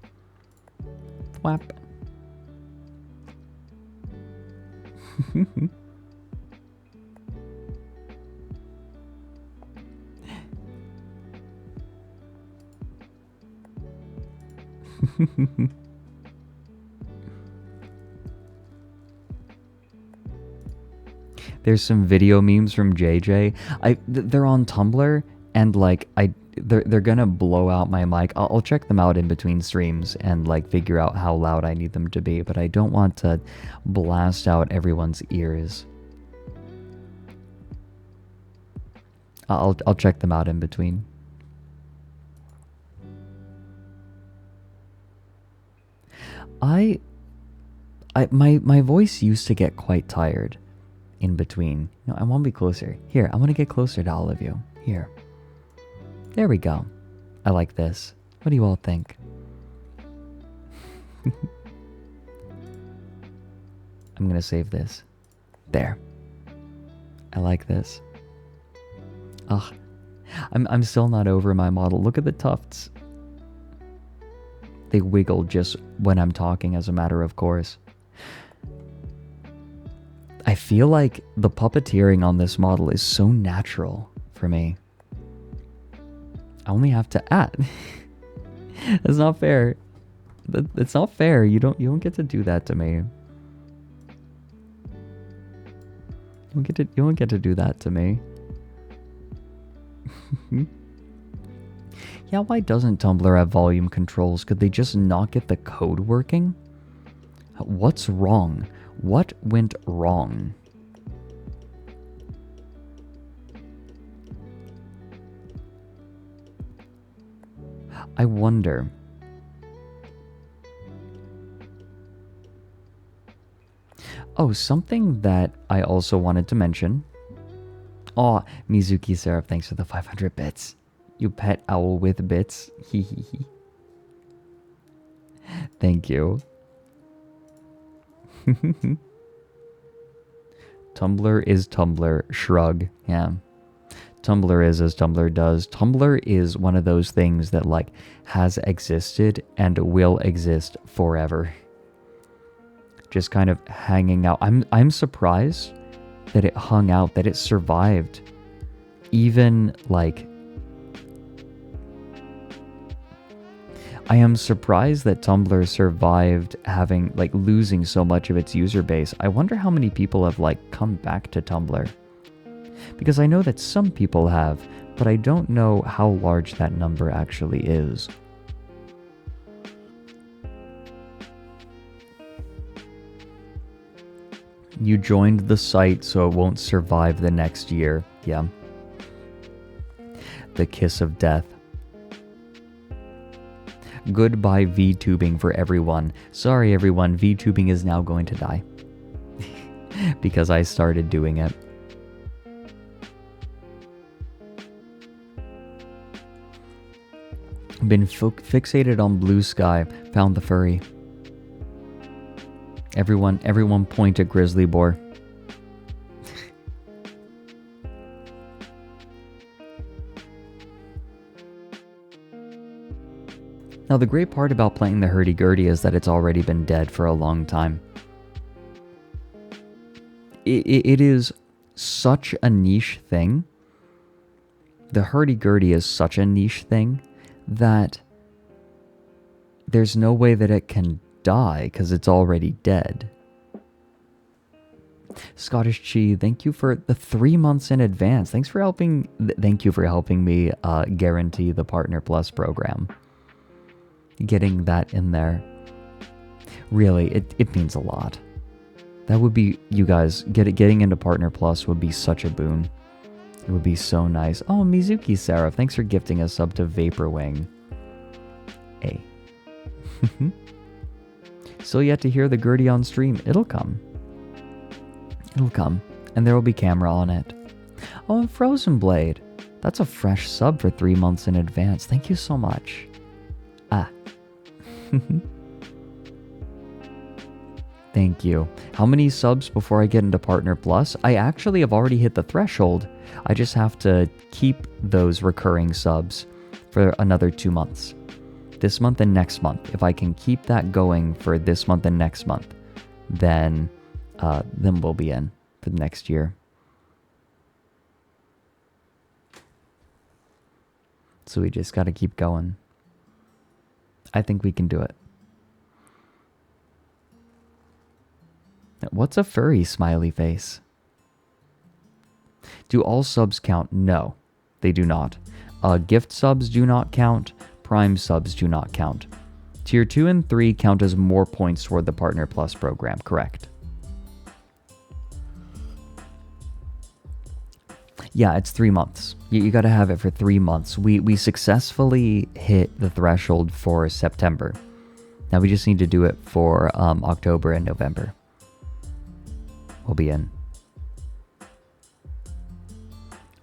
Thwap. There's some video memes from JJ. They're on Tumblr, and like they're gonna blow out my mic. I'll check them out in between streams and like figure out how loud I need them to be, but I don't want to blast out everyone's ears. I'll check them out in between. My voice used to get quite tired in between. No, I want to be closer. Here, I want to get closer to all of you. Here. There we go. I like this. What do you all think? I'm gonna save this. There. I like this. Ugh. I'm still not over my model. Look at the tufts. They wiggle just when I'm talking as a matter of course. I feel like the puppeteering on this model is so natural for me. I only have to add. That's not fair. That's not fair. You don't get to do that to me. You don't get to do that to me. Yeah, why doesn't Tumblr have volume controls? Could they just not get the code working? What's wrong? What went wrong? I wonder. Oh, something that I also wanted to mention. Aw, Mizuki Seraph, thanks for the 500 bits. You pet owl with bits. Hee hee hee. Thank you. Tumblr is Tumblr. Shrug. Yeah. Tumblr is as Tumblr does. Tumblr is one of those things that like has existed and will exist forever. Just kind of hanging out. I'm surprised that it hung out, that it survived. Even like I am surprised that Tumblr survived having, like, losing so much of its user base. I wonder how many people have, like, come back to Tumblr. Because I know that some people have, but I don't know how large that number actually is. You joined the site so it won't survive the next year. Yeah. The kiss of death. Goodbye VTubing for everyone. Sorry everyone, VTubing is now going to die. Because I started doing it. Been fixated on blue sky. Found the furry. Everyone point at grizzly boar. Now, the great part about playing the hurdy-gurdy is that it's already been dead for a long time. It is such a niche thing. The hurdy-gurdy is such a niche thing that there's no way that it can die because it's already dead. Scottish Chi, thank you for the 3 months in advance. Thanks for helping. Thank you for helping me guarantee the Partner Plus program. Getting that in there, really, it means a lot. That would be, you guys, getting into Partner Plus would be such a boon. It would be so nice. Oh, Mizuki Seraph, thanks for gifting a sub to Vaporwing. Hey. Still yet to hear the Gurdy on stream. It'll come. It'll come. And there will be camera on it. Oh, and Frozen Blade. That's a fresh sub for 3 months in advance. Thank you so much. Ah. Thank you. How many subs before I get into Partner Plus? I actually have already hit the threshold. I just have to keep those recurring subs for another 2 months. This month and next month. If I can keep that going for this month and next month, then we'll be in for the next year. So we just got to keep going. I think we can do it. What's a furry smiley face? Do all subs count? No, they do not. Gift subs do not count. Prime subs do not count. Tier 2 and 3 count as more points toward the Partner Plus program, correct? Yeah, it's 3 months. You got to have it for 3 months. We successfully hit the threshold for September. Now we just need to do it for October and November. We'll be in.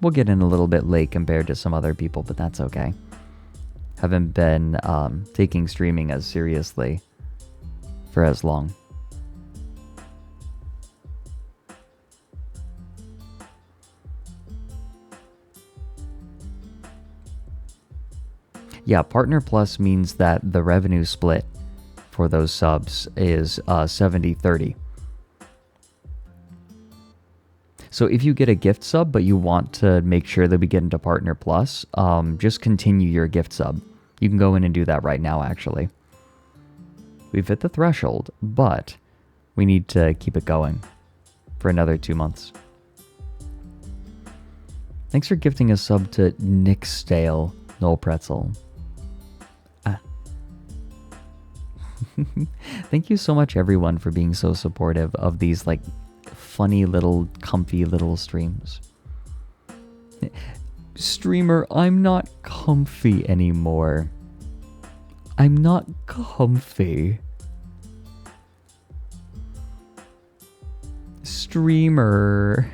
We'll get in a little bit late compared to some other people, but that's okay. Haven't been taking streaming as seriously for as long. Yeah, Partner Plus means that the revenue split for those subs is 70-30. So if you get a gift sub, but you want to make sure that we get into Partner Plus, just continue your gift sub. You can go in and do that right now, actually. We've hit the threshold, but we need to keep it going for another 2 months. Thanks for gifting a sub to Nick Stale, Noel Pretzel. Thank you so much, everyone, for being so supportive of these, like, funny little, comfy little streams. Streamer, I'm not comfy anymore. I'm not comfy. Streamer.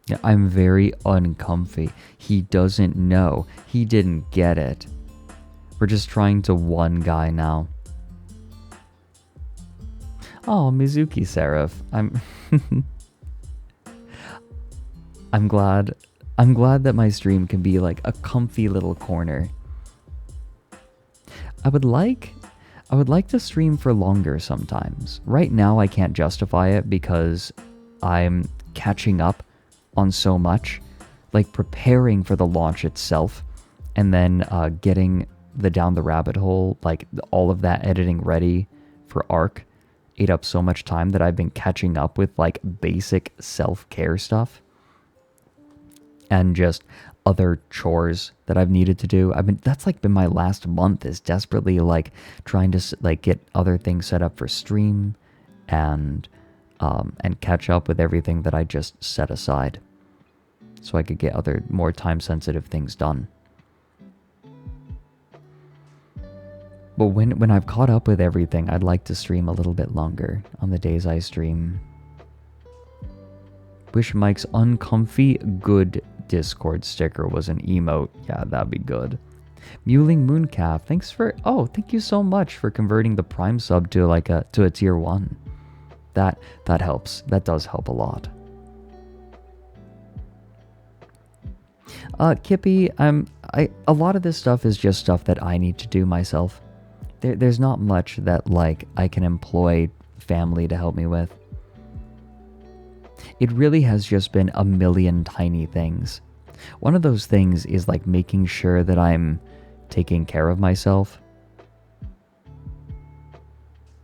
Yeah, I'm very uncomfy. He doesn't know. He didn't get it. We're just trying to one guy now. Oh, Mizuki Seraph. I'm glad that my stream can be like a comfy little corner. I would like to stream for longer sometimes. Right now I can't justify it because I'm catching up on so much, like preparing for the launch itself, and then getting the Down the Rabbit Hole, like all of that editing ready for ARC, ate up so much time that I've been catching up with like basic self-care stuff and just other chores that I've needed to do. That's like been my last month, is desperately like trying to like get other things set up for stream and catch up with everything that I just set aside so I could get other more time-sensitive things done. But when I've caught up with everything, I'd like to stream a little bit longer on the days I stream. Wish Mike's uncomfy good Discord sticker was an emote. Yeah, that'd be good. Mewling Mooncalf, thanks for... Oh, thank you so much for converting the Prime sub to like a tier 1. That helps. That does help a lot. Kippy, a lot of this stuff is just stuff that I need to do myself. There's not much that like I can employ family to help me with. It really has just been a million tiny things. One of those things is like making sure that I'm taking care of myself.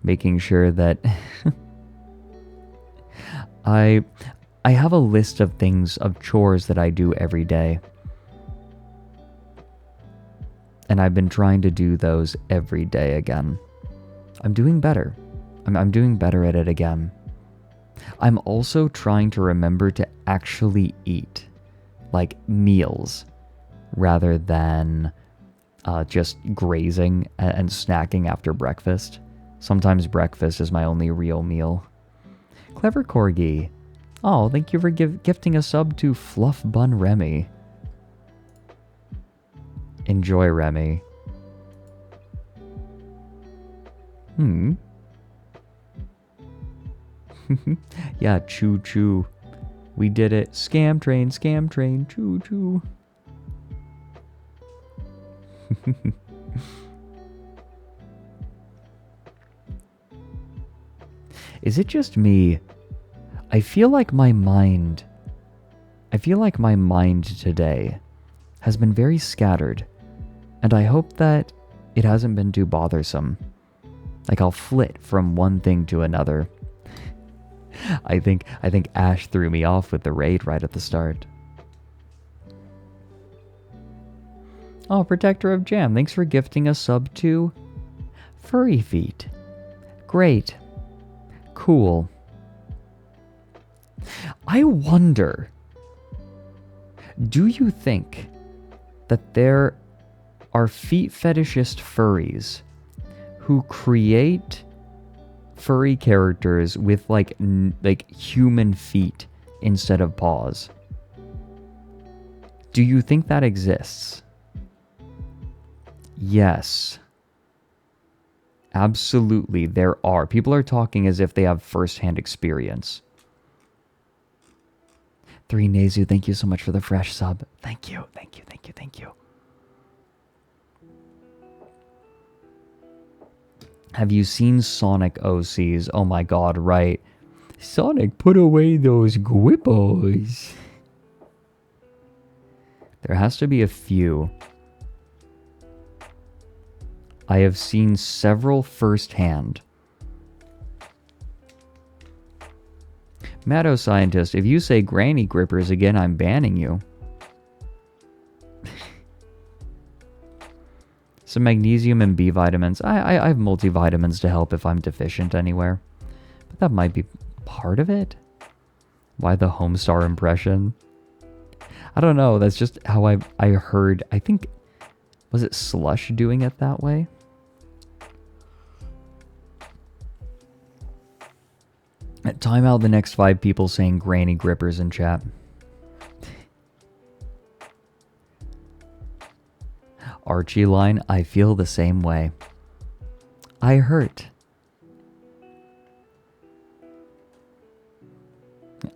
Making sure that I have a list of things, of chores that I do every day. And I've been trying to do those every day again. I'm doing better. I'm doing better at it again. I'm also trying to remember to actually eat, like meals, rather than just grazing and snacking after breakfast. Sometimes breakfast is my only real meal. Clever Corgi. Oh, thank you for gifting a sub to Fluff Bun Remy. Enjoy, Remy. Yeah, choo choo. We did it. Scam train, choo choo. Is it just me? I feel like my mind today has been very scattered, and I hope that it hasn't been too bothersome. Like I'll flit from one thing to another. I think Ash threw me off with the raid right at the start. Oh, Protector of Jam, thanks for gifting a sub to Furry Feet. Great. Cool. I wonder, do you think that there are feet fetishist furries who create furry characters with like human feet instead of paws? Do you think that exists? Yes. Absolutely, there are. People are talking as if they have first-hand experience. 3 Nezu, thank you so much for the fresh sub. Thank you. Have you seen Sonic OCs? Oh my god, right. Sonic, put away those Gwippos. There has to be a few. I have seen several firsthand. Matto Scientist, if you say granny grippers again, I'm banning you. Some magnesium and B vitamins. I have multivitamins to help if I'm deficient anywhere. But that might be part of it. Why the Homestar impression? I don't know. That's just how I heard. I think, was it Slush doing it that way? Time out the next 5 people saying granny grippers in chat. Archie line, I feel the same way. I hurt.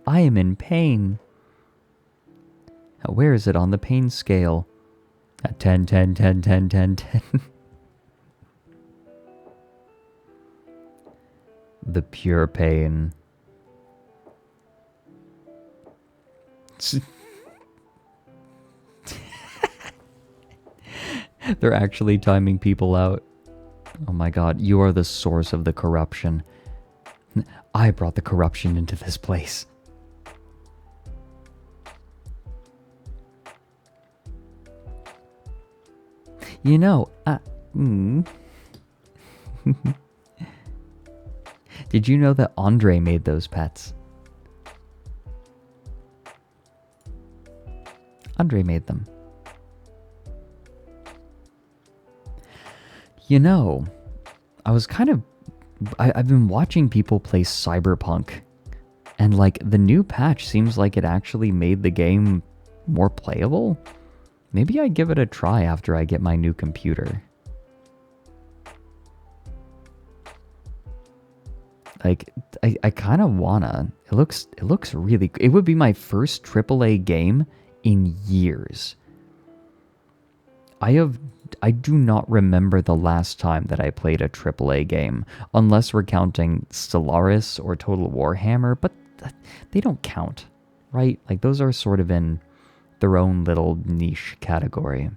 I am in pain. Where is it on the pain scale? At 10, 10, 10, 10, 10, 10. The pure pain. They're actually timing people out. Oh my god, you are the source of the corruption. I brought the corruption into this place. You know, did you know that Andre made those pets? Andre made them. You know, I've been watching people play Cyberpunk, and like the new patch seems like it actually made the game more playable. Maybe I give it a try after I get my new computer. Like, I kind of wanna. It looks really. It would be my first AAA game in years. I do not remember the last time that I played a AAA game, unless we're counting Stellaris or Total Warhammer, but they don't count, right? Like, those are sort of in their own little niche category.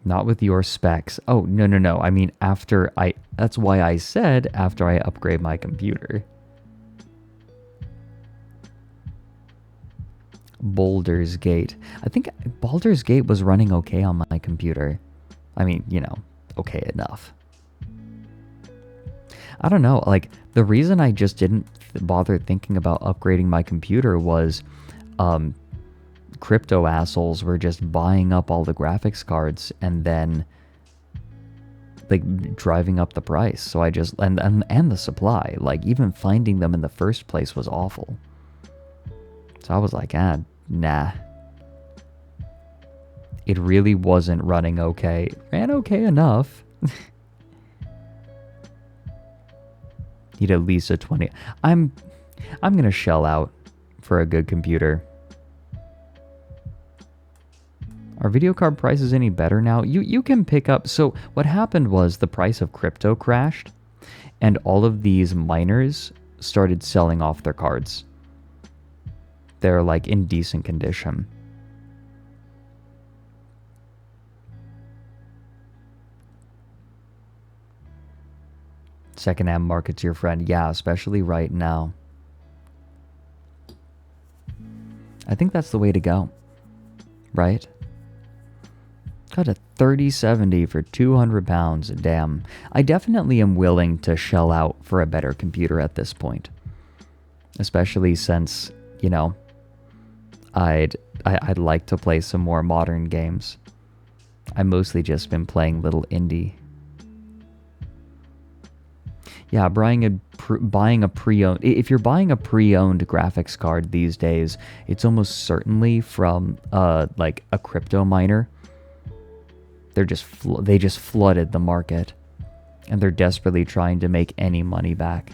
Not with your specs. Oh, no. I mean, that's why I said after I upgrade my computer. Baldur's Gate. I think Baldur's Gate was running okay on my computer. I mean, okay enough. I don't know, like, the reason I just didn't bother thinking about upgrading my computer was, crypto assholes were just buying up all the graphics cards and then, like, driving up the price. So I just, and the supply, like, even finding them in the first place was awful. So I was like, nah. It really wasn't running okay. It ran okay enough. Need at least a 20. I'm gonna shell out for a good computer. Are video card prices any better now? You can pick up. So what happened was the price of crypto crashed, and all of these miners started selling off their cards. They're like in decent condition. Secondhand market's your friend. Yeah, especially right now. I think that's the way to go. Right? Got a 3070 for £200. Damn. I definitely am willing to shell out for a better computer at this point. Especially since, I'd like to play some more modern games. I've mostly just been playing little indie. Yeah, buying a pre-owned. If you're buying a pre-owned graphics card these days, it's almost certainly from like a crypto miner. They just flooded the market, and they're desperately trying to make any money back.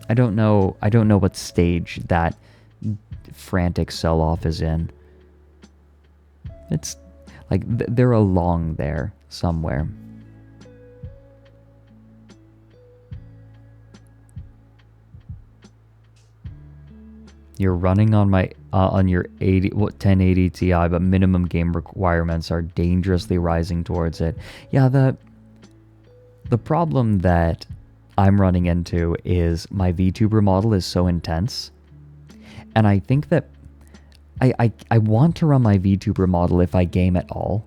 I don't know what stage that frantic sell-off is in. It's like they're along there somewhere. You're running on my on your 1080 Ti, but minimum game requirements are dangerously rising towards it. Yeah, the problem that I'm running into is my VTuber model is so intense, and I think that I want to run my VTuber model if I game at all,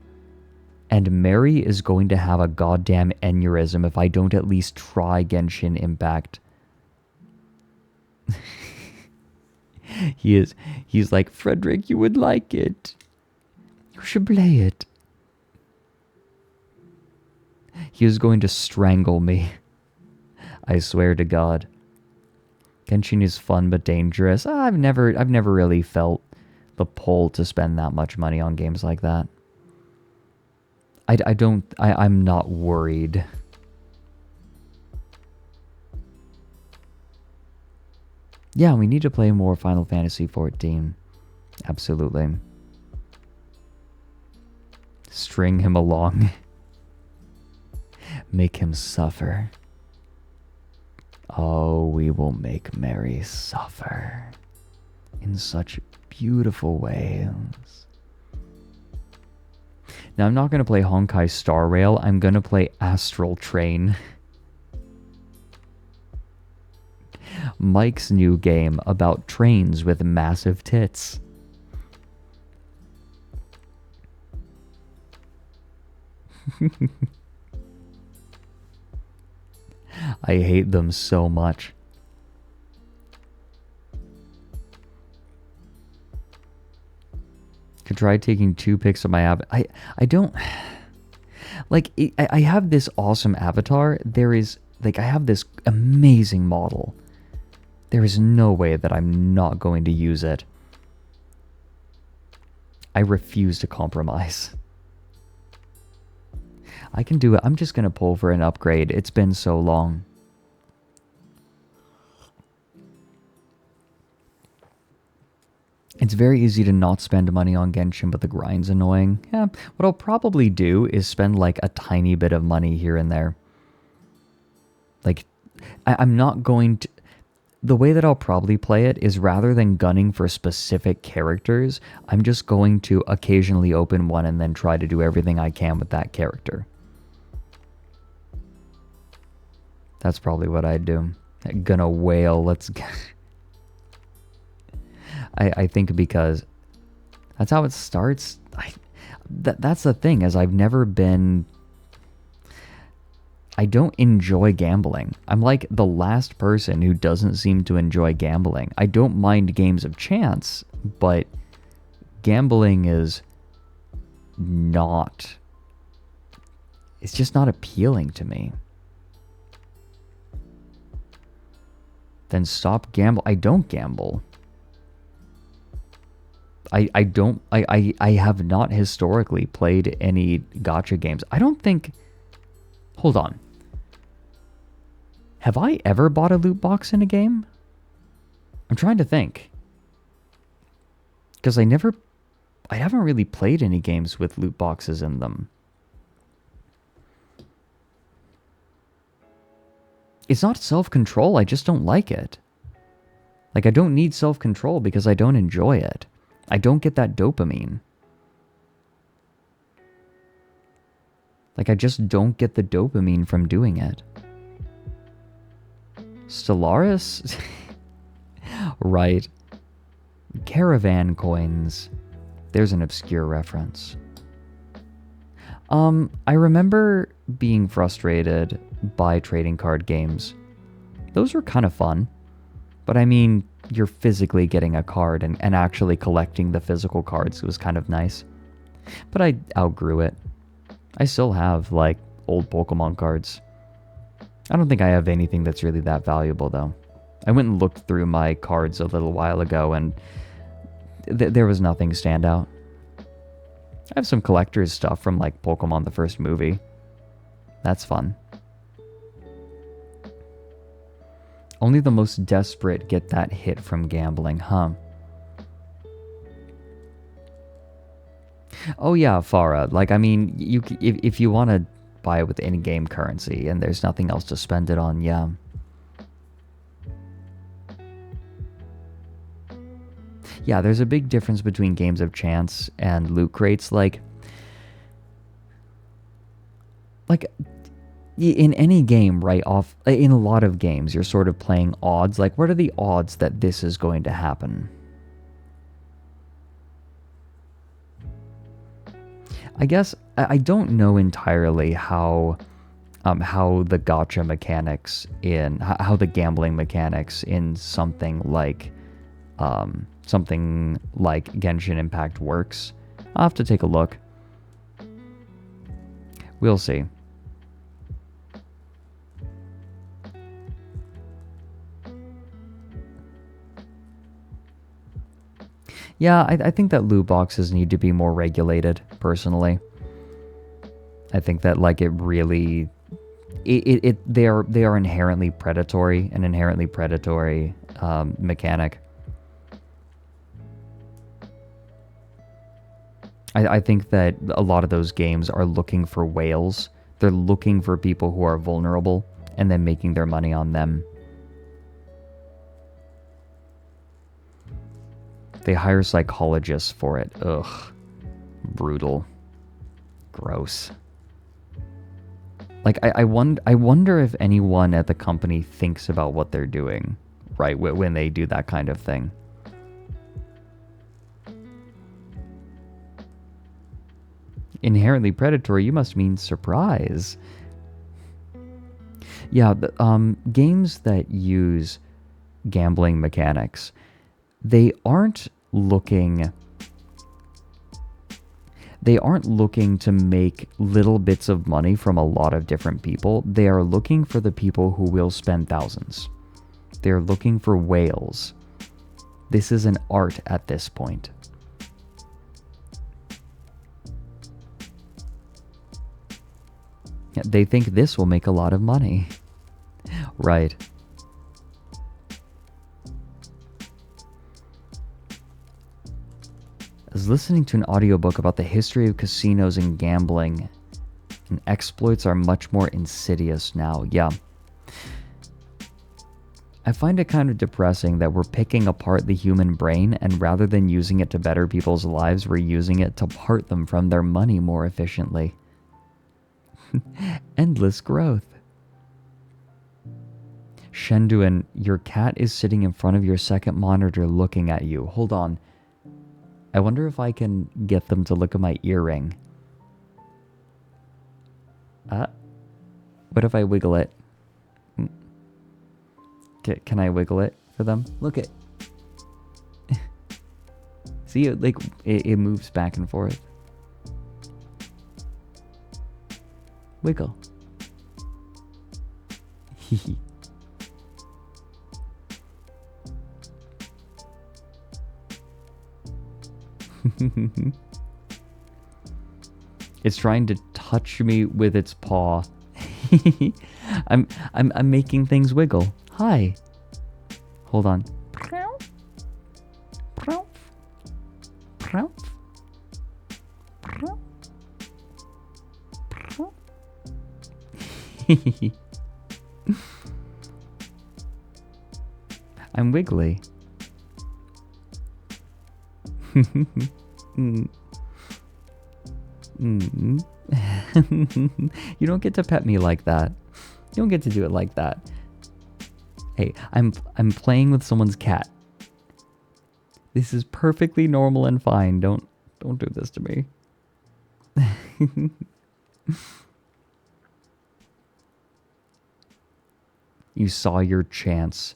and Mary is going to have a goddamn aneurysm if I don't at least try Genshin Impact. He's like, Fredrik, you would like it. You should play it. He is going to strangle me. I swear to God. Genshin is fun but dangerous. I've never really felt the pull to spend that much money on games like that. I'm not worried. Yeah, we need to play more Final Fantasy XIV. Absolutely. String him along. Make him suffer. Oh, we will make Mary suffer in such beautiful ways. Now, I'm not going to play Honkai Star Rail. I'm going to play Astral Train. Mike's new game about trains with massive tits. I hate them so much. Could try taking 2 pics of my avatar. I don't... Like, I have this awesome avatar. There is... Like, I have this amazing model. There is no way that I'm not going to use it. I refuse to compromise. I can do it. I'm just going to pull for an upgrade. It's been so long. It's very easy to not spend money on Genshin, but the grind's annoying. Yeah, what I'll probably do is spend like a tiny bit of money here and there. Like, I'm not going to... The way that I'll probably play it is rather than gunning for specific characters, I'm just going to occasionally open one and then try to do everything I can with that character. That's probably what I'd do. Gonna whale, let's... I think because that's how it starts. That's the thing, is I've never been... I don't enjoy gambling. I'm like the last person who doesn't seem to enjoy gambling. I don't mind games of chance, but gambling is not... It's just not appealing to me. Then stop gamble. I don't gamble. I don't... I have not historically played any gacha games. I don't think... Hold on. Have I ever bought a loot box in a game? I'm trying to think. Because I haven't really played any games with loot boxes in them. It's not self-control, I just don't like it. Like, I don't need self-control because I don't enjoy it. I don't get that dopamine. Like, I just don't get the dopamine from doing it. Stellaris? Right. Caravan coins. There's an obscure reference. I remember being frustrated by trading card games. Those were kind of fun. But I mean, you're physically getting a card and actually collecting the physical cards was kind of nice. But I outgrew it. I still have, like, old Pokemon cards. I don't think I have anything that's really that valuable, though. I went and looked through my cards a little while ago, and there was nothing standout. I have some collector's stuff from, like, Pokemon the first movie. That's fun. Only the most desperate get that hit from gambling, huh? Oh yeah, Farah. Like, I mean, if you want to buy it with in-game currency and there's nothing else to spend it on, yeah. Yeah, there's a big difference between games of chance and loot crates. Like in any game, right off, in a lot of games, you're sort of playing odds. Like, what are the odds that this is going to happen? I guess I don't know entirely how the gacha mechanics how the gambling mechanics in something like Genshin Impact works. I'll have to take a look. We'll see. Yeah, I think that loot boxes need to be more regulated, personally. I think that, like, it really... They are inherently predatory, an inherently predatory mechanic. I think that a lot of those games are looking for whales. They're looking for people who are vulnerable, and then making their money on them. They hire psychologists for it. Ugh. Brutal. Gross. Like, I wonder if anyone at the company thinks about what they're doing, right, when they do that kind of thing. Inherently predatory, you must mean surprise. Yeah, games that use gambling mechanics, they aren't looking to make little bits of money from a lot of different people. They are looking for the people who will spend thousands. They're looking for whales. This is an art at this point. They think this will make a lot of money. Right. I was listening to an audiobook about the history of casinos and gambling, and exploits are much more insidious now. Yeah. I find it kind of depressing that we're picking apart the human brain, and rather than using it to better people's lives, we're using it to part them from their money more efficiently. Endless growth. Shenduin, your cat is sitting in front of your second monitor looking at you. Hold on. I wonder if I can get them to look at my earring. What if I wiggle it? Can I wiggle it for them? Look it. See, it moves back and forth. Wiggle. Hehe. It's trying to touch me with its paw. I'm making things wiggle. Hi. Hold on. I'm wiggly. You don't get to pet me like that. You don't get to do it like that. Hey, I'm playing with someone's cat. This is perfectly normal and fine. Don't do this to me. You saw your chance.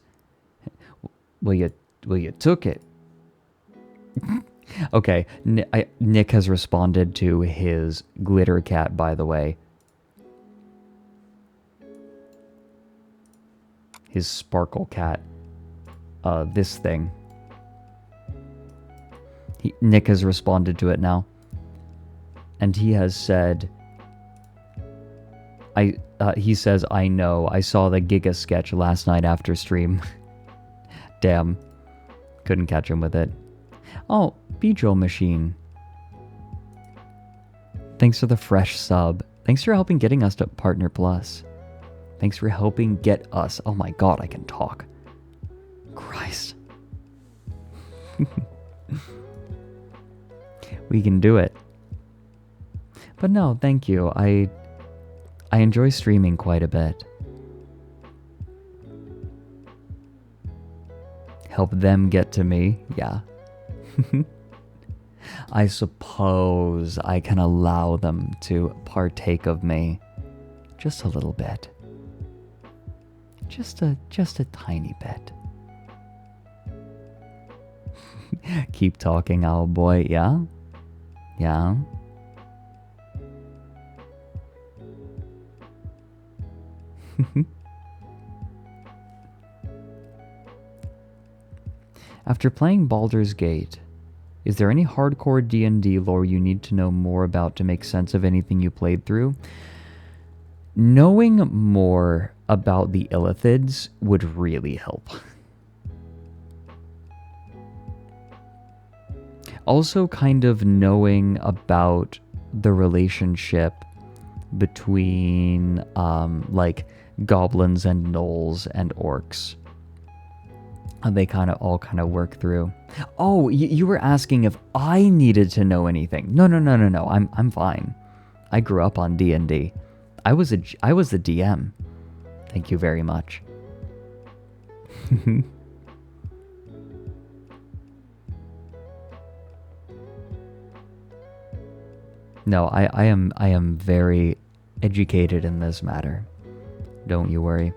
Well, you took it. Okay, Nick has responded to his glitter cat, by the way. His sparkle cat. This thing. Nick has responded to it now. And he has said... he says, I know. I saw the Giga sketch last night after stream. Damn. Couldn't catch him with it. Oh, Bejo Machine. Thanks for the fresh sub. Thanks for helping getting us to Partner Plus. Thanks for helping get us. Oh my god, I can talk. Christ. We can do it. But no, thank you. I enjoy streaming quite a bit. Help them get to me. Yeah. I suppose I can allow them to partake of me. Just a little bit. Just a tiny bit. Keep talking, owl boy. Yeah? Yeah? After playing Baldur's Gate, is there any hardcore D&D lore you need to know more about to make sense of anything you played through? Knowing more about the Illithids would really help. Also kind of knowing about the relationship between like goblins and gnolls and orcs. They all kind of work through. Oh, you were asking if I needed to know anything. No. I'm fine. I grew up on D&D. I was the DM. Thank you very much. No, I am very educated in this matter. Don't you worry.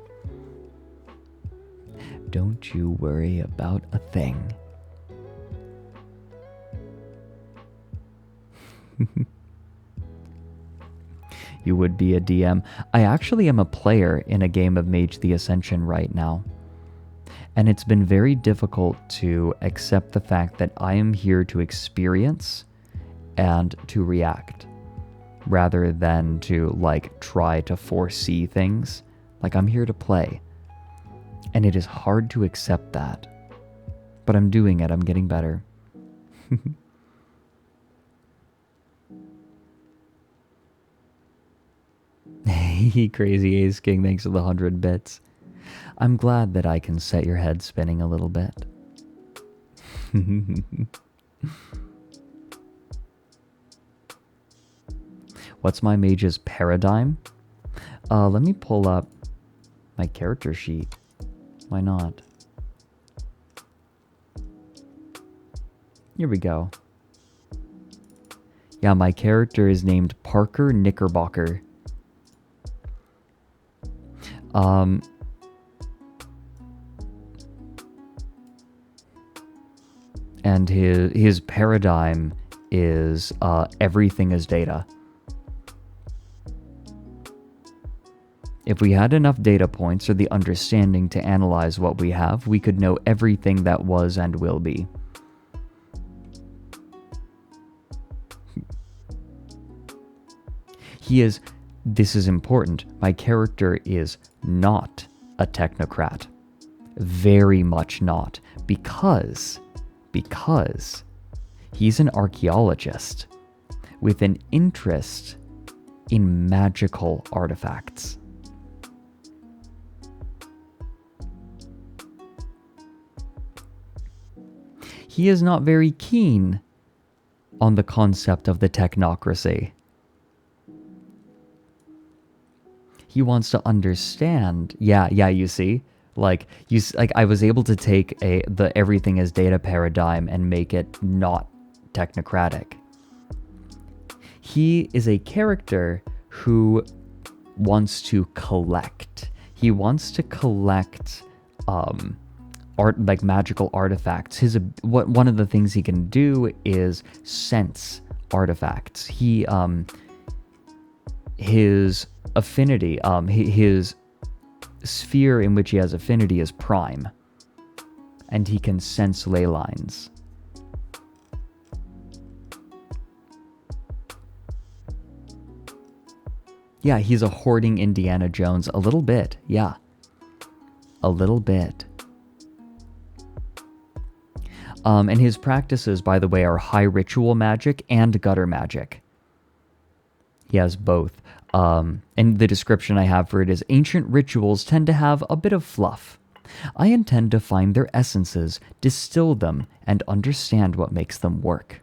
Don't you worry about a thing. You would be a DM. I actually am a player in a game of Mage the Ascension right now. And it's been very difficult to accept the fact that I am here to experience and to react. rather than to, like, try to foresee things. Like, I'm here to play. And it is hard to accept that. But I'm doing it. I'm getting better. Crazy Ace King, thanks for the 100 bits. I'm glad that I can set your head spinning a little bit. What's my mage's paradigm? Let me pull up my character sheet. Why not? Here we go. Yeah, my character is named Parker Knickerbocker. And his paradigm is everything is data. If we had enough data points or the understanding to analyze what we have, we could know everything that was and will be. This is important, my character is not a technocrat. Very much not. Because he's an archaeologist with an interest in magical artifacts. He is not very keen on the concept of the technocracy. He wants to understand. Yeah, you see? Like I was able to take the everything is data paradigm and make it not technocratic. He is a character who wants to collect. He wants to collect magical artifacts. One of the things he can do is sense artifacts. His affinity, his sphere in which he has affinity is prime, and he can sense ley lines. Yeah, he's a hoarding Indiana Jones a little bit. Yeah, a little bit. And his practices, by the way, are high ritual magic and gutter magic. He has both. And the description I have for it is, ancient rituals tend to have a bit of fluff. I intend to find their essences, distill them, and understand what makes them work.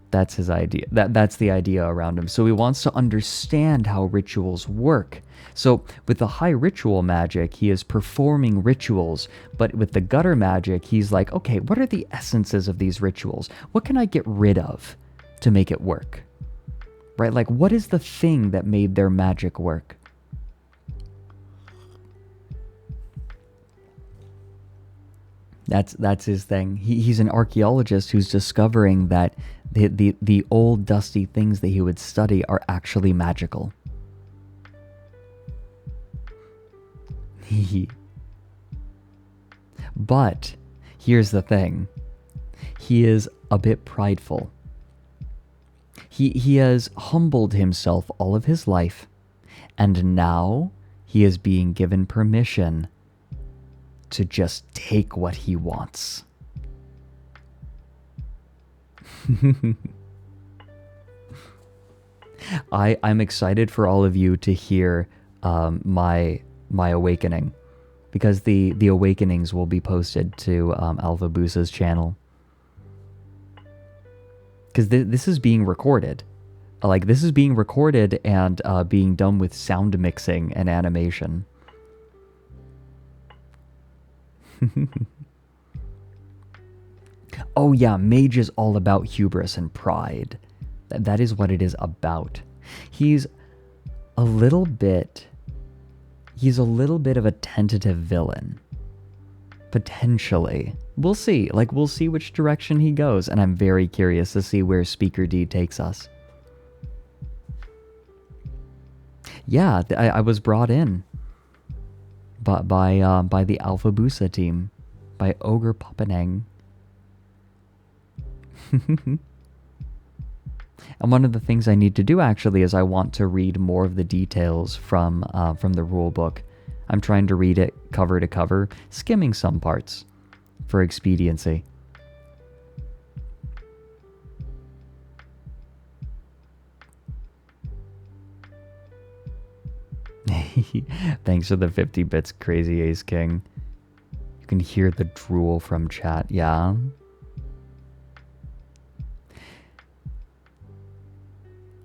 That's his idea. That's the idea around him. So he wants to understand how rituals work. So with the high ritual magic, he is performing rituals. But with the gutter magic, he's like, okay, what are the essences of these rituals? What can I get rid of to make it work? Right? Like, what is the thing that made their magic work? That's his thing. He's an archaeologist who's discovering that the old dusty things that he would study are actually magical. But here's the thing. He is a bit prideful. He has humbled himself all of his life, and now he is being given permission to just take what he wants. I'm excited for all of you to hear my awakening, because the awakenings will be posted to Alpha Boosa's channel. Because this is being recorded. Like, this is being recorded and being done with sound mixing and animation. Oh yeah, Mage is all about hubris and pride. That is what it is about. He's a little bit of a tentative villain. Potentially. We'll see. Like, we'll see which direction he goes, and I'm very curious to see where Speaker D takes us. Yeah, I was brought in by the Alpha Boosa team, by Ogre Papanang. And one of the things I need to do actually is I want to read more of the details from the rule book. I'm trying to read it cover to cover, skimming some parts for expediency. Thanks for the 50 bits, Crazy Ace King. You can hear the drool from chat, yeah?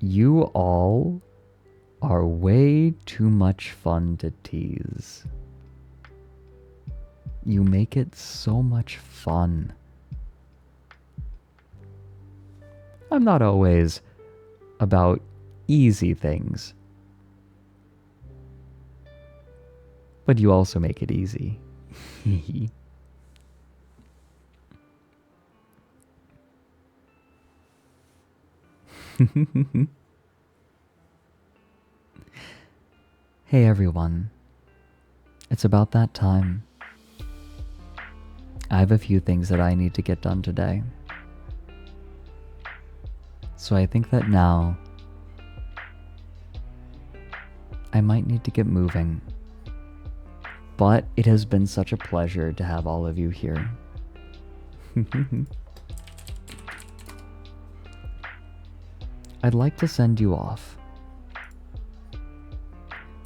You all are way too much fun to tease. You make it so much fun. I'm not always about easy things. But you also make it easy. Hey everyone. It's about that time. I have a few things that I need to get done today. So I think that now I might need to get moving. But it has been such a pleasure to have all of you here. I'd like to send you off.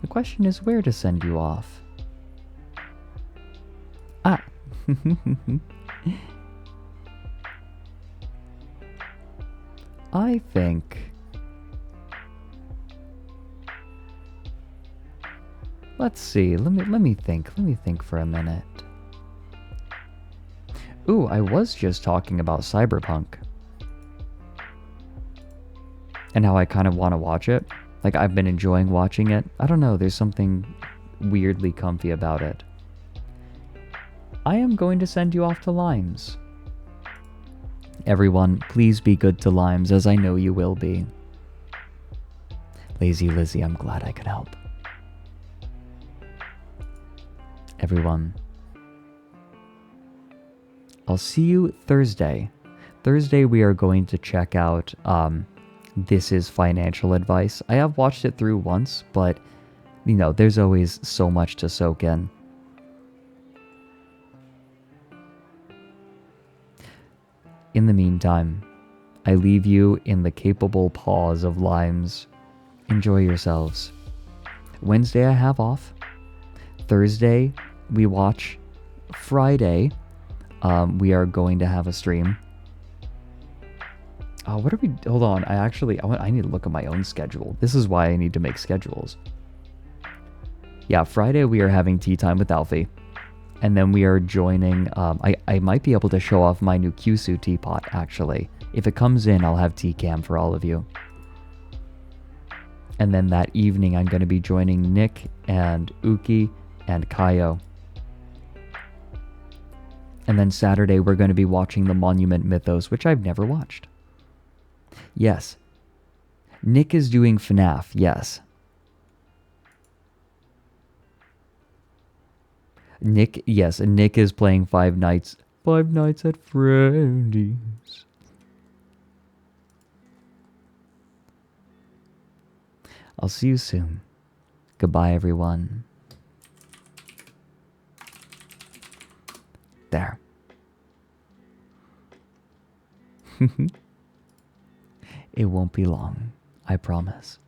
The question is where to send you off. Ah. I think... Let's see, let me think for a minute. Ooh, I was just talking about Cyberpunk. And how I kind of want to watch it. Like, I've been enjoying watching it. I don't know, there's something weirdly comfy about it. I am going to send you off to Limes. Everyone, please be good to Limes, as I know you will be. Lazy Lizzie, I'm glad I could help. Everyone, I'll see you Thursday. Thursday we are going to check out This Is Financial Advice. I have watched it through once, but you know, there's always so much to soak in. In the meantime, I leave you in the capable paws of Limes. Enjoy yourselves. Wednesday I have off. Thursday we watch. Friday we are going to have a stream. What are we... Hold on. I need to look at my own schedule. This is why I need to make schedules. Yeah, Friday we are having tea time with Alfie. And then we are joining... I might be able to show off my new Kyushu teapot, actually. If it comes in, I'll have tea cam for all of you. And then that evening, I'm going to be joining Nick and Uki and Kaio. And then Saturday, we're going to be watching the Monument Mythos, which I've never watched. Yes. Nick is doing FNAF, yes. Nick is playing Five Nights at Freddy's. I'll see you soon. Goodbye, everyone. There. It won't be long, I promise.